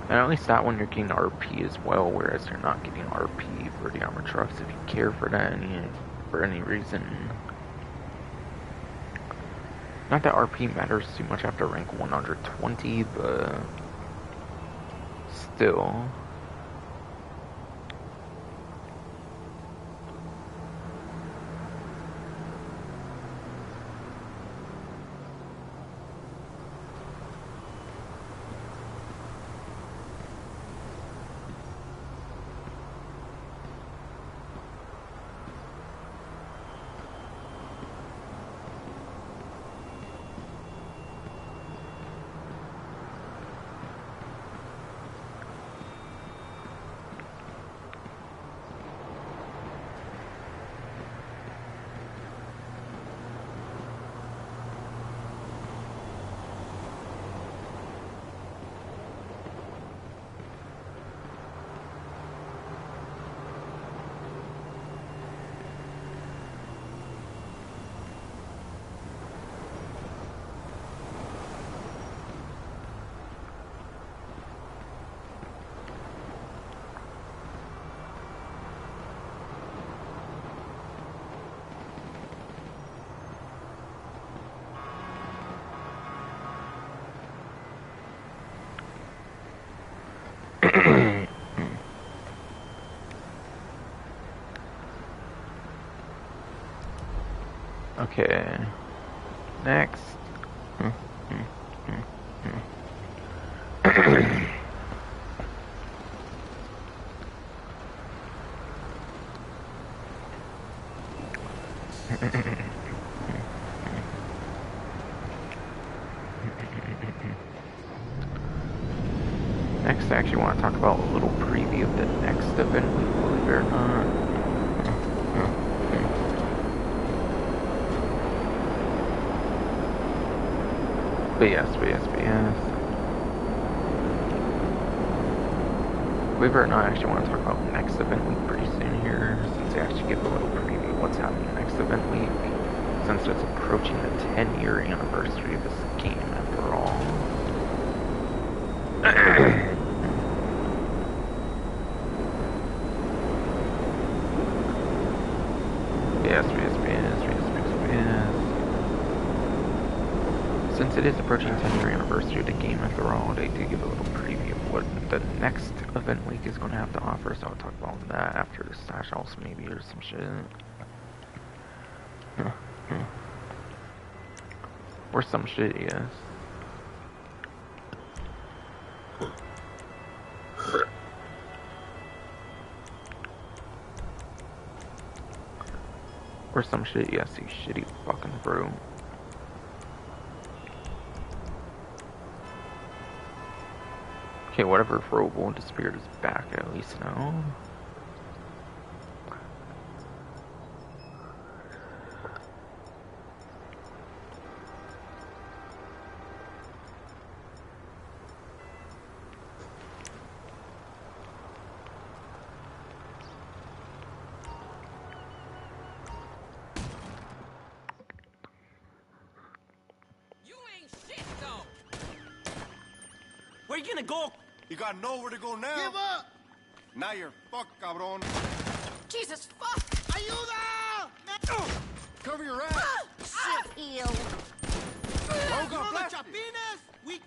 And at least that one you're getting RP as well, whereas you're not getting RP for the armored trucks if you care for that for any reason. Not that RP matters too much after rank 120, but still. Okay. Next. Next, I actually want to talk about a little preview of the next event, believe it or not. But yes. Believe it or not, I actually want to talk about next event week pretty soon here, since I actually give a little preview of what's happening next event week, since it's approaching the 10-year anniversary of this game after all. Yes. Since it is approaching 10-year anniversary of the game after all, they do give a little preview of what the next event week is going to have to offer, so I'll talk about that after the stash house maybe or some shit. Or some shit, yes. Or some shit, yes, you shitty fucking bro. Okay, whatever, Robo, the spirit is back at least now. you gonna go? You got nowhere to go now. Give up! Now you're fucked, cabron. Jesus fuck! Ayuda! Cover your ass. Shit, heel. Oh, God bless you. Chapinas? We...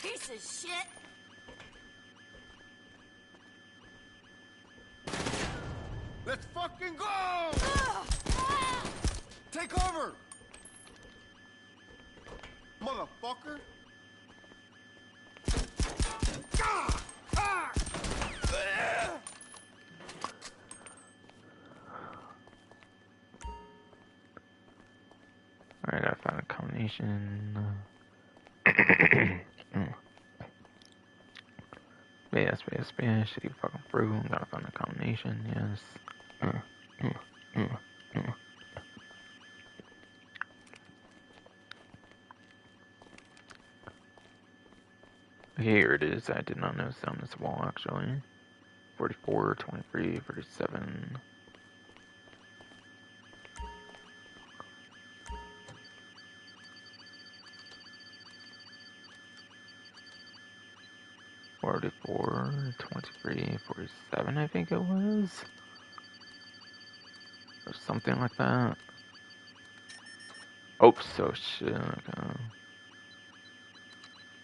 Piece of shit! Let's fucking go! Take cover! Motherfucker! Alright, I gotta find a combination. Yes, shitty fucking fruit. Gotta find a combination, yes. Here it is. I did not notice on this wall actually. 44, 23, 37. Forty-four, 23, 47, I think it was. Or something like that. Oh, so shit. Okay.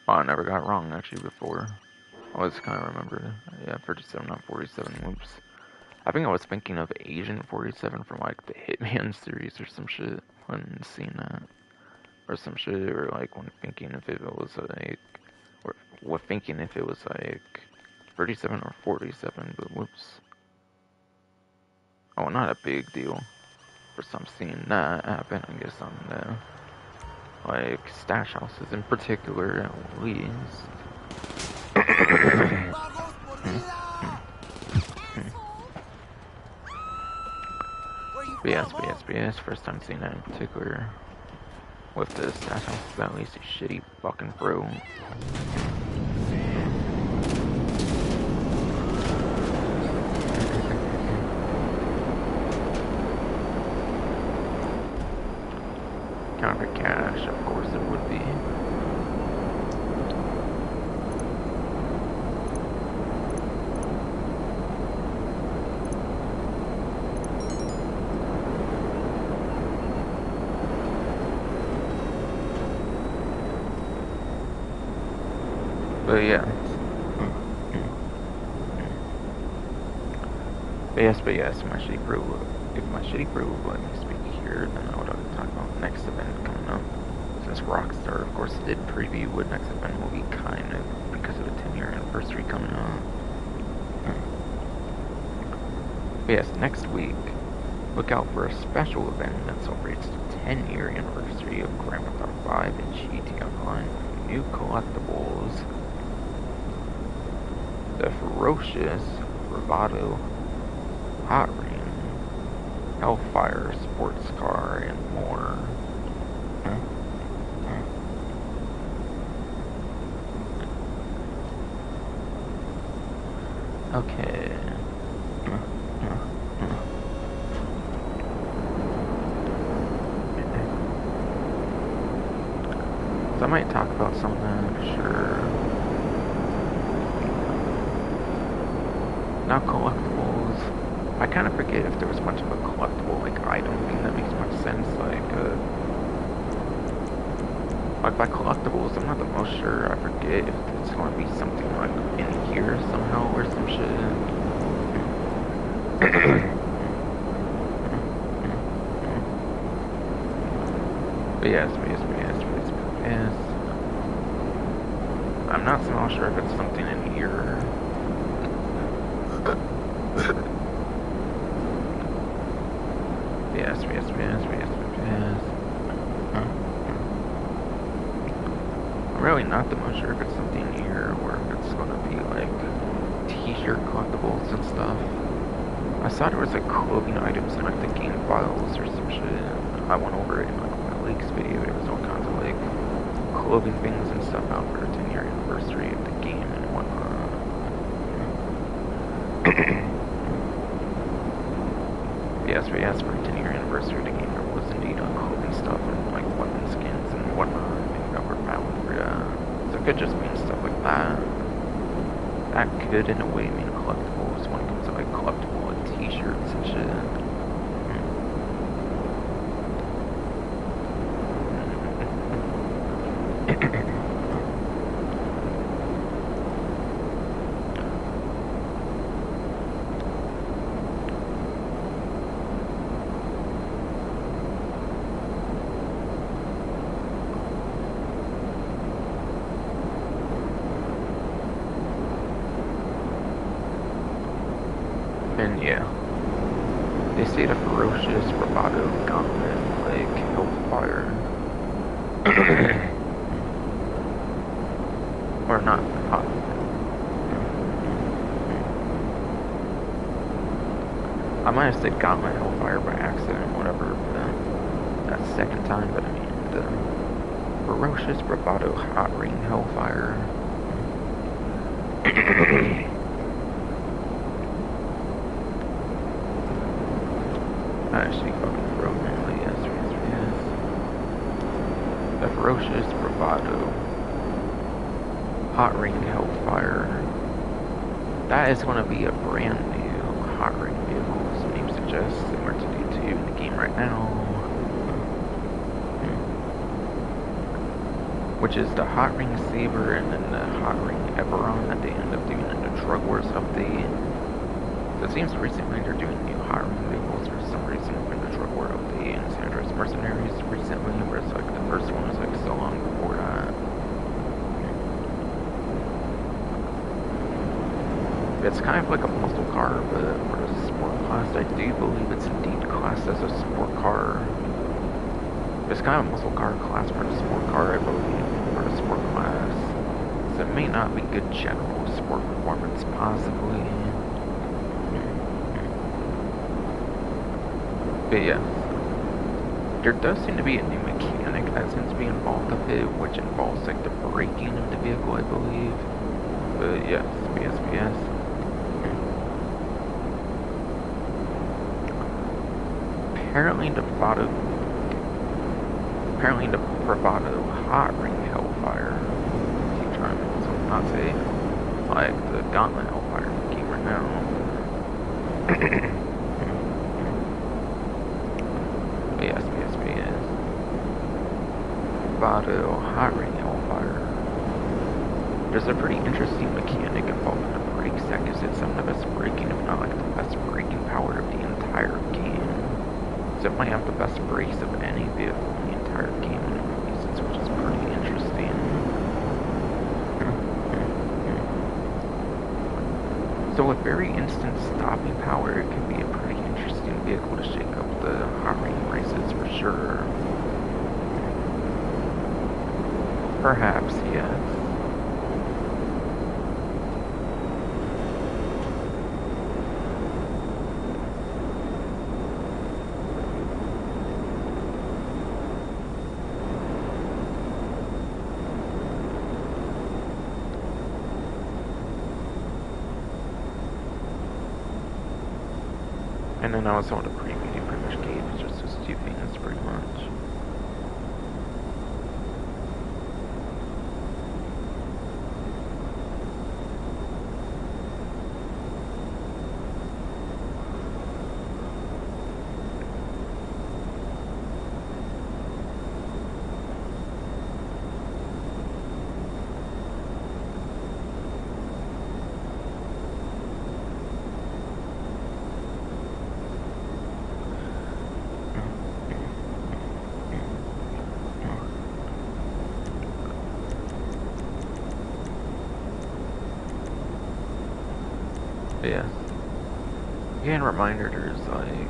Oh, I never got it wrong actually before. I was kind of remembered. Yeah, 37, not 47. Whoops. I think I was thinking of Agent 47 from like the Hitman series or some shit when seeing that. Or some shit, or like when thinking if it was like, or what thinking if it was like 37 or 47, but whoops. Oh, not a big deal. First time seeing that happen, I guess on the, like, stash houses in particular, at least. BS, first time seeing that in particular. With the stash houses, at least a shitty fucking bro. Counterfeit cash, of course it would be. But yeah. But yes, my shitty brew. If my shitty brew would let me speak here, then I would talk about next event coming up. Since Rockstar, of course, did preview what next event will be, kind of because of a 10-year anniversary coming up. But yes, next week, look out for a special event that celebrates the 10-year anniversary of Grand Theft Auto 5 and GTA Online with new collectibles. The Ferocious Bravado Hot Ring, Hellfire sports car, and more. Okay. So I might talk about some of that, sure. Now collectibles. I kind of forget if there was much of a collectible like item thing that makes much sense. Like by collectibles, I'm not the most sure. I forget if it's going to be something like in here somehow or some shit. But yes. I'm not so sure if it's something in here. Yes. I'm really not the most sure if it's something here or if it's gonna be like t-shirt collectibles and stuff. I saw there was like clothing items in like the game files or some shit. I went over it in like my leaks video. There was all kinds of like clothing things and stuff out for the 10-year anniversary of the game and whatnot. Yes, for the 10-year anniversary of the game, there was indeed clothing stuff and like weapon skins and whatnot. I think that were found for that. could just mean stuff like that. That could, in a way, mean collectibles when it comes to like collectible like t-shirts and shit. And yeah, they say the ferocious bravado gauntlet like hellfire, or not hot. I might have said gauntlet hellfire by accident, whatever. That second time, but I mean the ferocious bravado hot ring hellfire. Actually, fucking throw mainly, yes. The ferocious bravado hot ring hellfire. That is going to be a brand new hot ring vehicle, as the name suggests, similar to D2 in the game right now. Which is the hot ring Saber and then the hot ring Eberron that they end up doing in the Drug Wars update. So it seems recently they're doing new hot ring vehicles for some reason in the Drug War update and Andreas Mercenaries recently, whereas like the first one was like so long before that. It's kind of like a muscle car, but for a sport class, I do believe it's indeed classed as a sport car. It's kind of a muscle car class for a sport car, I believe, for a sport class. So it may not be good general sport performance, possibly. But yeah, there does seem to be a new mechanic that seems to be involved with it, which involves like the braking of the vehicle, I believe. But yes, BS. Apparently the bravado hot ring hellfire. Keep trying to not say like the gauntlet hellfire in the game right now. Yes. Bravado hot ring hellfire. There's a pretty interesting mechanic involving the brakes that gives it some of the best braking, if not like the best braking power of the entire game. So it might have the best brakes of any vehicle in the entire game when it releases, which is pretty interesting. So with very instant stopping power, it can be a pretty interesting vehicle to shake up the hot ring races for sure. Perhaps, yes. And then also the preview they pretty much gave is just those two things pretty much. But yeah. Again, reminder, there's like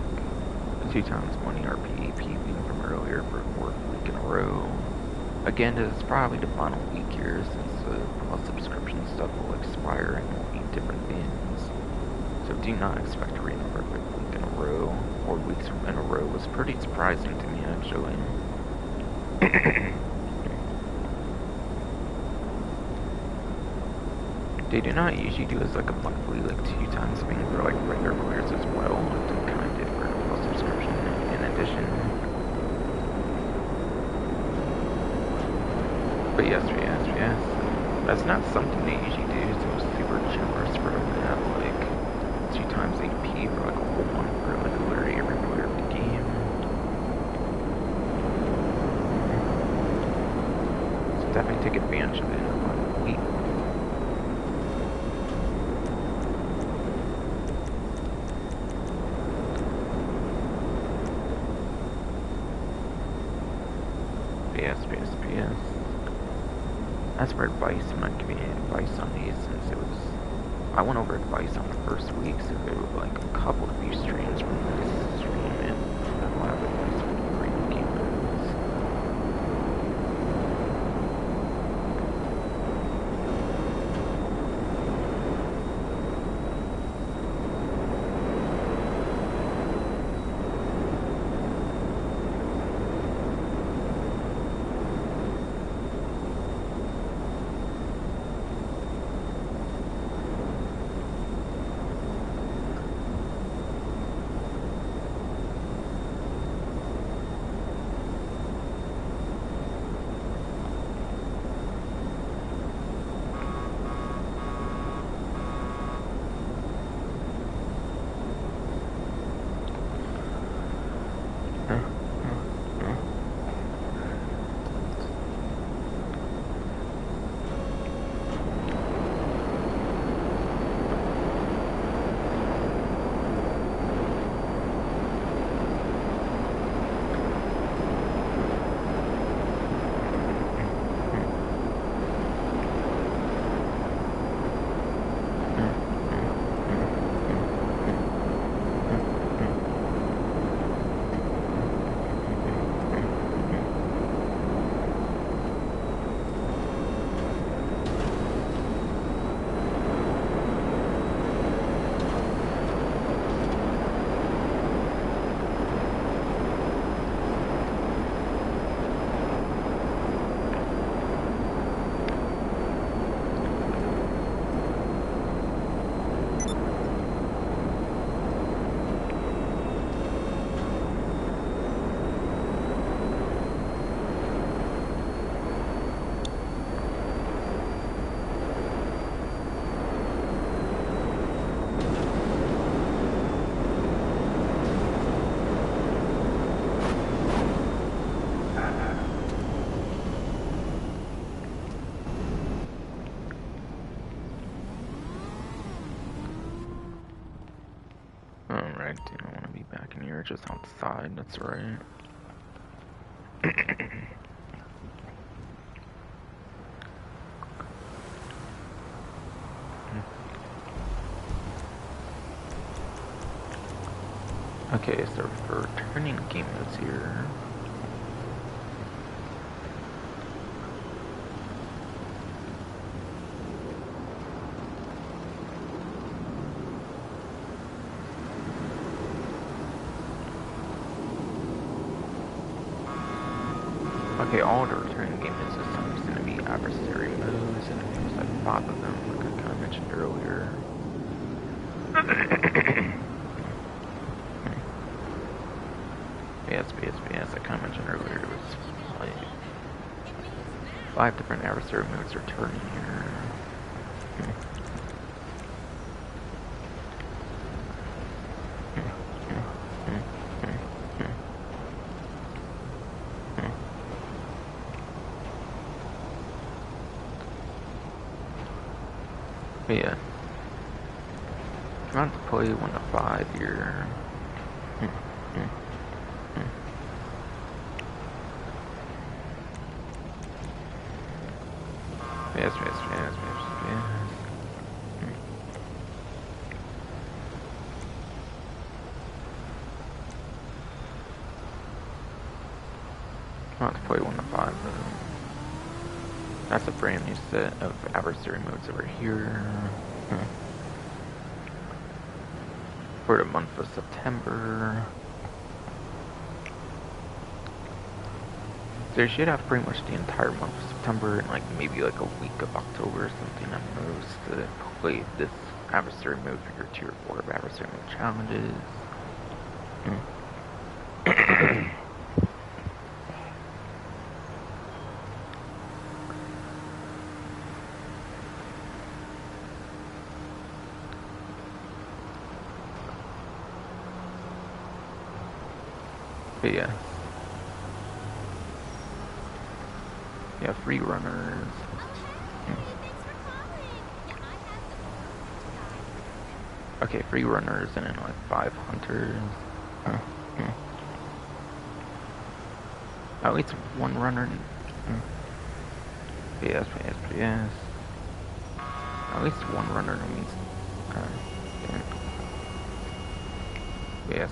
2 times 20 RP PvP from earlier for 4th week in a row. Again, this is probably the final week here since the plus subscription stuff will expire and will be different things. So do not expect to read another 5th week in a row. 4 weeks in a row was pretty surprising to me actually. They do not usually do as like a monthly, like 2 times thing for like regular players as well. They kind of did for a plus subscription in addition. But yes. That's not something they usually do, so it's super generous for them to have like 2 times HP for like a whole month for like literally every player of the game. So definitely take advantage of it in a week. PS. As for advice, I'm not giving any advice on these since it was. I went over advice on the first week, so there were like a couple of few streams from this stream, and I don't have advice for the premium game modes. Alright, I don't want to be back in here, just outside, that's right. Okay, so for returning game modes here. Okay, all the returning game modes this time is going to be adversary modes, and there's like 5 of them, like I kind of mentioned earlier. Yes, I kind of mentioned earlier, it was like 5 different adversary modes returning here. But yeah, I'm trying to play 1 to 5 here. Yes. I'll have to play 1 to 5 though. That's a brand new set of adversary modes over here. For the month of September. So you should have pretty much the entire month of September and like maybe like a week of October or something at most to play this adversary mode for your tier 4 of adversary mode challenges. But yeah. Yeah, free runners. Okay, free runners and then like 5 hunters. At least one runner. Yes. At least one runner means. Yes.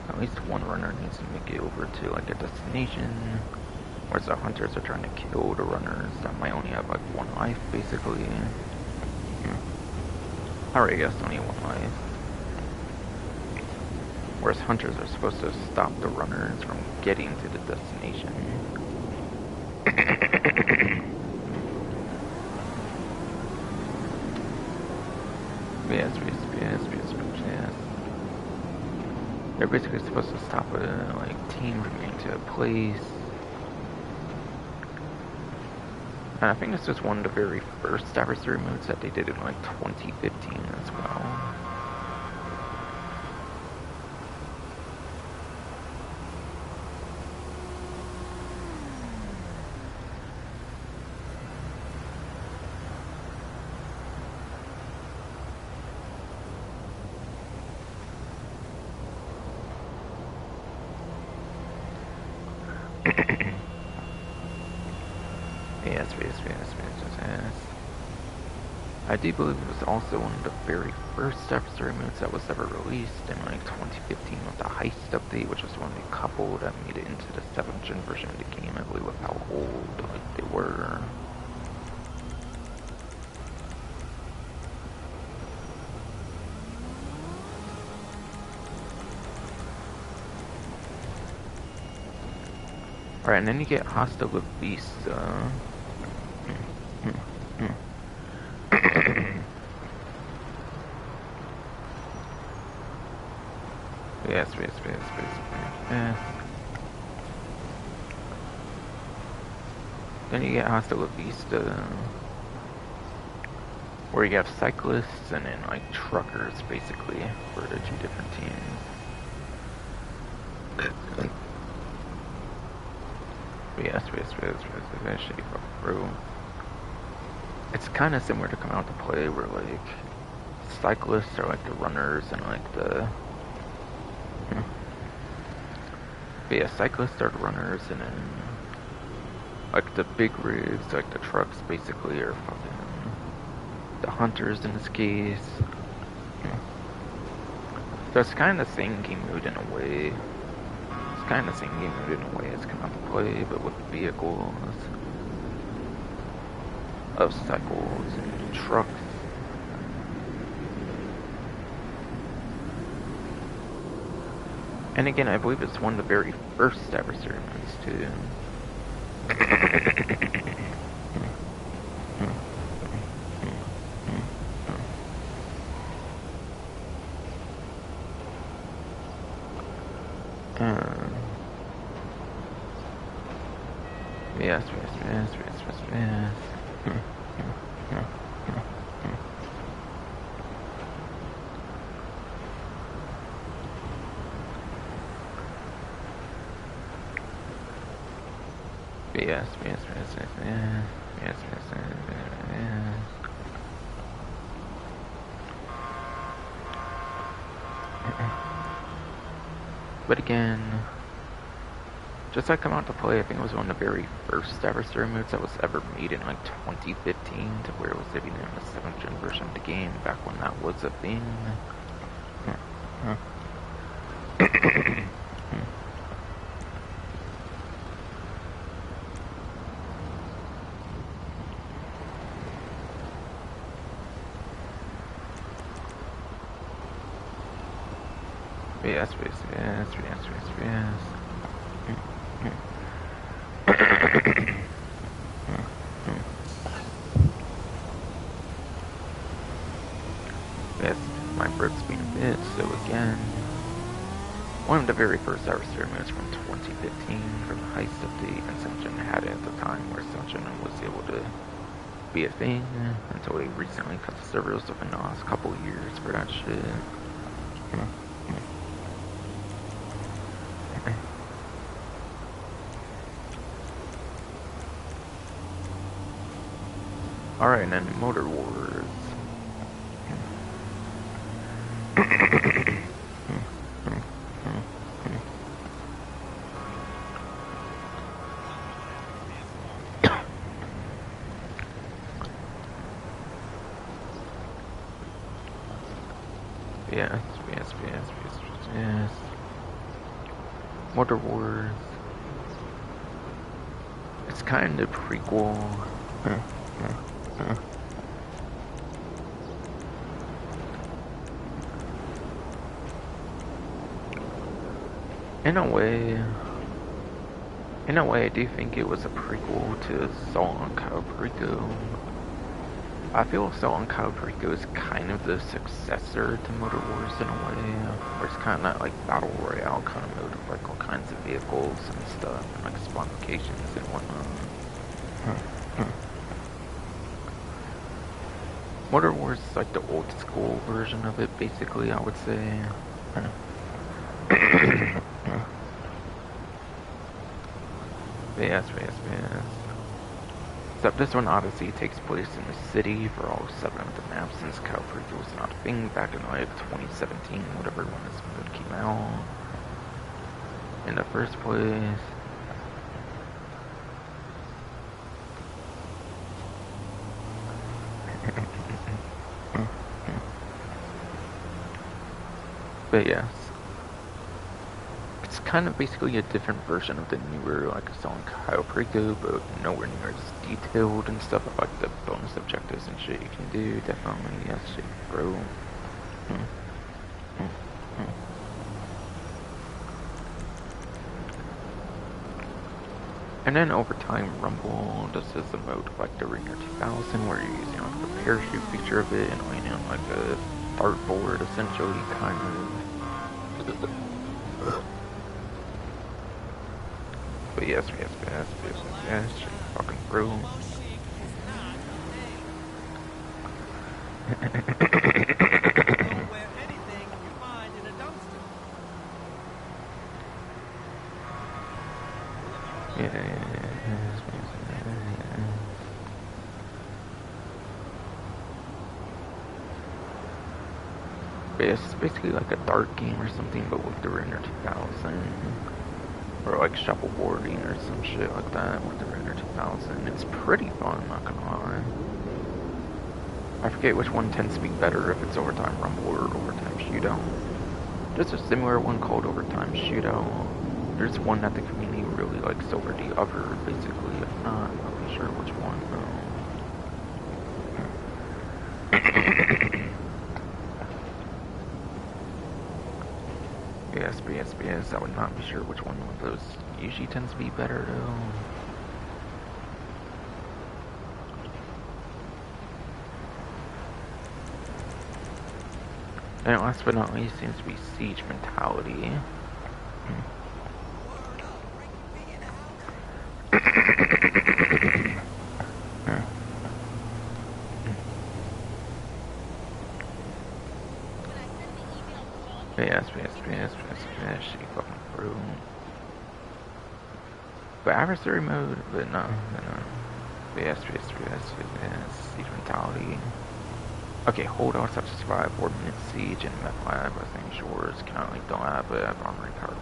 At least one runner needs to make it over to like a destination. Whereas the hunters are trying to kill the runners that might only have like 1 life, basically. Alright, yes, only 1 life. Whereas hunters are supposed to stop the runners from getting to the destination. Yes. They're basically supposed to stop a team from getting to a place. And I think this was one of the very first adversary modes that they did in like 2015 as well. Yes. I do believe it was also one of the very first adversary modes that was ever released in like 2015 with the heist update, which was one of the couple that made it into the 7th gen version of the game, I believe, with how old they were. Alright, and then you get hostile with beasts. Yes. Then you get hostile with beasts, where you have cyclists and then like truckers, basically, for the 2 different teams. Yes. It's kind of similar to Come Out to Play, where like cyclists are like the runners and like the. But yeah, cyclists are the runners, and then like the big rigs, like the trucks, basically, are fucking the hunters in this case. So it's kind of the same game mode in a way. It's kind of the same game mode in a way as Come Out to Play, but with vehicles of cycles and trucks. And again, I believe it's one of the very first adversary modes too. Yes. But again, just like Come Out to Play, I think it was one of the very first adversary modes that was ever made in like 2015, to where it was even in the 7th gen version of the game, back when that was a thing. Yes. Yes, my bird's being bit, so again, one of the very first adversary modes from 2015 from the heist update, and Ascension had it at the time, where Ascension was able to be a thing until they recently cut the servers within the last couple years for that shit. Alright, and then Motor Wars. Yes. Motor Wars. It's kind of prequel. In a way, I do think it was a prequel to Assault on Calbrico. I feel Assault on Calbrico is kind of the successor to Motor Wars in a way, where it's kind of that like battle royale kind of mode with like all kinds of vehicles and stuff, and like spawn locations and whatnot. Motor Wars is like the old school version of it, basically, I would say. Yes. Except this one, Odyssey, takes place in the city for all 7 of the maps, since Calbrico was not a thing back in like 2017, whatever when this mode came out. In the first place. But yes. It's kind of basically a different version of the newer, like, Assault on Calbrico, but nowhere near as detailed and stuff, like the bonus objectives and shit you can do, definitely, yes, shit, bro. And then Overtime Rumble, this is a mode like the Ringer 2000, where you're using like the parachute feature of it, and laying in like a dartboard, essentially, kind of. But yes, fucking bro. But yes, it's basically like a dart game or something, but with the Ringer 2000. Or like shuffleboarding or some shit like that with the Ringer 2000. It's pretty fun, not gonna lie. I forget which one tends to be better, if it's Overtime Rumble or Overtime Shootout. There's a similar one called Overtime Shootout. There's one that the community really likes over the other, basically. I'm not really sure which one, though. Yes, I would not be sure which one of those usually tends to be better, though. And last but not least seems to be Siege Mentality. Yes, she fucking through. But adversary mode, but no. Yes, Siege Mentality. Okay, holdouts have to survive 4-minute siege and meth lab, I think shores currently don't have armory powered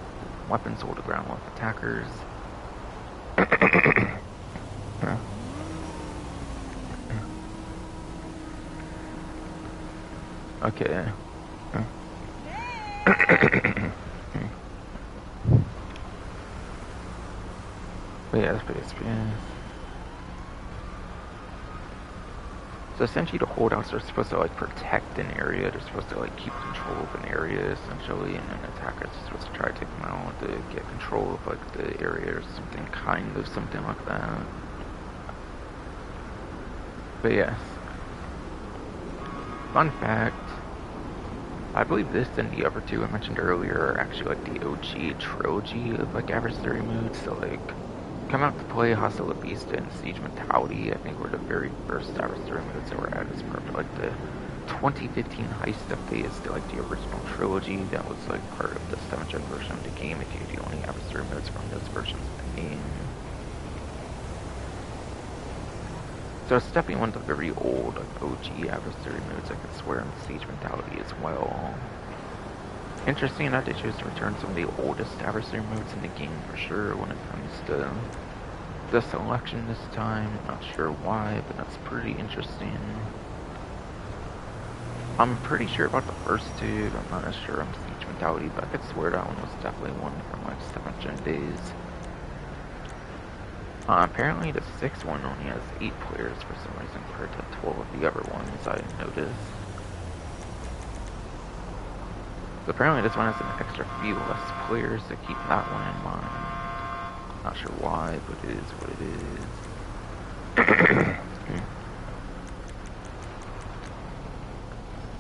weapons hold the ground with attackers. Okay. Yes. So essentially the holdouts are supposed to like protect an area, they're supposed to like keep control of an area essentially, and then attackers are supposed to try to take them out to get control of like the area or something, something like that. But yes. Fun fact, I believe this and the other two I mentioned earlier are actually like the OG trilogy of like adversary modes, so like come out to play Hostile Beast and Siege Mentality, I think were the very first adversary modes that were added as part of like the 2015 heist update to like the original trilogy that was like part of the 7th gen version of the game. It gave you the only adversary modes from those versions of the game. So it's definitely one of the very old, like, OG adversary modes, I could swear, on Siege Mentality as well. Interesting that they chose to return some of the oldest adversary modes in the game for sure when it comes to the selection this time. Not sure why, but that's pretty interesting. I'm pretty sure about the first two, but I'm not as sure on Siege Mentality, but I could swear that one was definitely one from like 7th gen days. Apparently the 6th one only has 8 players for some reason compared to 12 of the other ones I noticed. So apparently this one has an extra few less players to keep that one in mind. Not sure why, but it is what it is.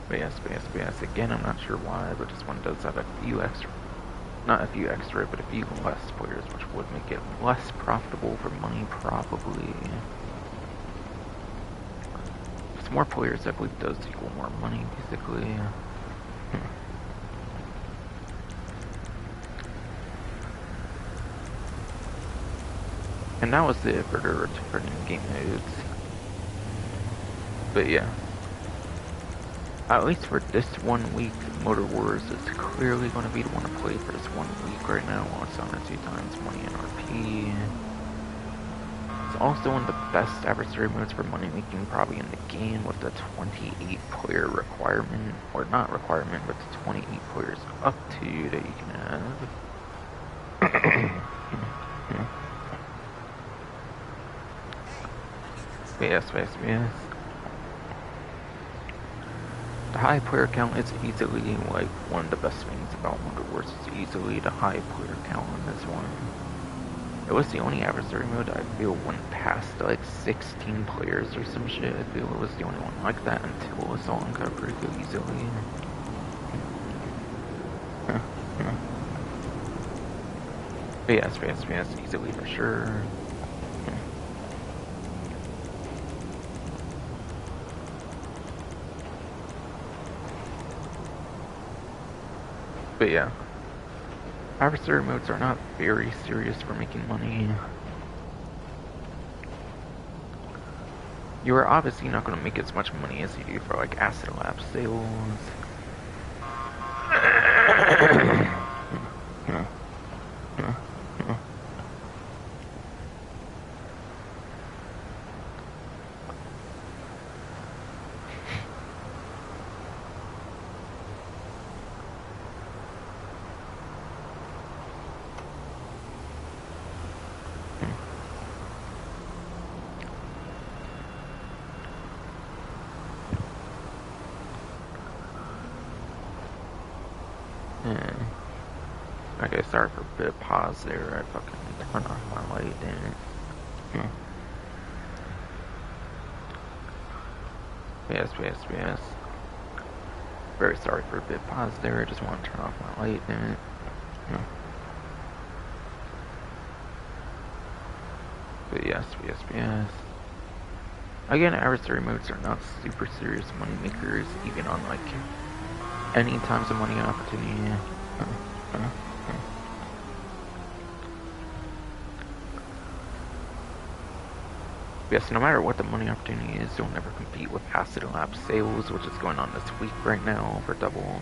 But yes, again, I'm not sure why, but this one does have a few extra, not a few extra, but a few less players, which would make it less profitable for money, probably. With more players, I believe does equal more money, basically. And that was it for the returning game modes. But yeah. At least for this 1 week, Motor Wars is clearly going to be the one to play for this 1 week right now while it's on 2 times money NRP. It's also one of the best adversary modes for money making probably in the game with the 28 player requirement, or not requirement, but the 28 players up to that you can have. Yes. The high player count is easily like one of the best things about Wonder Wars. It's easily the high player count on this one. It was the only adversary mode I feel went past like 16 players or some shit. I feel it was the only one like that until Assault got pretty good easily. But yes, easily for sure. But yeah, adversary modes are not very serious for making money. You are obviously not going to make as much money as you do for like Acid Lab sales. Okay, sorry for a bit of pause there. I fucking turned off my light, damn it. Yes. Very sorry for a bit of pause there. I just want to turn off my light, damn it. But yes. Again, adversary modes are not super serious money makers, even on like any times of money opportunity. Yes, no matter what the money opportunity is, you'll never compete with Acid Lab sales, which is going on this week right now for double.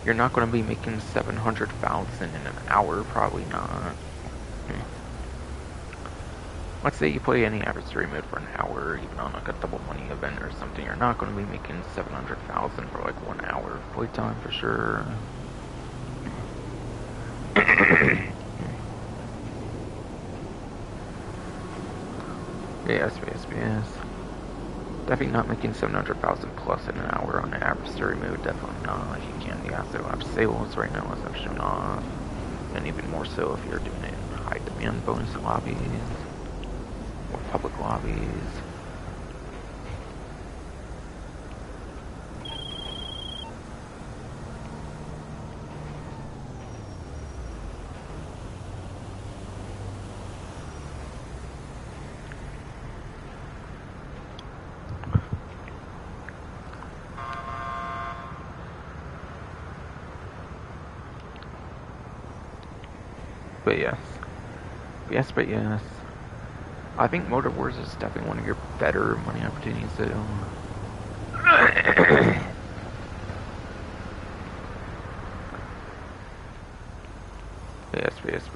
You're not going to be making 700,000 in an hour, probably not. Let's say you play any adversary mode for an hour, even on like a double money event or something, you're not going to be making 700,000 for like 1 hour of playtime for sure. Yes. Definitely not making 700,000 plus in an hour on an adversary mode, definitely not. If you can, the Acid Lab sales right now is actually not. And even more so if you're doing it in high demand bonus lobbies. Or public lobbies. But yes. I think Motor Wars is definitely one of your better money opportunities, though.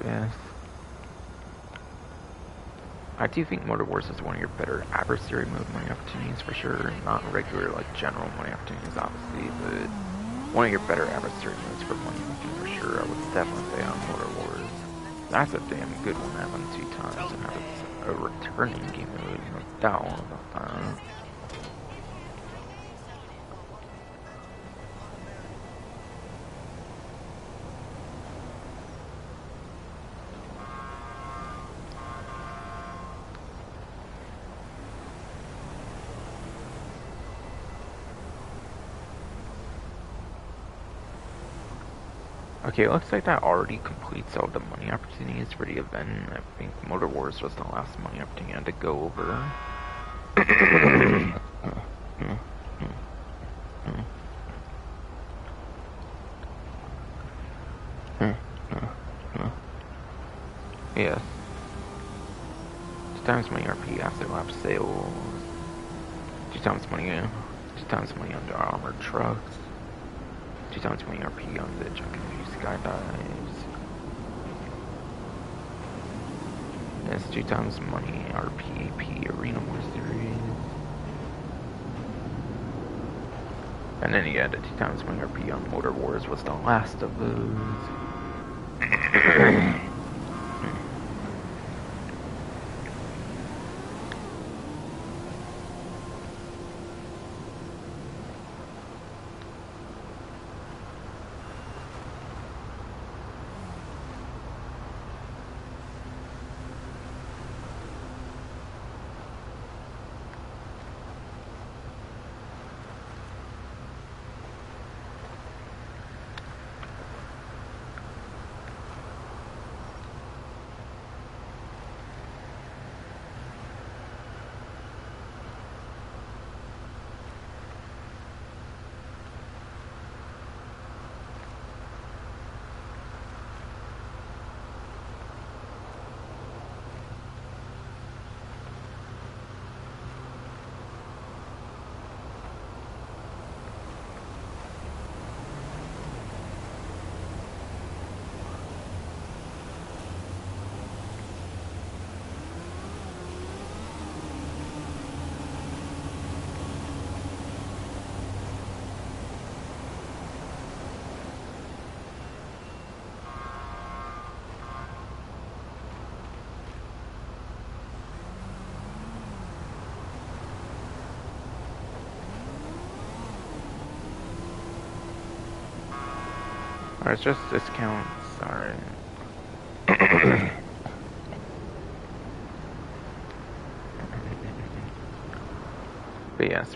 yes. I do think Motor Wars is one of your better adversary mode money opportunities for sure. Not regular, like, general money opportunities, obviously, but one of your better adversary modes for money making for sure. I would definitely say on Motor Wars. That's a damn good one to have on 2 times and have it a returning game mode, no doubt about that. Okay, it looks like that already completes all the money opportunities for the event. I think Motor Wars was the last money opportunity I had to go over. Yes. 2 times money RP after lap sales. 2 times money on the armored trucks. 2 times money RP on the junkie skydives. That's 2 times money RP Arena Mercenaries. And then you had the 2 times money RP on Motor Wars was the last of those. Or it's just discounts, alright. BS.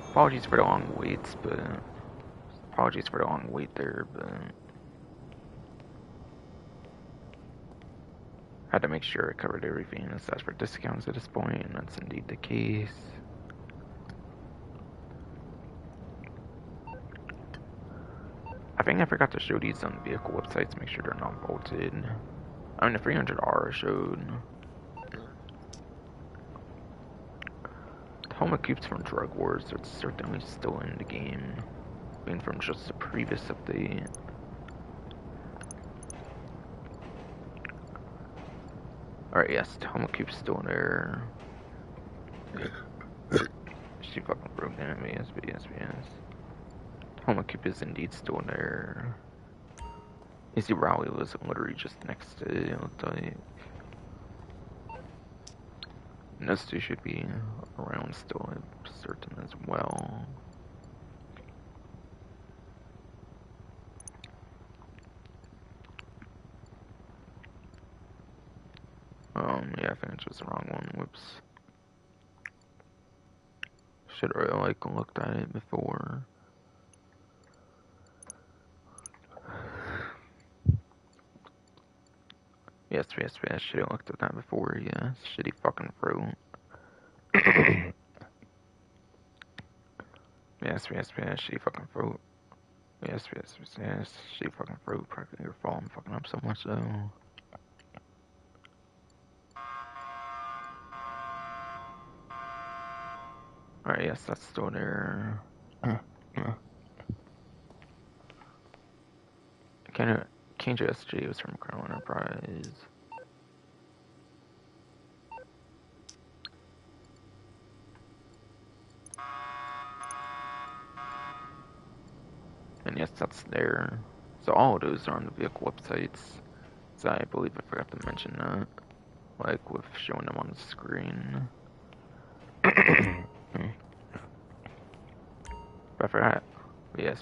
Apologies for the long waits, but apologies for the long wait there, but had to make sure I covered everything as such for discounts at this point, and that's indeed the case. I think I forgot to show these on vehicle websites, make sure they're not bolted. I mean, the 300R showed. Helmet Coops from Drug Wars, so it's certainly still in the game. Being from just the previous update. Alright, yes, Helmet Coop's still there. She fucking broke down at yes. Helmet Coop is indeed still there. Easy Rally was literally just next to it, it looked like. And those two should be around still, I'm certain as well. Yeah, I think it's just the wrong one. Whoops. Should have really looked at it before. Yes. Should have looked at that before. Yeah, shitty fucking fruit. Yes. Shitty fucking fruit. Yes. Shitty fucking fruit. Practically your fault. I'm fucking up so much though. Alright, yes, that's still there. Can't SG was from Crown Enterprise. And yes, that's there. So all of those are on the vehicle websites. So I believe I forgot to mention that. Like with showing them on the screen. But I forgot. Yes.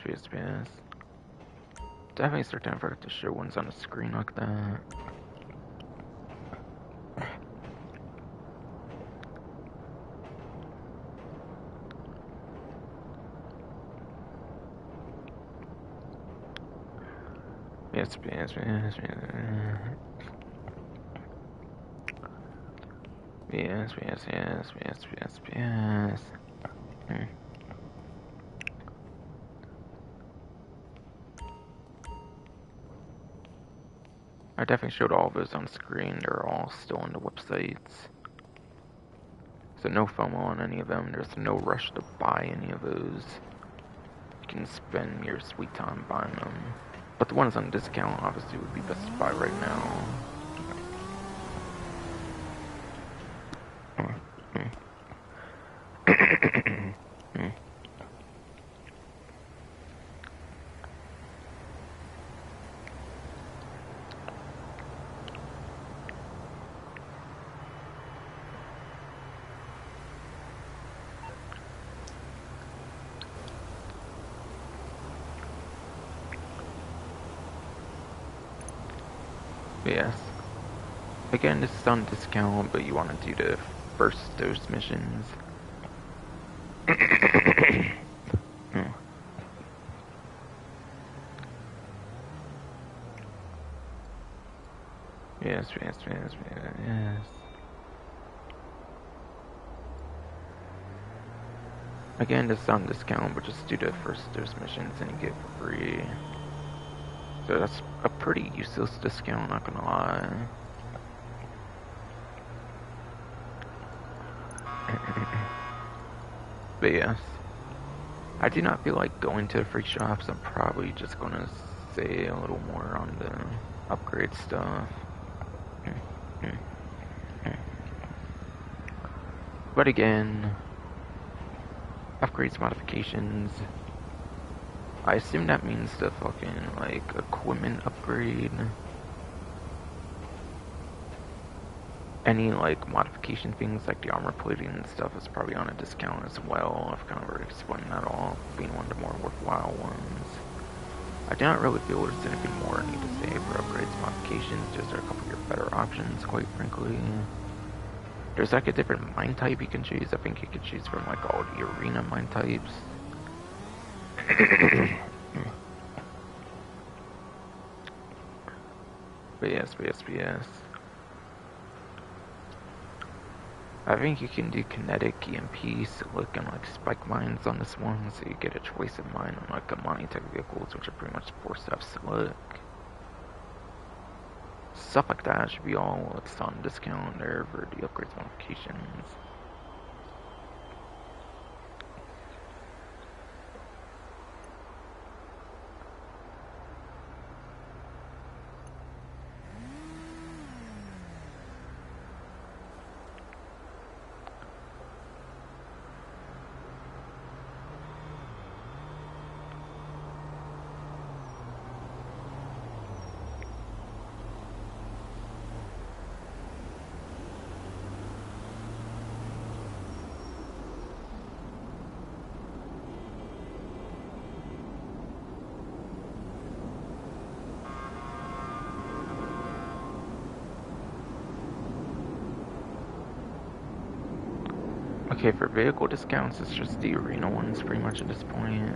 Definitely start to forget to show ones on the screen like that. Yes. I definitely showed all of those on screen. They're all still on the websites. So no FOMO on any of them. There's no rush to buy any of those. You can spend your sweet time buying them. But the ones on discount obviously would be best to buy right now. Yes. Again, this is on discount, but you want to do the first dose missions. Yes. Again, this is on discount, but just do the first dose missions and you get free. So that's a pretty useless discount, not gonna lie. But yes, I do not feel like going to the free shops. I'm probably just gonna say a little more on the upgrade stuff. But again, upgrades, modifications. I assume that means the fucking, like, equipment upgrade. Any, like, modification things, like the armor plating and stuff, is probably on a discount as well. I've kind of already explained that all, being one of the more worthwhile ones. I do not really feel there's anything more I need to say for upgrades, modifications. Just are a couple of your better options, quite frankly. There's, like, a different mine type you can choose. I think you could choose from, like, all the arena mine types. But yes. I think you can do kinetic, EMP, silic, and like spike mines on this one, so you get a choice of mine on like Amani type vehicles, which are pretty much forced to have silic. Stuff like that should be all what's on discount there for the upgrades modifications. Okay, for vehicle discounts, it's just the arena ones pretty much at this point.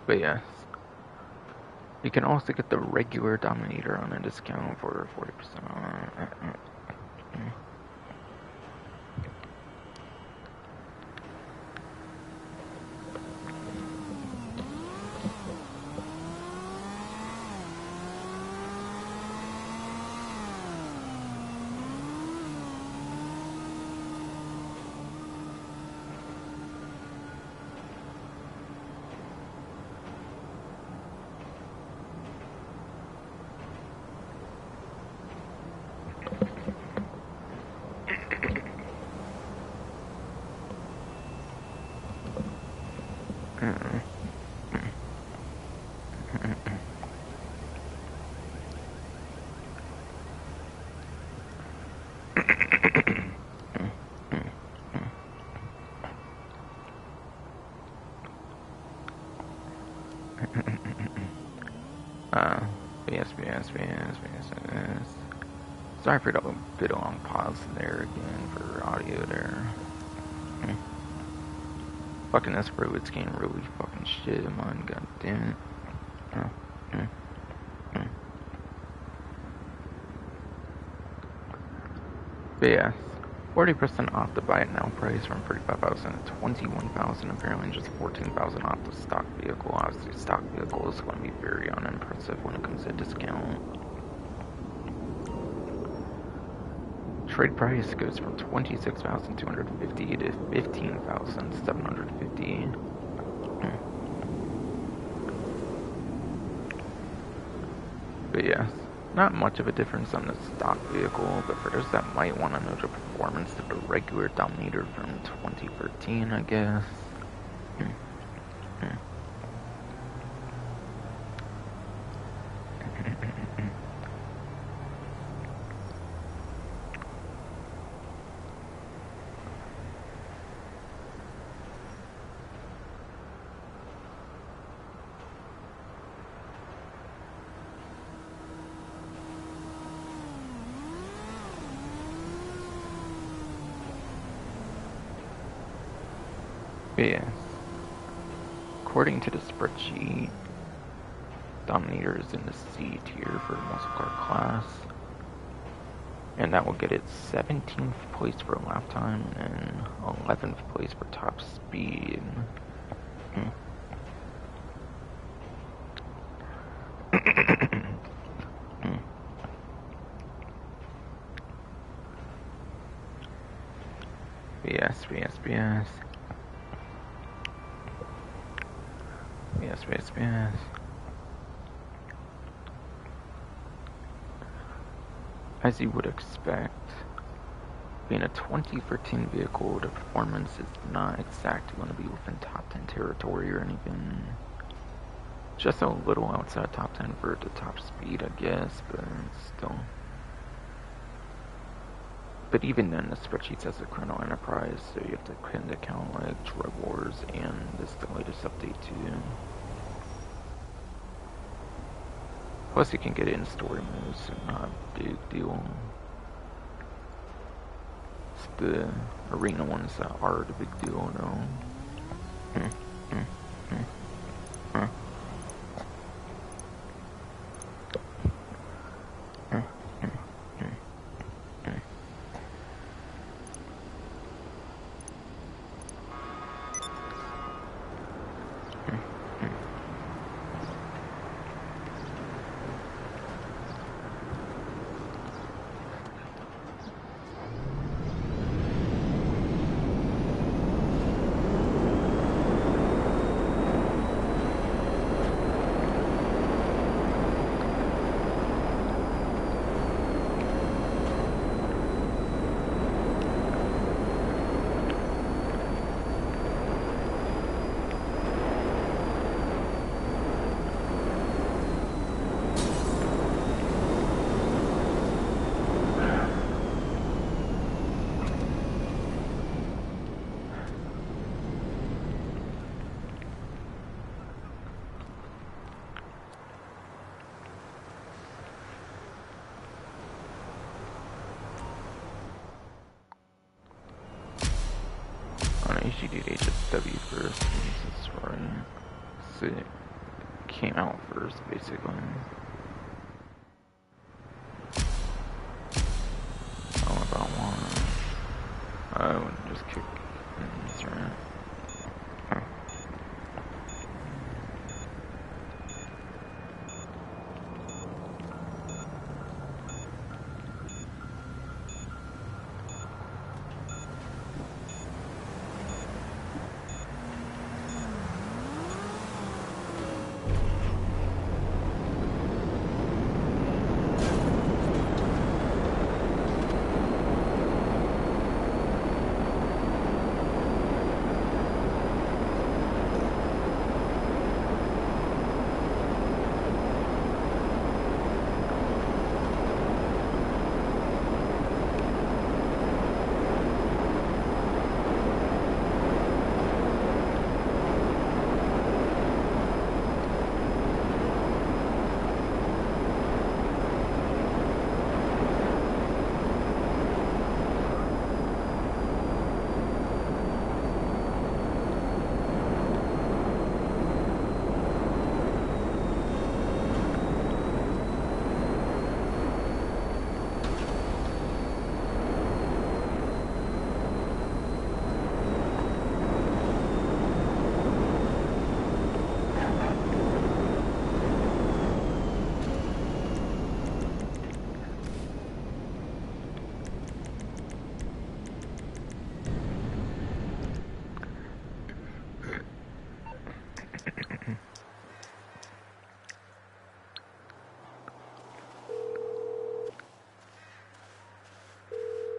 But yes. You can also get the regular Dominator on a discount for 40% off. BS. Sorry for the bit of long pause there again for audio there. Fucking this bro, it's getting really fucking shit, man. God damn it. But yeah, 40% off the buy it now price from 35,000 to 21,000. Apparently, just 14,000 off the stock vehicle. Obviously, stock vehicle is going to be very unimpressive when it comes to discount. Trade price goes from 26,250 to 15,750. But yeah, not much of a difference on the stock vehicle, but for those that might want to know the performance of the regular Dominator from 2013, I guess. But yes, according to the spreadsheet, Dominator is in the C tier for muscle car class, and that will get it 17th place for lap time and 11th place for top speed. BS. As you would expect, being a 2013 vehicle, the performance is not exactly going to be within top 10 territory or anything. Just a little outside top 10 for the top speed, I guess, but still. But even then, the spreadsheet says a Chrono Enterprise, so you have to put into account like Drug Wars and this the latest update too. Plus, you can get it in story modes, so not a big deal. It's the arena ones that are the big deal, though. HGD HSW first, this is right. So, came out first, basically. Oh, about one. I wouldn't just kick. That's right.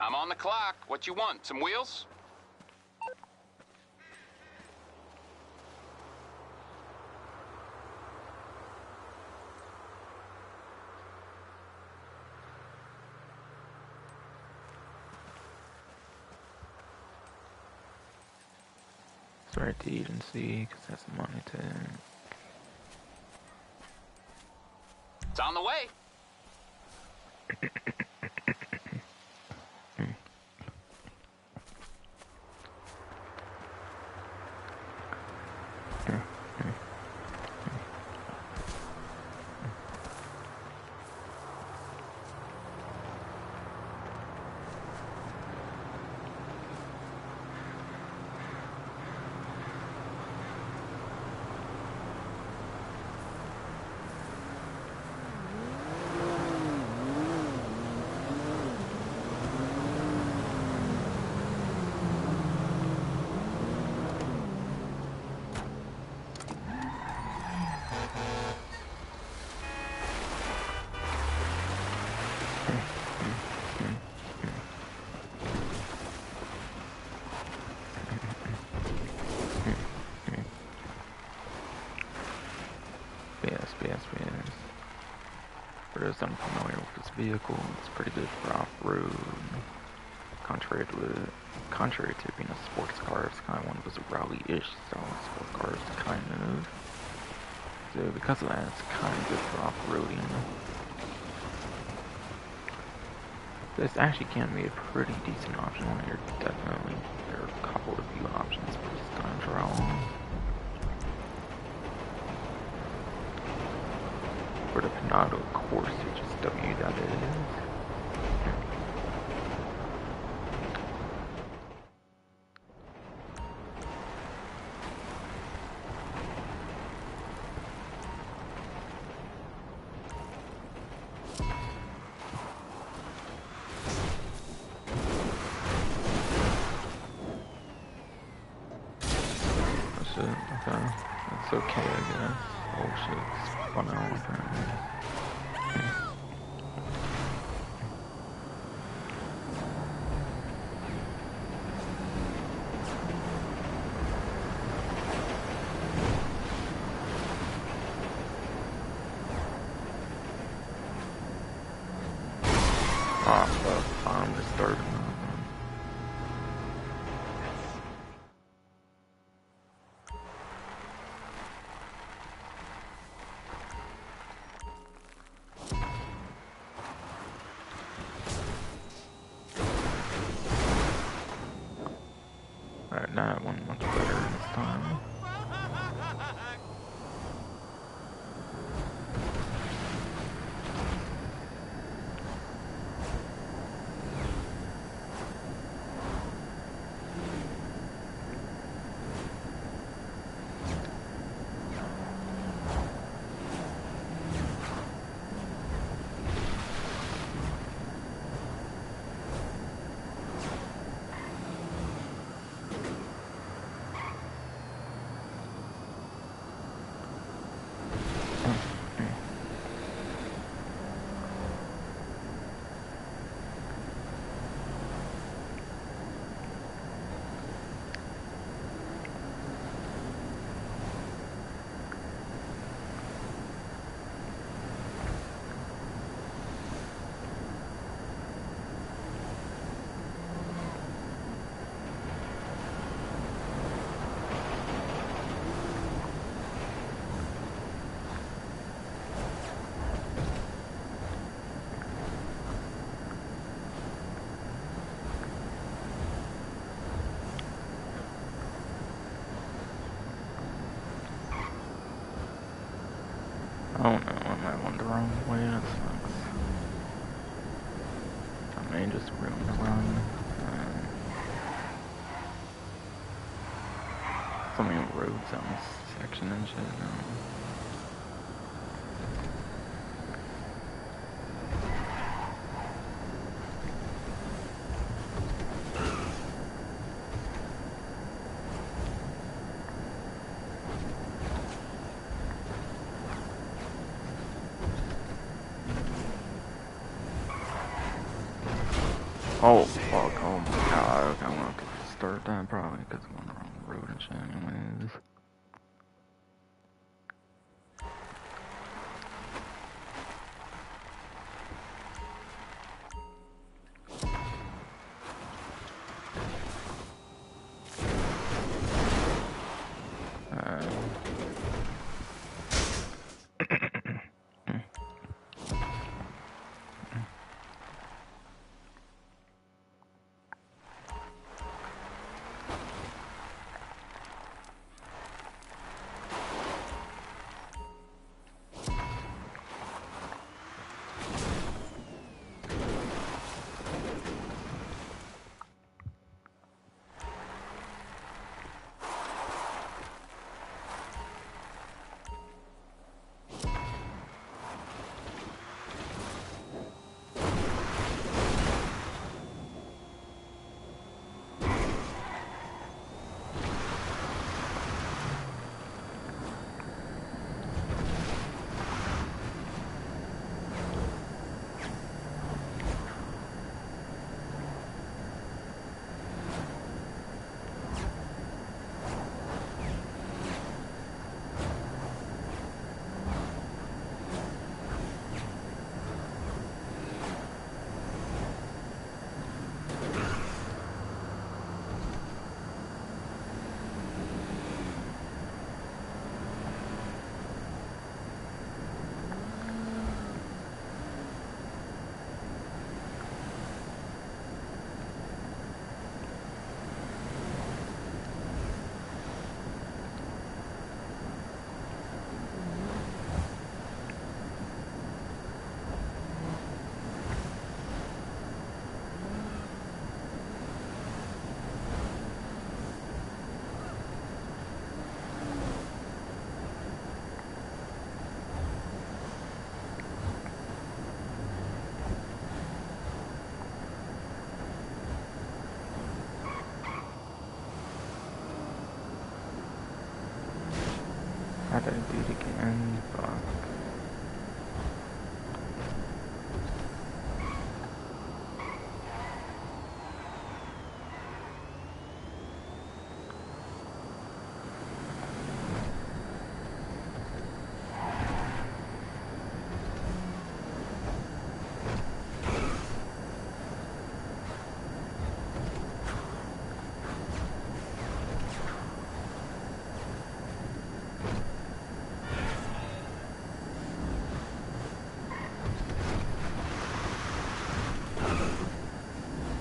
I'm on the clock. What you want? Some wheels? Sorry to agency, because that's money to. It's on the way. For those unfamiliar with this vehicle, it's pretty good for off-road. Contrary to being a sports car, it's kind of one of those rally-ish style sports cars, kind of. So because of that, it's kind of good for off-roading. This actually can be a pretty decent option. There are a couple of few options for this time trial. For the Panado course, which is W that is. Okay. That's okay, I guess. Oh shit, spun out apparently. Ah, fuck, I'm disturbing them. Oh no, I might went the wrong way, that sucks. I may just ruin the run. So many roads on this section and shit now. Oh fuck, oh my god, okay, I'm gonna start that probably because I'm on the wrong road and shit anyways. How did I do it again? Fuck.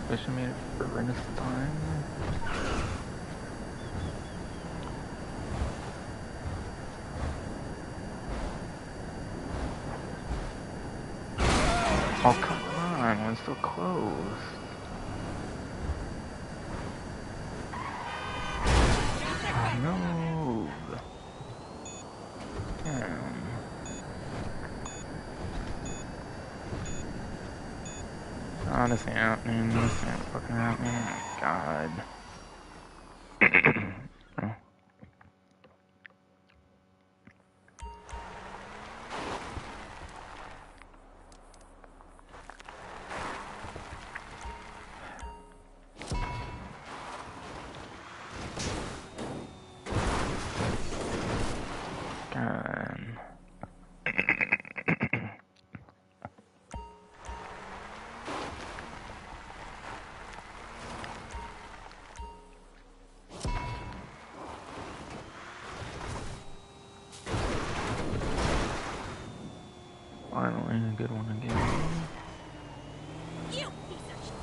Wish I made it further this time. Oh, come on, we're so close. Oh, no. Damn. Oh, this ain't happening. This ain't fucking happening. Oh, my God. Oh. God. Finally, a good one again. You piece of shit.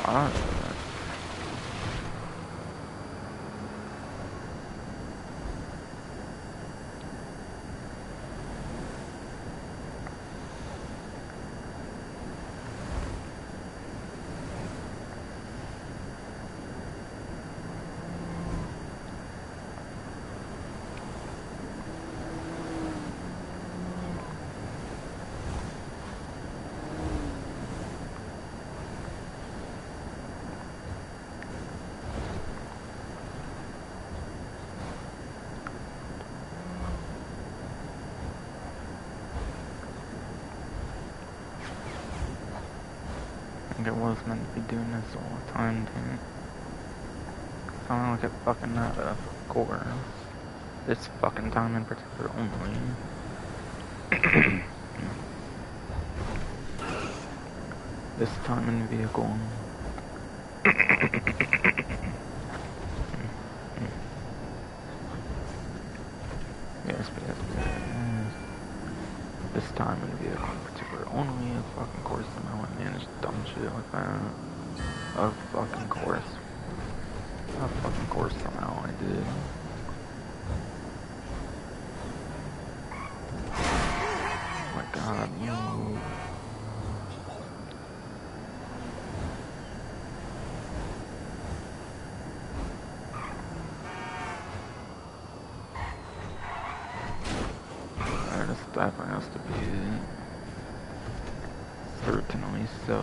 lot. I think I was meant to be doing this all the time, dude. I don't look at fucking that, of course. This fucking time in particular only. This time in the vehicle. Yes. This time in the vehicle in particular only, of fucking course, somehow I managed dumb shit like that. Of fucking course. Of fucking course, somehow I did. Oh my god, yo. This definitely has to be it. Certainly so.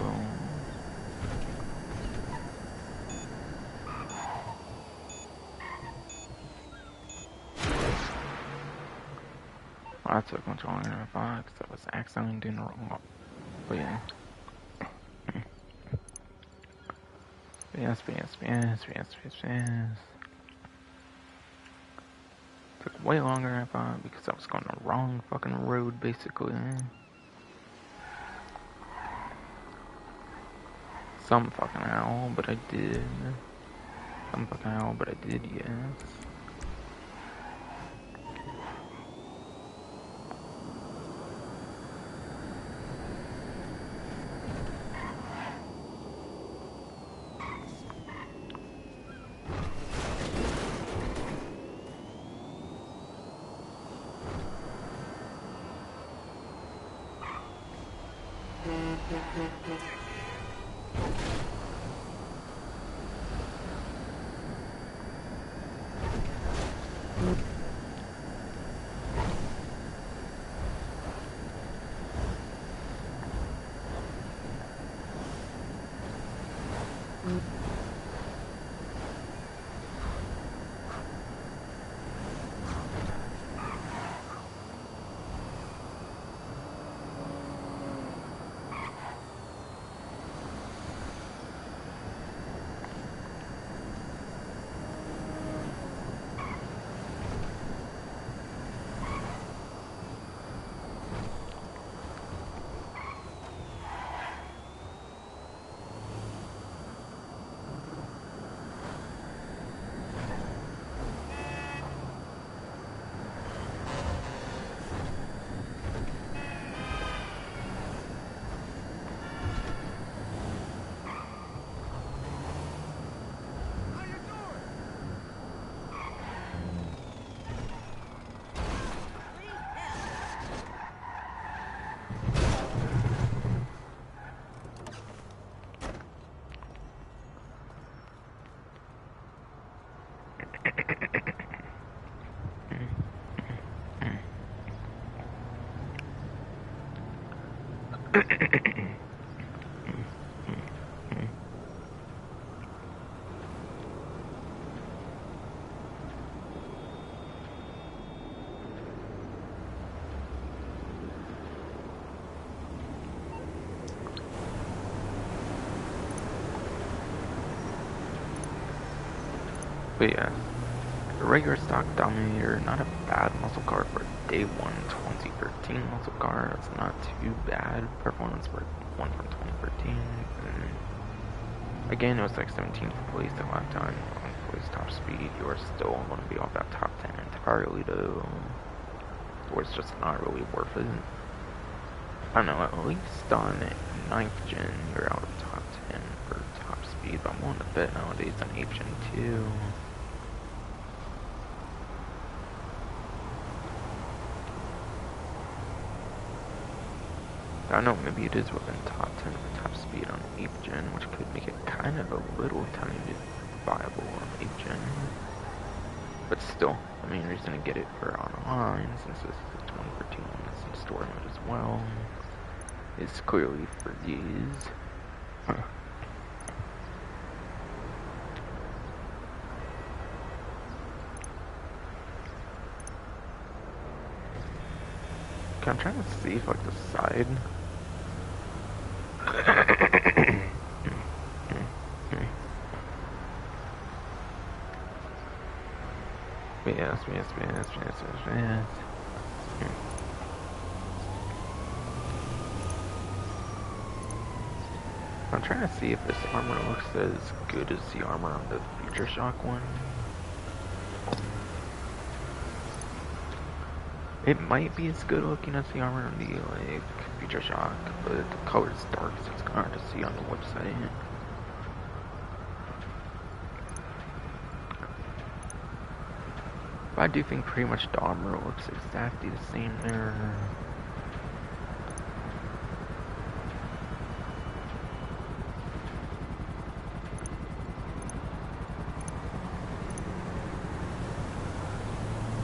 Well, that took much longer than I thought, because I was accidentally doing the wrong. But yeah. Yes. Took way longer than I thought, because I was going the wrong fucking road, basically. Some fucking how, but I did. Some fucking how, but I did, yes. But yeah, the regular stock Dominator, not a bad muscle car for a day one 2013 muscle car. It's not too bad. Performance for one from 2013. And again, it was like 17th place at lap time. On place top speed, you are still going to be off that top 10 entirely, though. Or it's just not really worth it. I don't know, at least on 9th gen, you're out of top 10 for top speed. willing to bet nowadays on 8th Gen 2. I don't know, maybe it is within top 10 of top speed on 8th Gen, which could make it kind of a little tiny bit viable on 8th Gen. But still, the main reason to get it for online, since this is a 2014 and it's in story mode as well, is clearly for these. Okay, I'm trying to see if like the side. Yes. I'm trying to see if this armor looks as good as the armor on the Future Shock one. It might be as good looking as the armor on the like Future Shock, but the color's dark, so it's kind of hard to see on the website. But I do think pretty much the armor looks exactly the same there.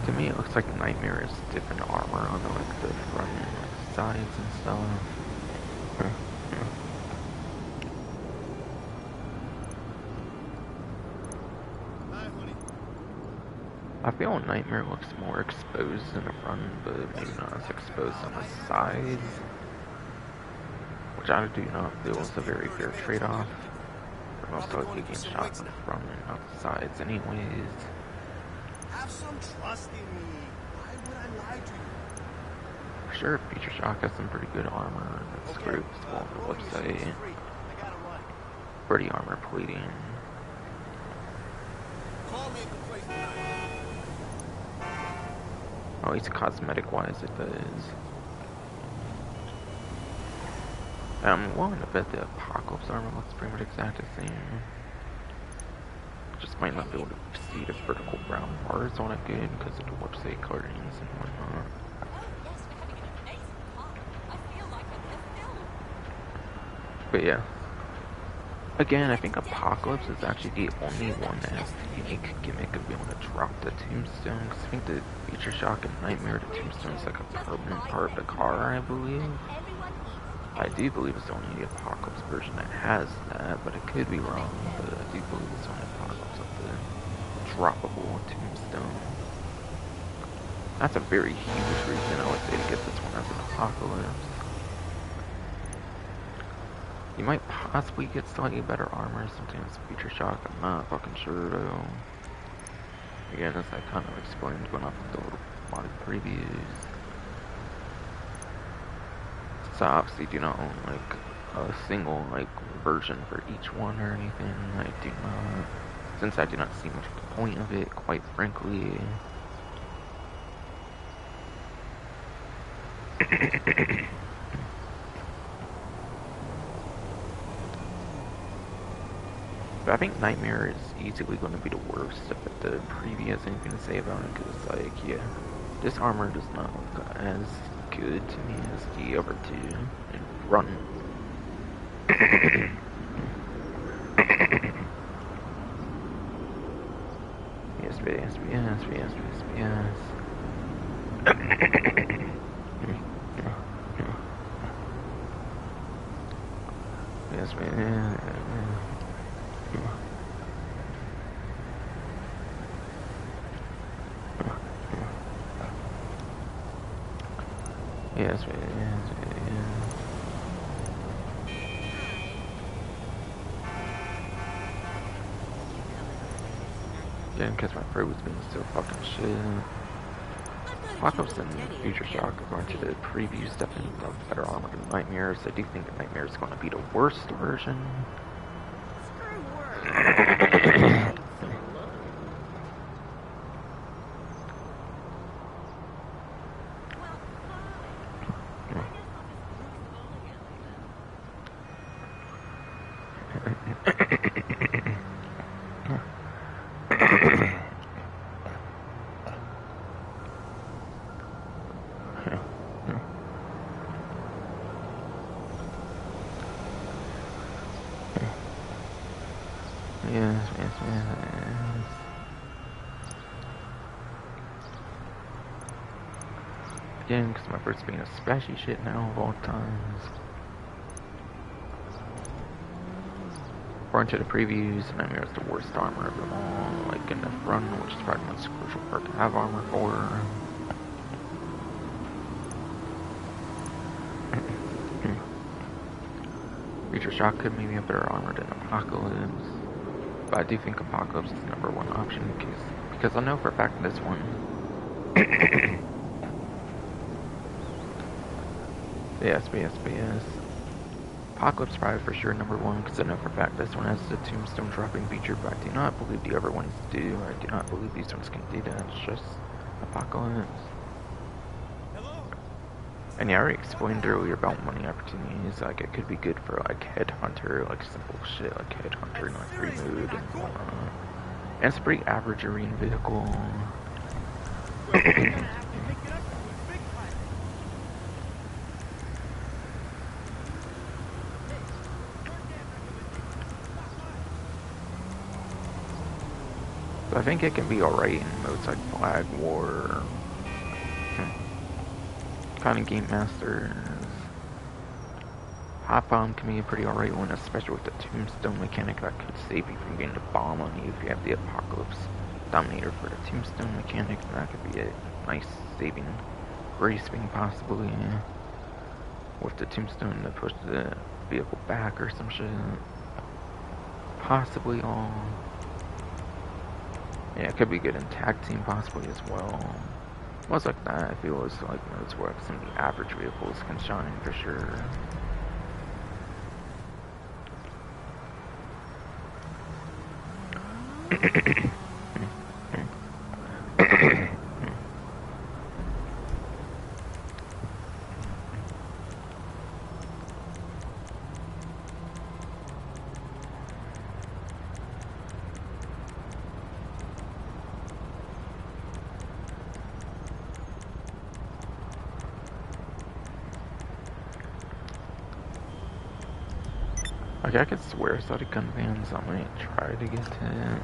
To me, it looks like Nightmare is different armor on the, like, the front and like, sides and stuff. I feel Nightmare looks more exposed in the front, but maybe not as exposed on the sides. Which I do not feel is a very fair trade-off. We're most likely getting shot from the front and not the sides anyways. Have some trust in me. Why would I lie to you? Sure, Future Shock has some pretty good armor that's scraped on the website. Pretty armor plating. Call me at the place tonight. At least cosmetic-wise it does. I'm willing to bet the Apocalypse armor looks pretty much exactly the same. Just might not be able to see the vertical brown bars on it good because of the website colorings and whatnot. But yeah. Again, I think Apocalypse is actually the only one that has the unique gimmick of being able to drop the tombstone. Because I think the Future Shock and Nightmare, the tombstone is like a permanent part of the car, I believe. I do believe it's only the Apocalypse version that has that, but it could be wrong. But I do believe it's only Apocalypse with the droppable tombstone. That's a very huge reason I would say to get this one as an Apocalypse. You might possibly get slightly better armor, something as Future Shock, I'm not fucking sure though. Again, as I kind of explained going off of the little modded previews. So I obviously do not own like a single like version for each one or anything. I do not, since I do not see much of the point of it, quite frankly. But I think Nightmare is easily going to be the worst if the preview has anything to say about it, because, like, yeah, this armor does not look as good to me as the other two. And run. Yes. Yes, man. Yes, yeah, because my throat was being so fucking shit. Apocalypse and Future Shock, according to the previews, definitely love better armor than Nightmares. I do think that Nightmare is going to be the worst version. again because my first being a splashy shit now of all times. According to the previews, Nightmare is the worst armor of them all, like in the front, which is probably the most crucial part to have armor for. Future Shock could maybe have better armor than Apocalypse, but I do think Apocalypse is the #1 option because I know for a fact this one. Yes. Apocalypse probably for sure #1 because I know for a fact this one has the tombstone dropping feature, but I do not believe the other ones do. I do not believe these ones can do that. It's just Apocalypse. And yeah, I already explained earlier about money opportunities. Like it could be good for like Headhunter, like simple shit like Headhunter and like free mood and whatnot. And it's a pretty average arena vehicle. So I think it can be alright in modes like Flag War, kind of Game Masters. Hot Bomb can be a pretty alright one, especially with the Tombstone mechanic that could save you from getting the bomb on you if you have the Apocalypse Dominator for the Tombstone mechanic. That could be a nice saving grace being possibly with the Tombstone to push the vehicle back or some shit. Possibly all. Yeah, it could be good in tag team possibly as well. Most like that, I feel is like modes where some of the average vehicles can shine for sure. Okay, I could swear I saw the gun vans. I might try to get to it.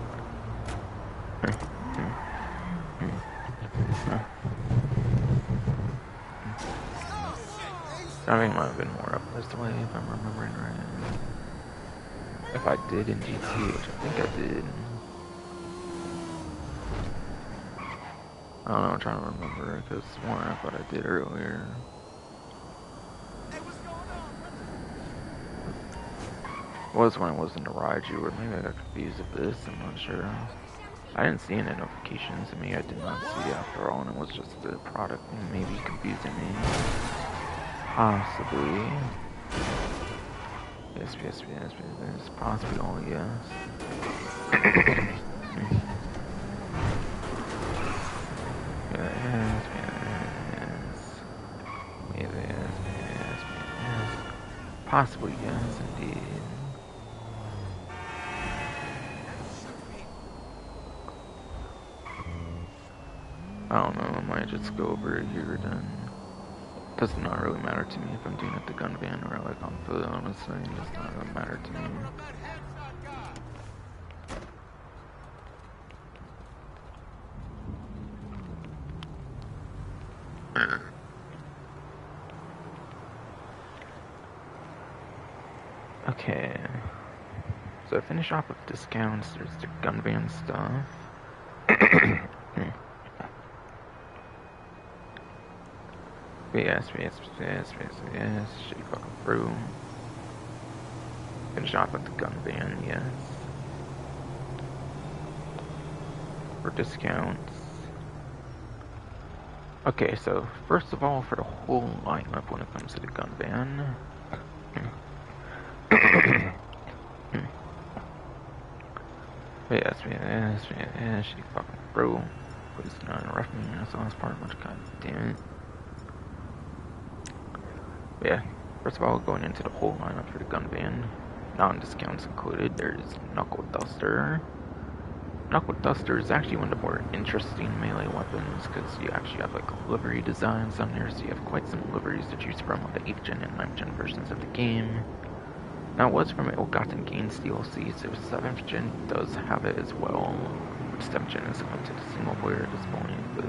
I think it might have been more up this way if I'm remembering right. If I did in GT, which I think I did. I don't know, I'm trying to remember because more I thought I did earlier. Was when I was in the Raiju, or maybe I got confused with this, I'm not sure. I didn't see any notifications to me, I did not see after all, and it was just the product maybe confusing me. Possibly. Yes, possibly all yes. Yes. Possibly yes, indeed. I don't know, I might just go over it here then. Does not really matter to me if I'm doing it the gun van or like on foot, honestly. It does not really matter to me. Okay. So I finish off with discounts. There's the gun van stuff. Yes, shit fucking through. Finish off with the gun van, yes. For discounts. Okay, so first of all, for the whole lineup when it comes to the gun van. Yes, she fucking through. Please do not interrupt me, that's the last part, much god damn it. Yeah, first of all, going into the whole lineup for the gun van, non-discounts included, there's Knuckle Duster. Knuckle Duster is actually one of the more interesting melee weapons because you actually have like livery designs on there, so you have quite some liveries to choose from on the 8th gen and 9th gen versions of the game. Now it was from Ill-Gotten Gains DLC, so 7th gen does have it as well, which 7th gen is limited to single player at this point, but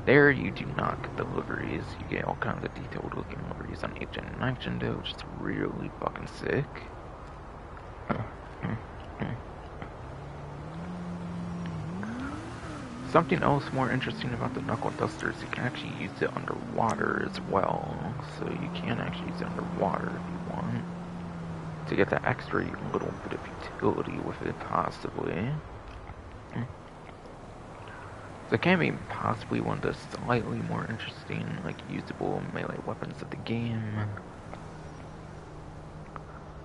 There you do not get the liveries. You get all kinds of detailed looking liveries on 8th gen and 9th gen though, which is really fucking sick. Something else more interesting about the Knuckle Duster is you can actually use it underwater as well. So you can actually use it underwater if you want. To get that extra little bit of utility with it, possibly. So it can be possibly one of the slightly more interesting, like, usable melee weapons of the game.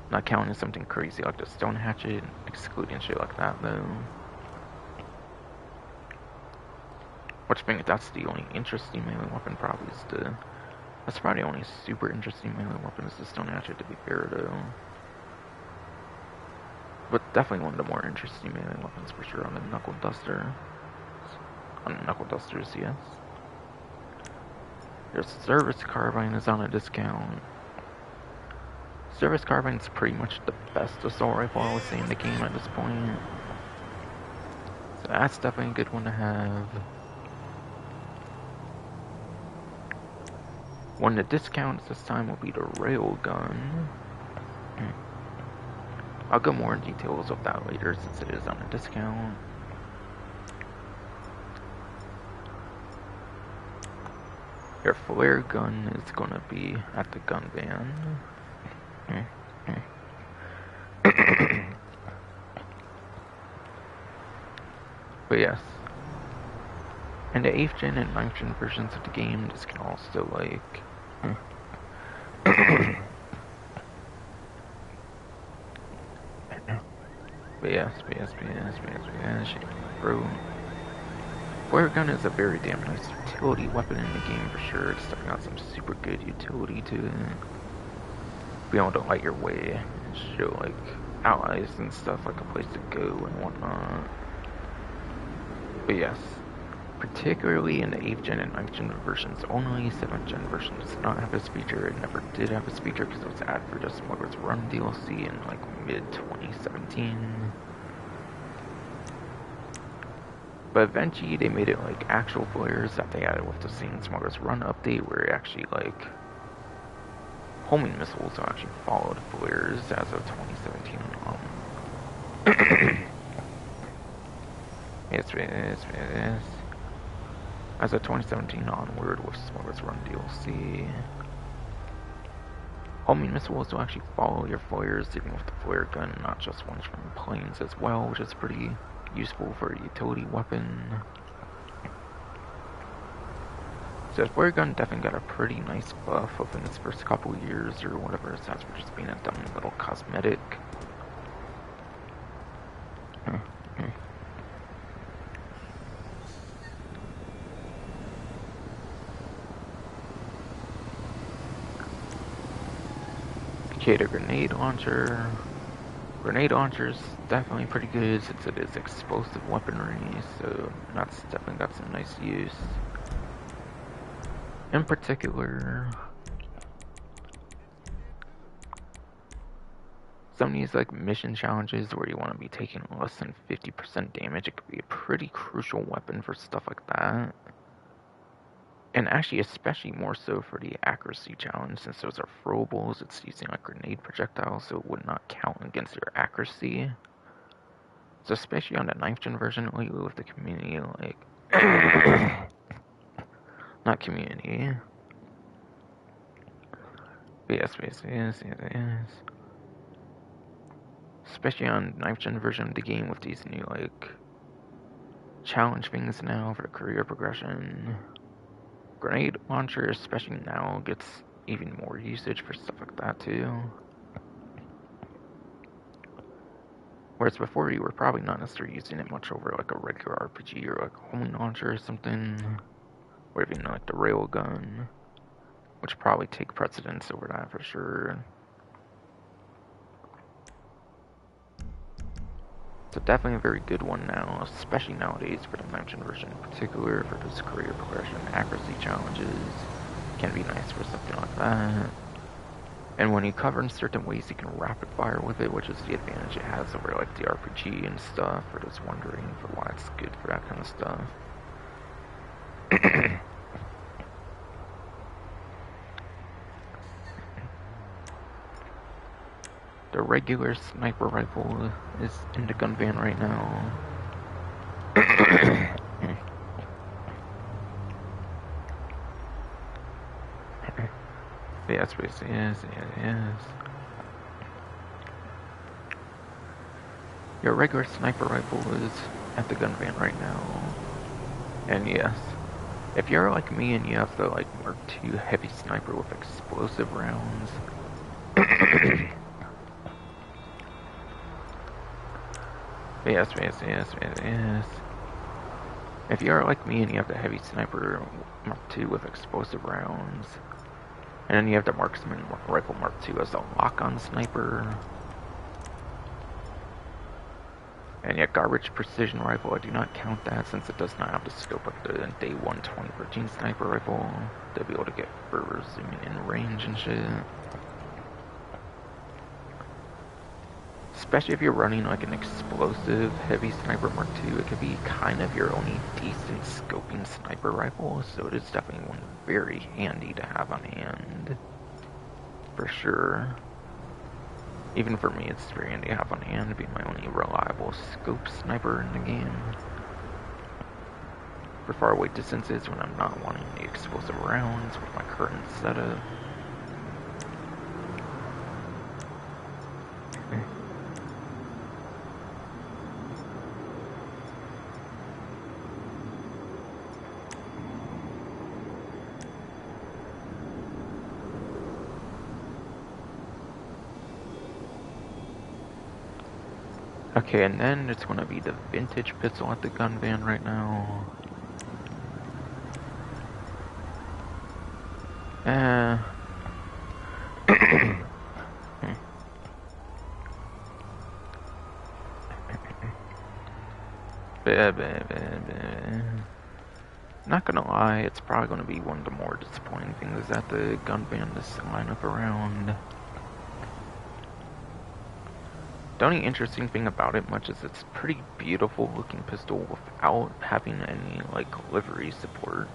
Not counting something crazy like the Stone Hatchet, excluding shit like that though. Which I think that's the only interesting melee weapon probably is the... That's probably the only super interesting melee weapon is the Stone Hatchet, to be fair though. But definitely one of the more interesting melee weapons for sure on the Knuckle Duster. On the Knuckle Dusters, yes. Your Service Carbine is on a discount. Service Carbine is pretty much the best assault rifle I would say in the game at this point. So that's definitely a good one to have. One of the discounts this time will be the Railgun. I'll go more in details of that later since it is on a discount. Your flare gun is gonna be at the gun van. But yes. And the 8th gen and 9th gen versions of the game, this can also like... But yes, bro. Flare gun is a very damn nice utility weapon in the game for sure. It's definitely got some super good utility to it. Be able to light your way and show like allies and stuff like a place to go and whatnot. But yes, particularly in the 8th gen and 9th gen versions only, 7th gen version does not have this feature. It never did have this feature because it was added for the Smuggler's Run DLC in like mid 2017. But eventually they made it like actual flares that they added with the same Smuggler's Run update where it actually like homing missiles actually followed flares as of 2017 on. Yes. As of 2017 onward with Smuggler's Run DLC. Homing missiles will actually follow your flares even with the flare gun, not just ones from planes as well, which is pretty useful for a utility weapon. So the flare gun definitely got a pretty nice buff within its first couple years or whatever, aside from just being a dumb little cosmetic. Okay, the grenade launcher. Grenade launcher is definitely pretty good since it is explosive weaponry, so that's definitely got some nice use. In particular, some of these like mission challenges where you want to be taking less than 50% damage, it could be a pretty crucial weapon for stuff like that. And actually, especially more so for the accuracy challenge, since those are throwables, it's using like grenade projectiles, so it would not count against your accuracy. So especially on the 9th gen version lately with the community, like... not community. But yes. Especially on 9th gen version of the game with these new, like... challenge things now for the career progression. Grenade launcher, especially now, gets even more usage for stuff like that too. Whereas before you were probably not necessarily using it much over like a regular RPG or like a homing launcher or something. Or even like the railgun, which probably take precedence over that for sure. So definitely a very good one now, especially nowadays for the 9th gen version in particular, for this career progression accuracy challenges. Can be nice for something like that. And when you cover in certain ways, you can rapid fire with it, which is the advantage it has over like the RPG and stuff, for just wondering for why it's good for that kind of stuff. The regular sniper rifle is in the gun van right now. Yes, yes. Your regular sniper rifle is at the gun van right now. And yes, if you're like me and you have the like Mark II heavy sniper with explosive rounds, yes. If you're like me and you have the heavy sniper Mark II with explosive rounds, and then you have the marksman rifle Mark II as a lock-on sniper, and yet garbage precision rifle, I do not count that since it does not have the scope of the day 1 2013 sniper rifle to be able to get further zooming in range and shit. Especially if you're running like an explosive heavy sniper Mark II, it could be kind of your only decent scoping sniper rifle, so it is definitely one very handy to have on hand. For sure. Even for me, it's very handy to have on hand to be my only reliable scope sniper in the game. For far away distances when I'm not wanting the explosive rounds with my current setup. Okay, and then it's gonna be the vintage pistol at the gun van right now. Not gonna lie, it's probably gonna be one of the more disappointing things that the gun van this lineup around. The only interesting thing about it much is it's pretty beautiful looking pistol without having any like livery support.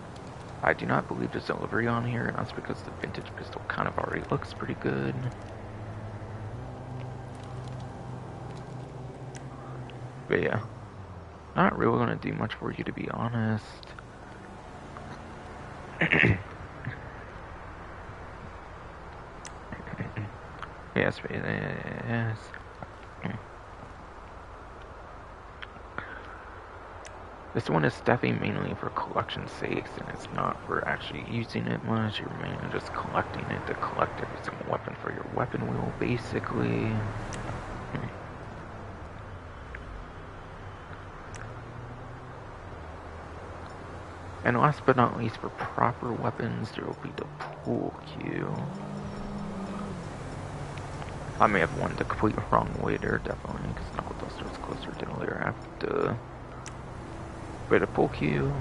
I do not believe there's a livery on here, and that's because the vintage pistol kind of already looks pretty good. But yeah, not really gonna do much for you to be honest. Yes. This one is definitely mainly for collection sakes, and it's not for actually using it much. You're mainly just collecting it to collect every single weapon for your weapon wheel, basically. And last but not least, for proper weapons, there will be the pool cue. I may have won the complete wrong way there, definitely, because Knuckle Duster is closer to the layer after. But a pool cue.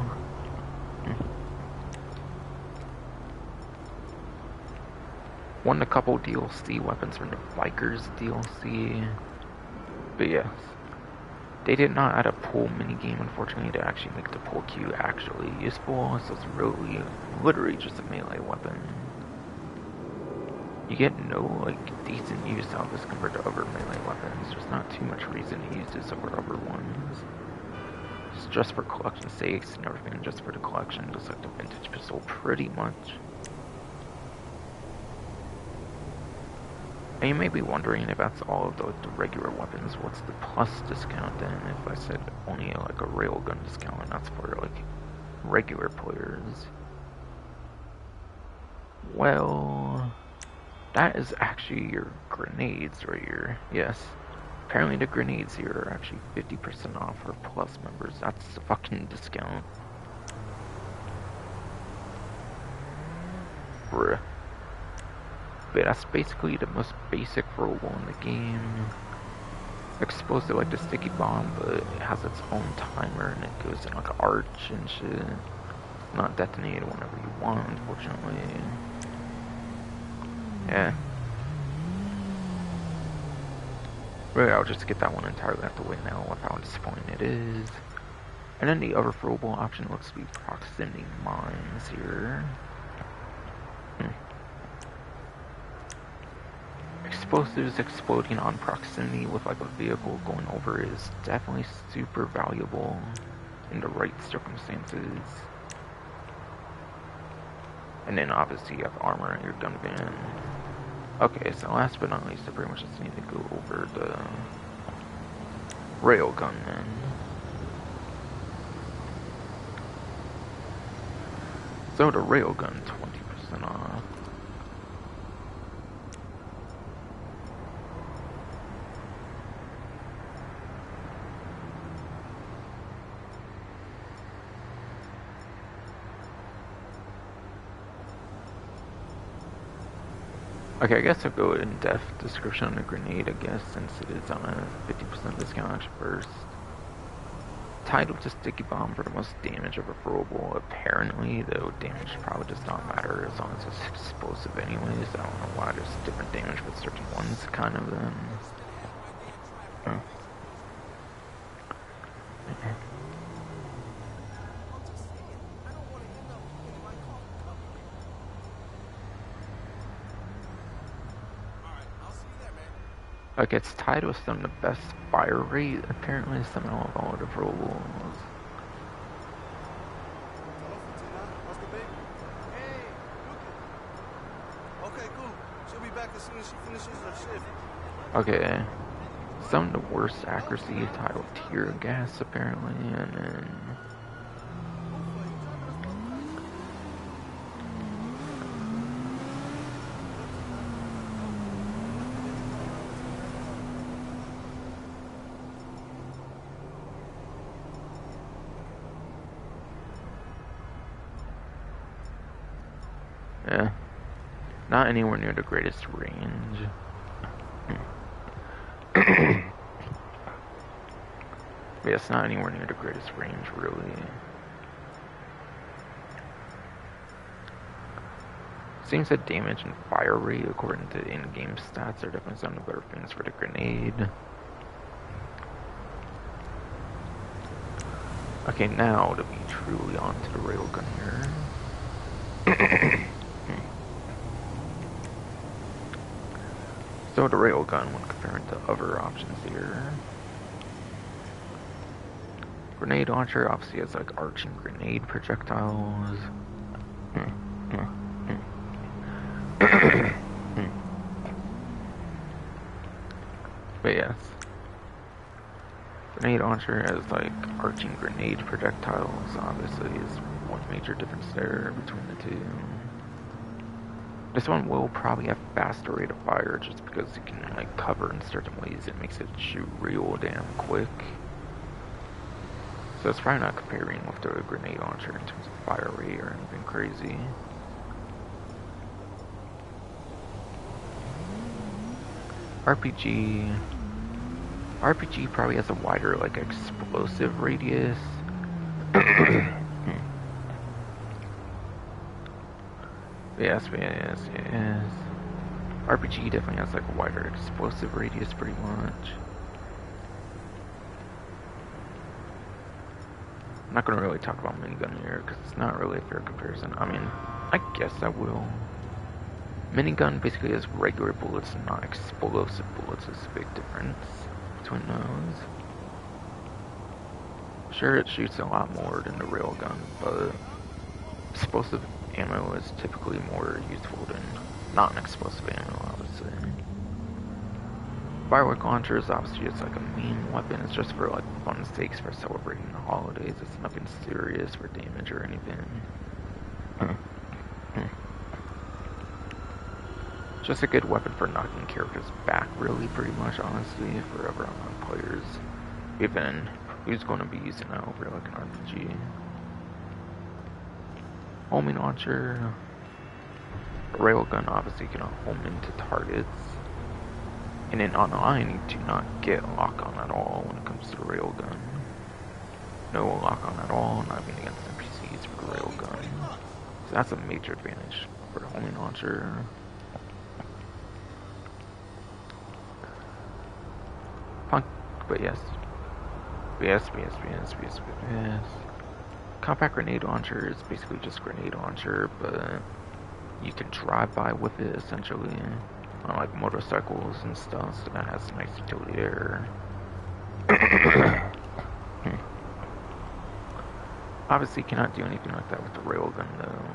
Won a couple DLC weapons from the Bikers DLC. But yes. They did not add a pull minigame, unfortunately, to actually make the pull cue actually useful, so it's really, literally just a melee weapon. You get no, like, decent use out of this compared to other melee weapons. There's not too much reason to use this over other ones. It's just for collection sakes and everything, just for the collection, just like the vintage pistol, pretty much. And you may be wondering if that's all of the regular weapons, what's the plus discount then? If I said only like a railgun discount, and that's for like regular players. Well, that is actually your grenades right here. Yes, apparently the grenades here are actually 50% off for plus members. That's a fucking discount. Bruh. But that's basically the most basic rule in the game. Explosive like the sticky bomb, but it has its own timer and it goes in like an arch and shit. Not detonated whenever you want, unfortunately. Yeah. Really, I'll just get that one entirely out the way now with how disappointing it is. And then the other throwable option looks to be proximity mines here. explosives exploding on proximity with like a vehicle going over is definitely super valuable in the right circumstances. And then obviously you have armor in your gun van. Okay, so last but not least, I pretty much just need to go over the railgun then. So the railgun, 20% off. Okay, I guess I'll go in-depth description on the grenade, I guess, since it is on a 50% discount actually first. Tied with a sticky bomb for the most damage of a throwable. Apparently, though, damage probably does not matter as long as it's explosive anyways. I don't know why there's different damage with certain ones, kind of, then. Huh. Like, it's tied with some of the best fire rate, apparently, somehow of all the throwables. Okay, cool. She'll be back as soon as she finishes her shift. Okay. Some of the worst accuracy tied with tear gas, apparently, and then... yeah. Not anywhere near the greatest range. But yeah, it's not anywhere near the greatest range, really. Seems that damage and fire rate, according to in-game stats, are definitely some of the better things for the grenade. Okay, now to be truly onto the railgun here. So the railgun, when compared to other options here. Grenade launcher obviously has like arching grenade projectiles. But yes. Grenade launcher has like arching grenade projectiles, obviously is one major difference there between the two. This one will probably have faster rate of fire just because you can like cover in certain ways. It makes it shoot real damn quick. So it's probably not comparing with the grenade launcher in terms of fire rate or anything crazy. RPG probably has a wider like explosive radius. Yes. RPG definitely has like a wider explosive radius pretty much. I'm not going to really talk about minigun here because it's not really a fair comparison. I mean, I guess I will. Minigun basically has regular bullets and not explosive bullets. There's a big difference between those. Sure, it shoots a lot more than the railgun, but explosive ammo is typically more useful than non-explosive ammo, obviously. Firework launchers, obviously, it's like a meme weapon. It's just for like fun sakes for celebrating the holidays. It's nothing serious for damage or anything. Just a good weapon for knocking characters back, really, pretty much, honestly, for other online players. Even who's going to be using that over like an RPG. Homing launcher. A railgun, obviously, can home into targets. And in online, you do not get lock-on at all when it comes to the railgun. No lock-on at all, not even against NPCs for the railgun. So that's a major advantage for the homing launcher. But yes. Compact grenade launcher is basically just grenade launcher, but you can drive by with it essentially. on like motorcycles and stuff, so that has a nice utility there. Obviously cannot do anything like that with the railgun though.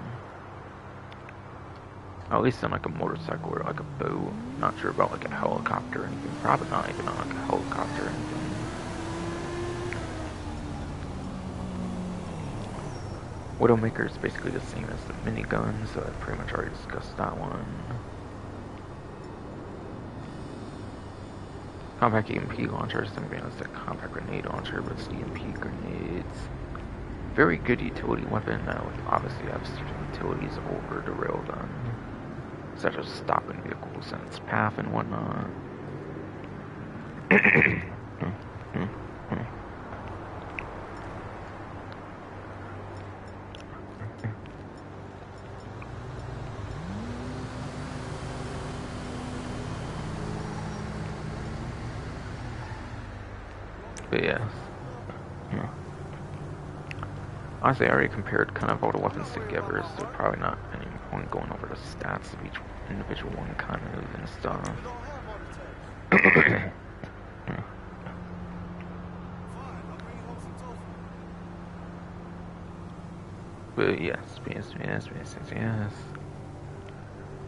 At least on like a motorcycle or like a boat. Not sure about like a helicopter or anything. Probably not even on like a helicopter or anything. Widowmaker is basically the same as the minigun, so I pretty much already discussed that one. Compact EMP launcher is same as the compact grenade launcher, but it's EMP grenades. Very good utility weapon that would obviously have utilities over the railgun, such as stopping vehicles in its path and whatnot. But yes. Honestly, I already compared kind of all the weapons together, so probably not any point going over the stats of each individual one kind of and stuff. But yes.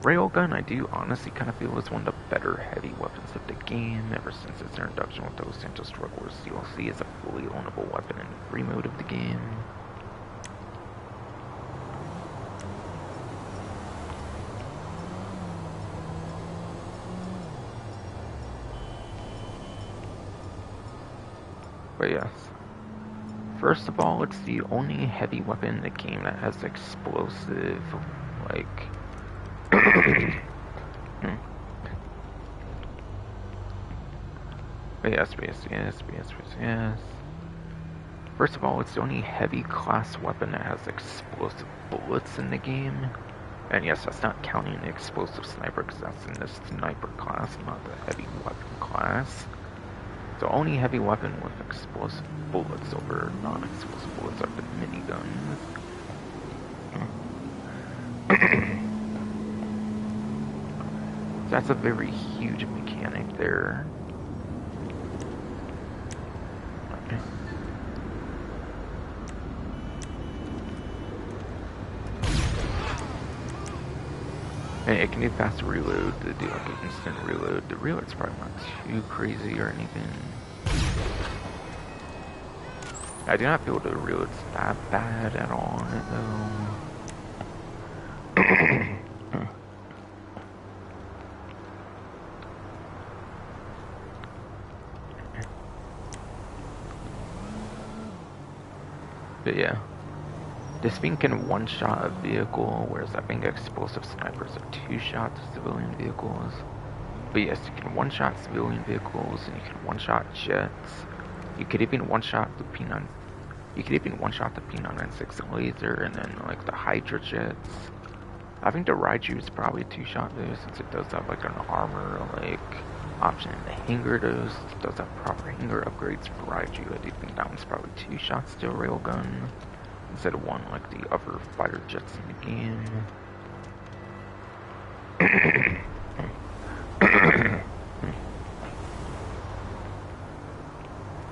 Railgun, I do honestly kind of feel is one of the better heavy weapons of the game, ever since its introduction with those Santos Drug Wars DLC as a fully ownable weapon in the free mode of the game. But yes. First of all, it's the only heavy weapon in the game that has explosive, like... But yes. First of all, it's the only heavy class weapon that has explosive bullets in the game. And yes, that's not counting the explosive sniper, because that's in the sniper class, not the heavy weapon class. The only heavy weapon with explosive bullets over non-explosive bullets are the miniguns. That's a very huge mechanic there. And it can do fast reload to do like an instant reload. The reload's probably not too crazy or anything. I do not feel the reload's that bad at all on it though. But yeah. This thing can one-shot a vehicle, whereas I think explosive snipers are two-shot to civilian vehicles. But yes, you can one-shot civilian vehicles, and you can one-shot jets. You could even one-shot the P9. You could even one-shot the P996 laser, and then like the Hydra jets. I think the Raiju is probably a two-shot though, since it does have like an armor like option in the hangar. Does have proper hangar upgrades for Raiju. I do think that one's probably two shots to a railgun, instead of one like the other fighter jets in the game.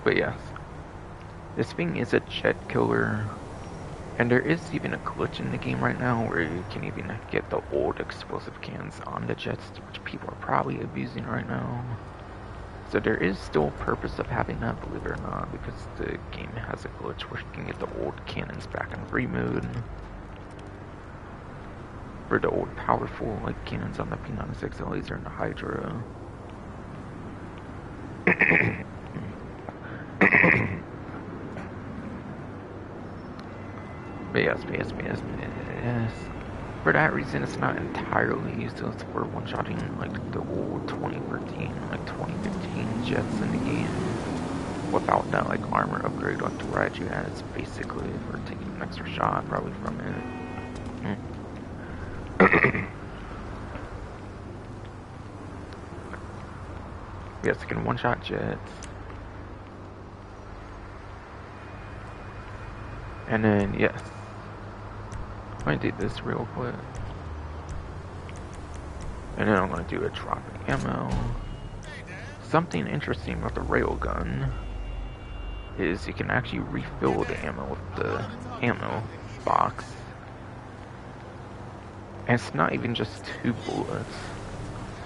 But yes, this thing is a jet killer, and there is even a glitch in the game right now where you can even get the old explosive cans on the jets, which people are probably abusing right now. So there is still a purpose of having that, believe it or not, because the game has a glitch where you can get the old cannons back in free mode. For the old powerful like cannons on the P96 laser and the Hydra. But yes. For that reason, it's not entirely useless for one-shotting like the old 2013, like 2015 jets in the game, without that like armor upgrade like the Raiju has, basically, for taking an extra shot probably from it. Yes, I can one-shot jets. And then, yes. Let me do this real quick. And then I'm going to do a drop in ammo. Something interesting about the railgun is you can actually refill the ammo with the ammo box. And it's not even just 2 bullets.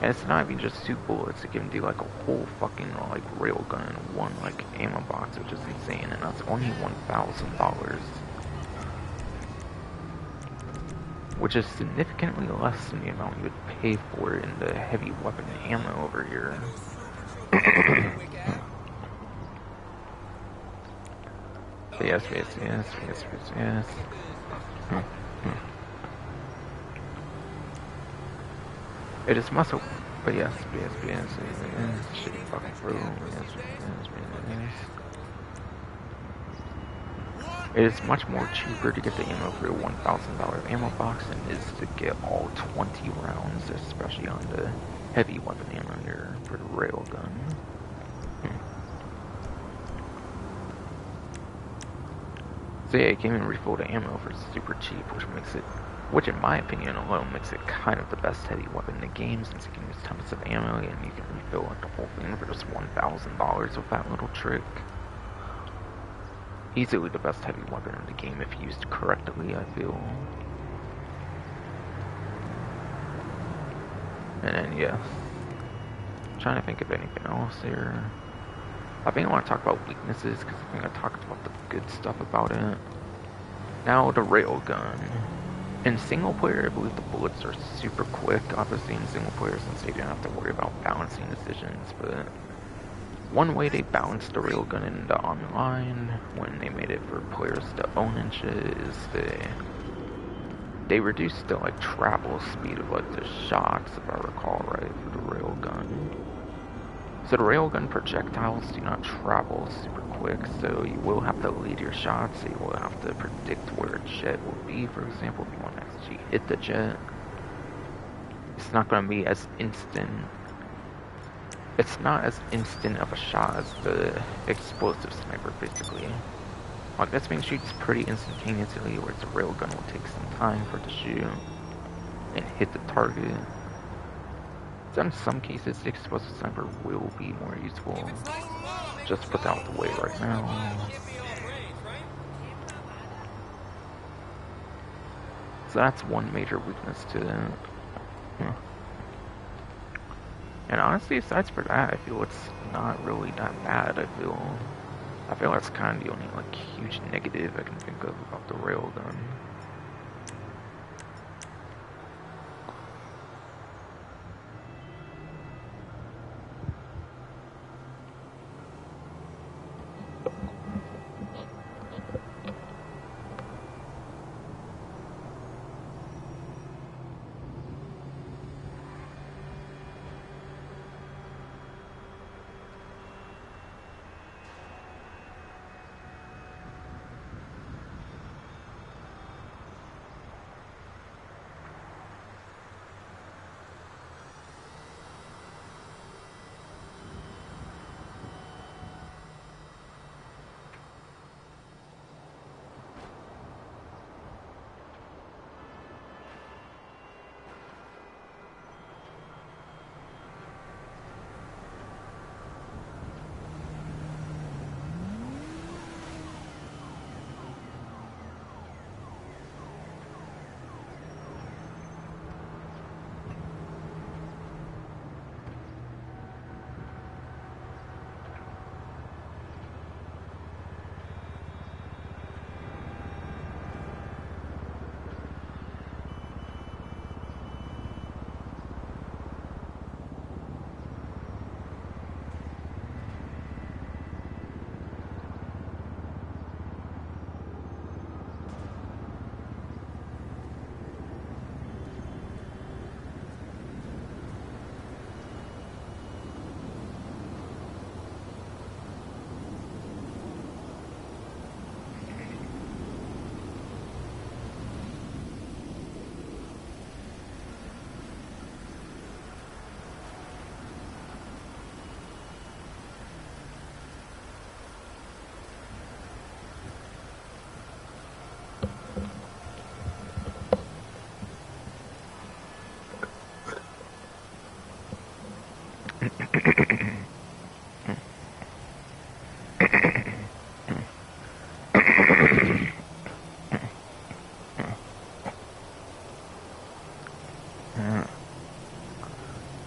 And it's not even just 2 bullets. It can do like a whole fucking like railgun in one like ammo box, which is insane. And that's only $1,000. Which is significantly less than the amount you would pay for in the heavy weapon ammo over here. yes. It is muscle, but yes. Shit, fucking bro. Yes. It is much more cheaper to get the ammo for a $1,000 ammo box than it is to get all 20 rounds, especially on the heavy weapon ammo here for the railgun. So yeah, it came in refilled ammo for super cheap, which in my opinion alone makes it kind of the best heavy weapon in the game, since you can use tons of ammo and you can refill like the whole thing for just $1,000 with that little trick. Easily the best heavy weapon in the game if used correctly, I feel. And then, yeah. I'm trying to think of anything else here. I think I want to talk about weaknesses, because I think I talked about the good stuff about it. Now, the railgun. In single player, I believe the bullets are super quick, obviously in single player, since they don't have to worry about balancing decisions, but one way they balanced the railgun in the online, when they made it for players to own and shit, is they reduced the like travel speed of like the shots, if I recall right, for the railgun. So the railgun projectiles do not travel super quick, so you will have to lead your shots, so you will have to predict where a jet will be, for example, if you want to actually hit the jet. It's not going to be as instant. It's not as instant of a shot as the explosive sniper, basically. Like, this thing shoots pretty instantaneously, whereas the railgun will take some time for it to shoot and hit the target. So in some cases, the explosive sniper will be more useful. Just put that out the way right now. So that's one major weakness to it. And honestly, aside for that, I feel it's not really that bad. I feel that's kind of the only like huge negative I can think of about the railgun.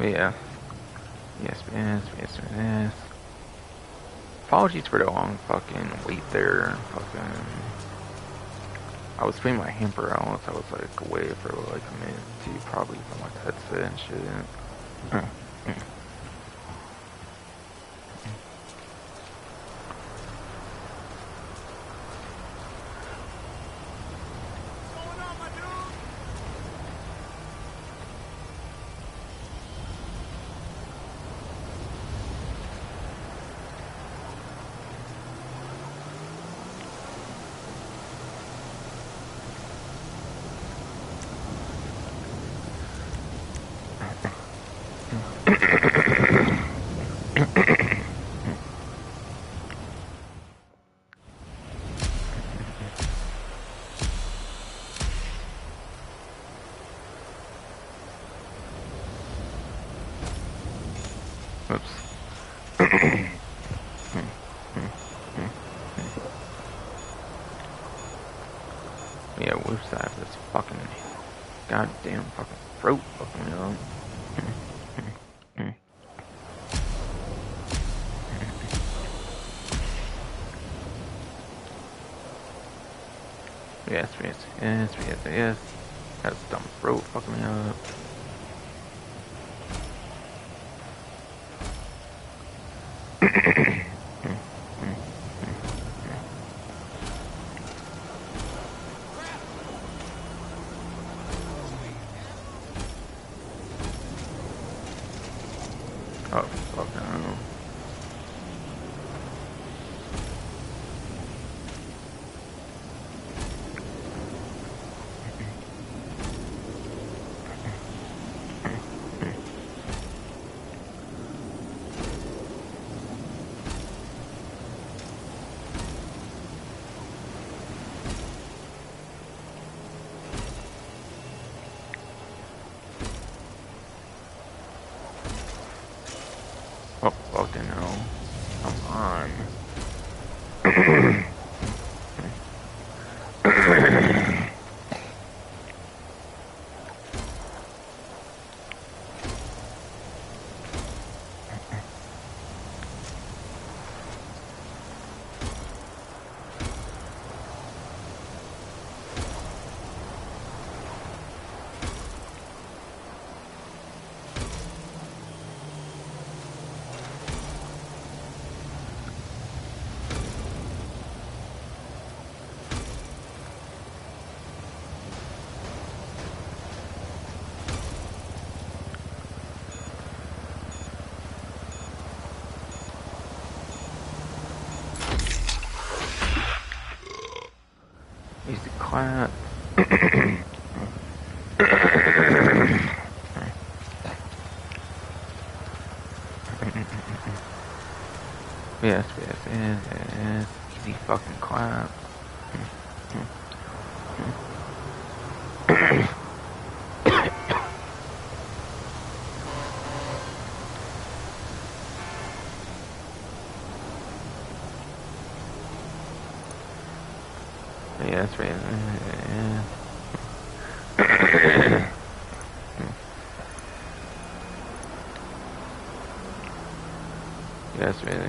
But yeah. Yes, yes, yes, yes. Apologies for the long fucking wait there. Fucking. I was putting my hamper out, so I was like away for like a minute too, probably from my headset and shit. Oops. Yeah, whoops, that this fucking goddamn fucking throat fucking up. Yes, yes, yes, yes, yes. That's dumb throat fucking me up. Oh, fuck no. Oh, fucking hell. Come on. Easy clap. Yes, yes, yes, yes. Easy fucking clap. Yes, yes, yes. Yes, yes.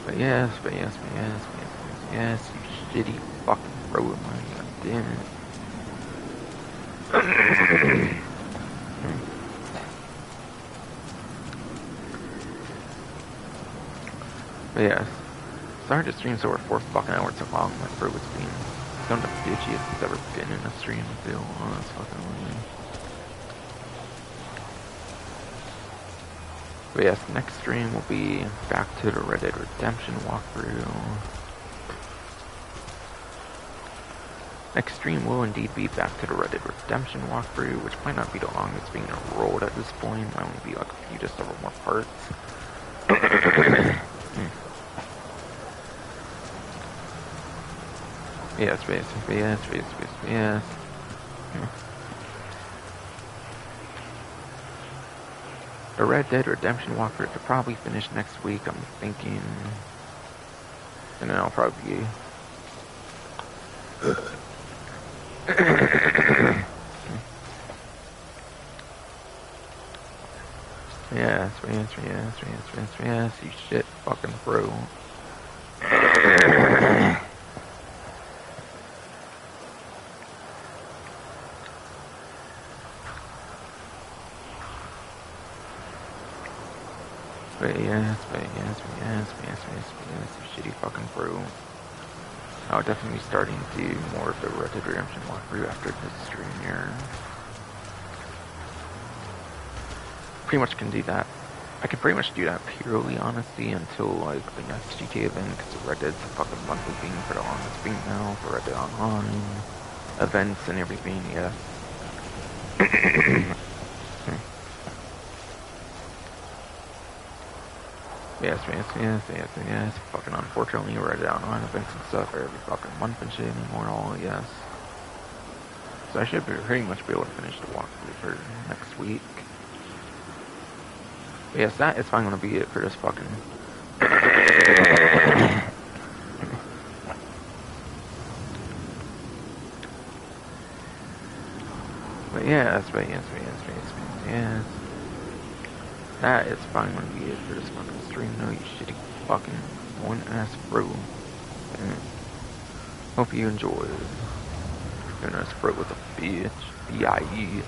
But yes, but yes, but yes, but yes, but yes, you shitty fucking throw it, man. God damn it. But yes, sorry to stream so we're 4 fucking hours so long. My throat was being some of the bitchiest it's ever been in a stream, I feel. Oh, that's fucking annoying. But yes, next stream will be back to the Red Dead Redemption walkthrough. Next stream will indeed be back to the Red Dead Redemption walkthrough, which might not be the longest being enrolled at this point. Might only be like a few, just several more parts. Yes, yes, yes, yes, yes, yes. The Red Dead Redemption walkthrough could probably finish next week, I'm thinking. And then I'll probably Yes, you shit fucking bro. Yes, you shitty fucking bro. I'll definitely be starting to do more of the Red Dead Redemption walkthrough after this stream here. Pretty much can do that. I can pretty much do that purely, honestly, until like the next GTA event, because Red Dead's a fucking monthly thing for the longest being now, for Red Dead Online, events and everything, yes. Yes. Fucking unfortunately, Red Dead Online events and stuff are every fucking month and shit anymore, all, yes. So I should pretty much be able to finish the walkthrough for next week. But yes, that is finally gonna be it for this fucking. But yes. That is finally gonna be it for this fucking stream. No, you shitty fucking one ass bro. And hope you enjoyed. An ass bro with a bitch. B-I-E.